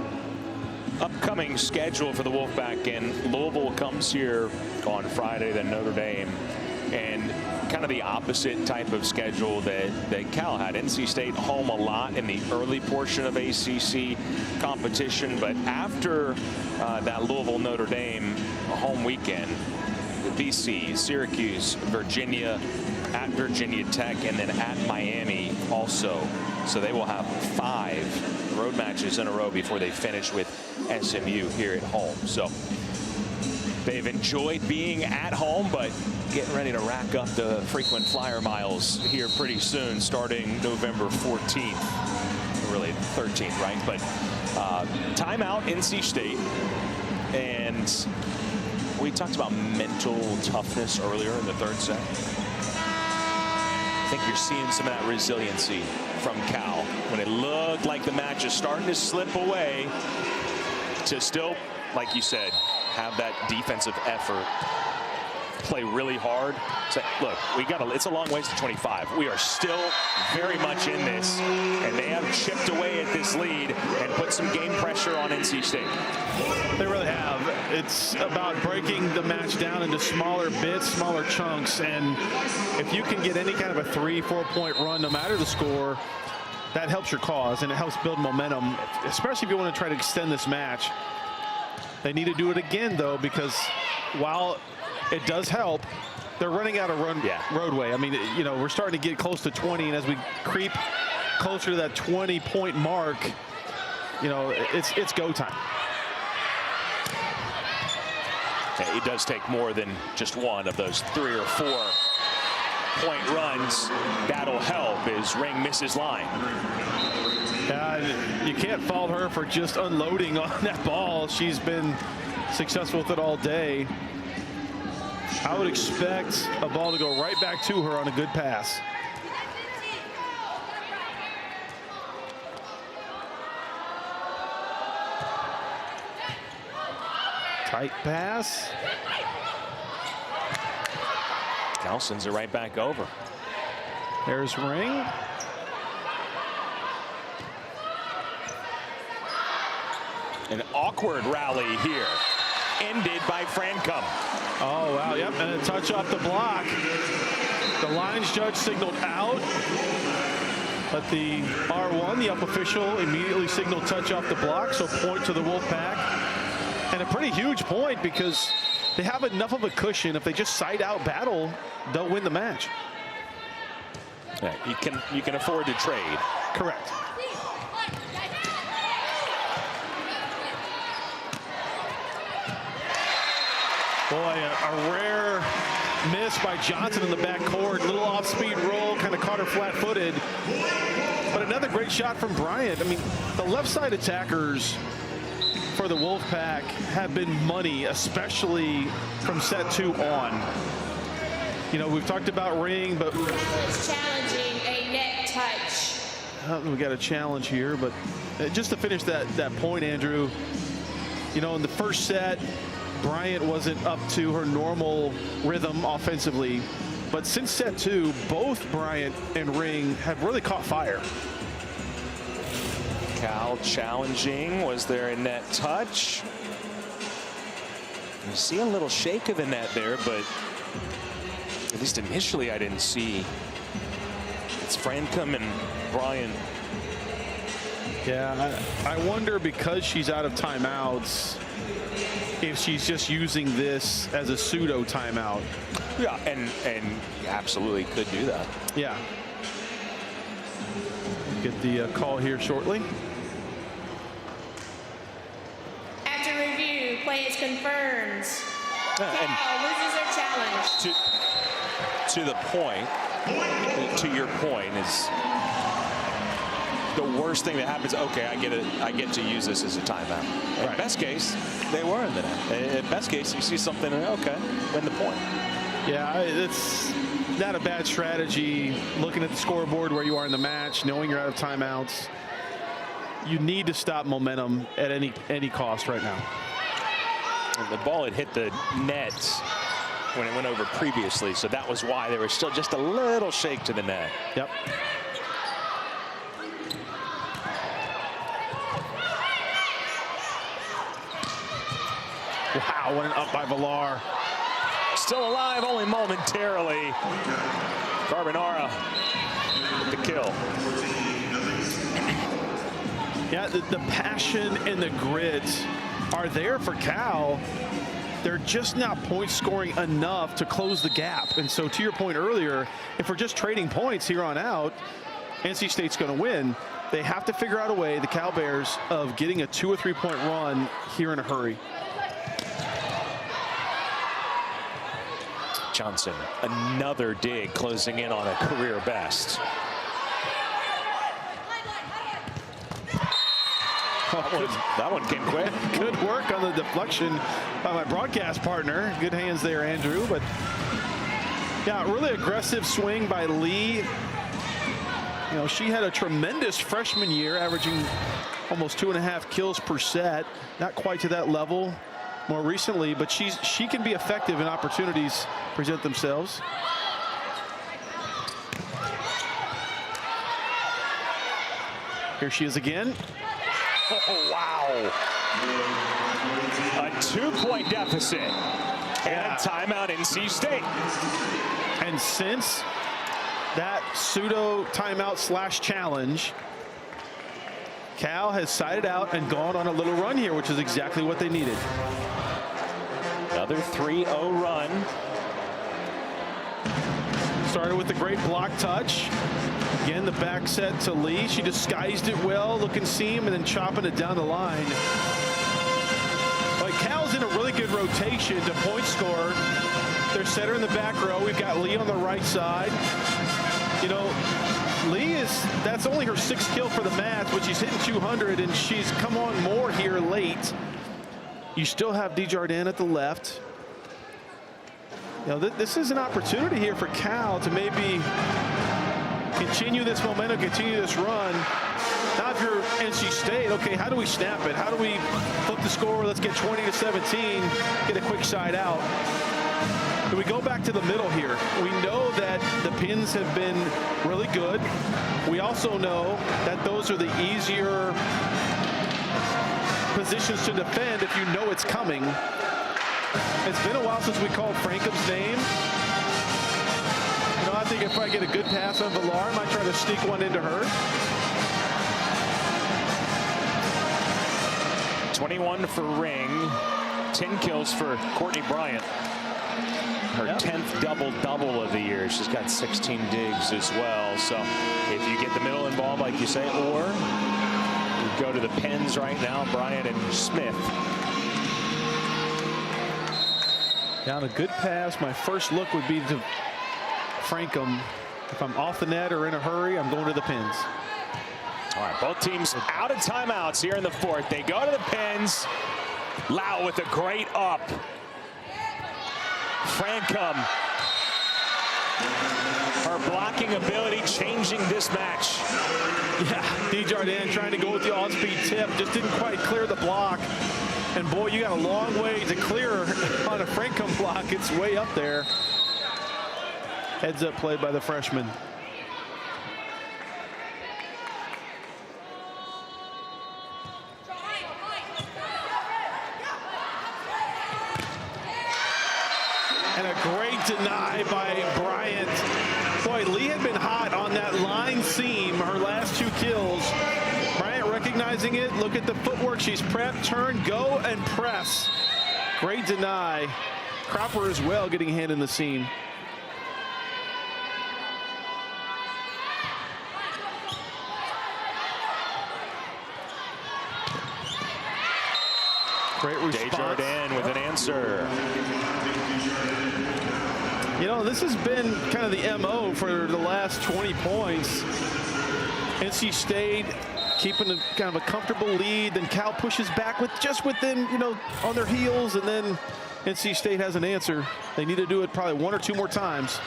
[SPEAKER 1] Upcoming schedule for the Wolfpack, and Louisville comes here on Friday, then Notre Dame, and kind of the opposite type of schedule that Cal had. NC State home a lot in the early portion of ACC competition, but after that Louisville Notre Dame home weekend, BC, Syracuse, Virginia, at Virginia Tech, and then at Miami also. So they will have 5 road matches in a row before they finish with SMU here at home. So they've enjoyed being at home, but getting ready to rack up the frequent flyer miles here pretty soon, starting November 14th, really 13th, right? But timeout NC State, and we talked about mental toughness earlier in the third set. I think you're seeing some of that resiliency from Cal when it looked like the match is starting to slip away, to still, like you said, have that defensive effort, play really hard. Say, look, it's a long ways to 25. We are still very much in this, and they have chipped away at this lead and put some game pressure on NC State.
[SPEAKER 2] They really have. It's about breaking the match down into smaller bits, smaller chunks, and if you can get any kind of a 3-4 point run, no matter the score, that helps your cause and it helps build momentum, especially if you want to try to extend this match. They need to do it again, though, because while it does help, they're running out of roadway. I mean, you know, we're starting to get close to 20, and as we creep closer to that 20-point mark, you know, it's go time.
[SPEAKER 1] Yeah, it does take more than just one of those 3 or 4 point runs. That'll help as Ring misses line.
[SPEAKER 2] You can't fault her for just unloading on that ball. She's been successful with it all day. I would expect a ball to go right back to her on a good pass. Tight pass.
[SPEAKER 1] Cal sends it right back over.
[SPEAKER 2] There's Ring.
[SPEAKER 1] An awkward rally here, ended by Francom.
[SPEAKER 2] Oh, wow, yep, and a touch off the block. The lines judge signaled out, but the R1, the up official, immediately signaled touch off the block, so point to the Wolfpack. And a pretty huge point because they have enough of a cushion. If they just side out battle, they'll win the match.
[SPEAKER 1] Yeah, you can afford to trade.
[SPEAKER 2] Correct. Boy, a rare miss by Johnson in the backcourt. Little off-speed roll, kind of caught her flat-footed. But another great shot from Bryant. I mean, the left side attackers for the Wolfpack have been money, especially from set 2 on. You know, we've talked about Ring, but
[SPEAKER 3] Challenging a net touch.
[SPEAKER 2] we got a challenge here, but just to finish that point, Andrew, you know, in the first set, Bryant wasn't up to her normal rhythm offensively, but since set 2, both Bryant and Ring have really caught fire.
[SPEAKER 1] Cal challenging. Was there a net touch? You see a little shake of the net there, but at least initially I didn't see. It's Francom and Bryant.
[SPEAKER 2] Yeah, I wonder, because she's out of timeouts, if she's just using this as a pseudo timeout.
[SPEAKER 1] Yeah, and you absolutely could do that.
[SPEAKER 2] Yeah. Get the call here shortly.
[SPEAKER 3] After review, play is confirmed. Cal loses her challenge.
[SPEAKER 1] To the point, to your point, is the worst thing that happens. Okay, I get to use this as a timeout.
[SPEAKER 2] Right.
[SPEAKER 1] In best case, they were in the net. In best case, you see something, okay, win the point.
[SPEAKER 2] Yeah, it's not a bad strategy. Looking at the scoreboard where you are in the match, knowing you're out of timeouts, you need to stop momentum at any cost right now.
[SPEAKER 1] And the ball had hit the net when it went over previously, so that was why there was still just a little shake to the net.
[SPEAKER 2] Yep. Wow, what an up by Villar.
[SPEAKER 1] Still alive, only momentarily. Carbonara with the kill.
[SPEAKER 2] Yeah, the passion and the grit are there for Cal. They're just not point scoring enough to close the gap. And so, to your point earlier, if we're just trading points here on out, NC State's going to win. They have to figure out a way, the Cal Bears, of getting a 2 or 3 point run here in a hurry.
[SPEAKER 1] Johnson, another dig, closing in on a career best. That one came quick.
[SPEAKER 2] Good work on the deflection by my broadcast partner. Good hands there, Andrew. But yeah, really aggressive swing by Lee. You know, she had a tremendous freshman year, averaging almost 2.5 kills per set. Not quite to that level more recently, but she can be effective in opportunities present themselves. Here she is again.
[SPEAKER 1] Oh, wow. A 2-point deficit. And a timeout NC State.
[SPEAKER 2] And since that pseudo timeout / challenge, Cal has sided out and gone on a little run here, which is exactly what they needed.
[SPEAKER 1] Another 3-0 run.
[SPEAKER 2] Started with the great block touch. Again, the back set to Lee. She disguised it well, looking seam, and then chopping it down the line. But Cal's in a really good rotation to point score. Their setter in the back row. We've got Lee on the right side. You know, Lee that's only her 6th kill for the match, but she's hitting 200, and she's come on more here late. You still have Desjardins at the left. You know, this is an opportunity here for Cal to maybe continue this momentum, continue this run. Now, if you're NC State, okay, how do we snap it? How do we flip the score? Let's get 20-17, get a quick side out. Do we go back to the middle here? We know that the pins have been really good. We also know that those are the easier positions to defend if you know it's coming. It's been a while since we called Frankham's name. You know, I think if I get a good pass on Villar, I might try to sneak one into her.
[SPEAKER 1] 21 for Ring, 10 kills for Courtney Bryant. Her 10th double-double of the year. She's got 16 digs as well. So if you get the middle involved, like you say, or you go to the pins right now, Bryant and Smith.
[SPEAKER 2] Down a good pass. My first look would be to Frankham. If I'm off the net or in a hurry, I'm going to the pins.
[SPEAKER 1] All right, both teams out of timeouts here in the fourth. They go to the pins. Lau with a great up. Frankham, her blocking ability changing this match.
[SPEAKER 2] Yeah, Desjardins trying to go with the on-speed tip, just didn't quite clear the block. And boy, you got a long way to clear on a Frankham block. It's way up there. Heads up play by the freshman. And a great deny by Bryant. Boy, Lee had been hot on that line seam her last 2 kills. Bryant recognizing it. Look at the footwork. She's prepped, turn, go, and press. Great deny. Cropper as well getting a hand in the seam. Great response.
[SPEAKER 1] Desjardins with an answer.
[SPEAKER 2] You know, this has been kind of the MO for the last 20 points. NC State keeping a kind of a comfortable lead, then Cal pushes back with just within, you know, on their heels, and then NC State has an answer. They need to do it probably 1 or 2 more times.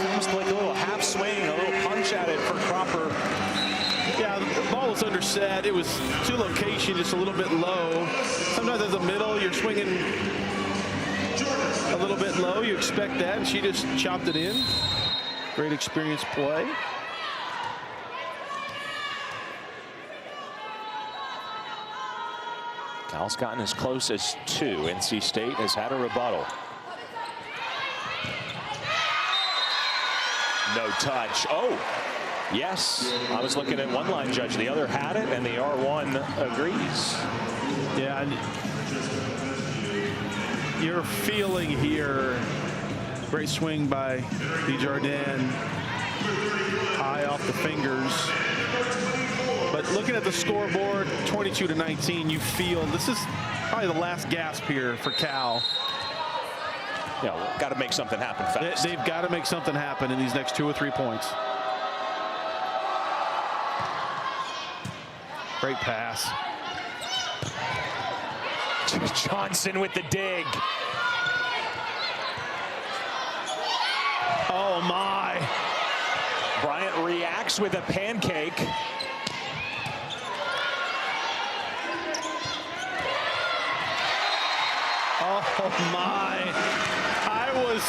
[SPEAKER 1] Almost like a little half swing, a little punch at it for Cropper.
[SPEAKER 2] Yeah, the ball was under set. It was to location, just a little bit low. Sometimes at the middle, you're swinging a little bit low. You expect that, and she just chopped it in. Great experience play.
[SPEAKER 1] Cal's gotten as close as 2. NC State has had a rebuttal. No touch. Oh, yes. I was looking at one line judge. The other had it, and the R1 agrees.
[SPEAKER 2] Yeah, you're feeling here. Great swing by Desjardins. High off the fingers. But looking at the scoreboard, 22-19, you feel this is probably the last gasp here for Cal.
[SPEAKER 1] Yeah, got to make something happen fast.
[SPEAKER 2] They've got to make something happen in these next 2 or 3 points. Great pass.
[SPEAKER 1] Johnson with the dig.
[SPEAKER 2] Oh my.
[SPEAKER 1] Bryant reacts with a pancake.
[SPEAKER 2] Oh my. I was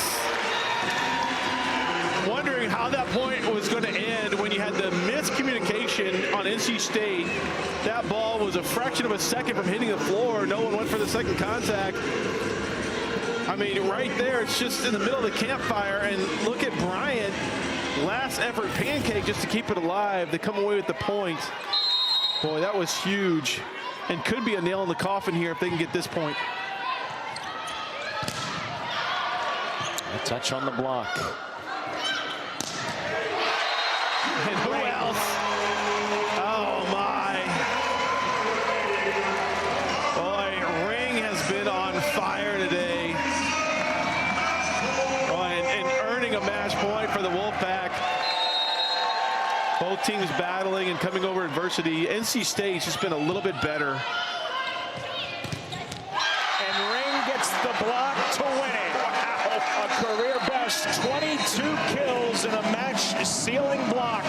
[SPEAKER 2] wondering how that point was going to end when you had the miscommunication on NC State. That ball was a fraction of a second from hitting the floor. No one went for the second contact. I mean, right there, it's just in the middle of the campfire. And look at Bryant. Last effort pancake just to keep it alive. They come away with the point. Boy, that was huge. And could be a nail in the coffin here if they can get this point.
[SPEAKER 1] A touch on the block.
[SPEAKER 2] And who else? Oh my. Boy, Ring has been on fire today. Boy, and earning a match point for the Wolfpack. Both teams battling and coming over adversity. NC State's just been a little bit better.
[SPEAKER 1] And Ring gets the block to win it. Wow, a career best 22 kills in a match-sealing block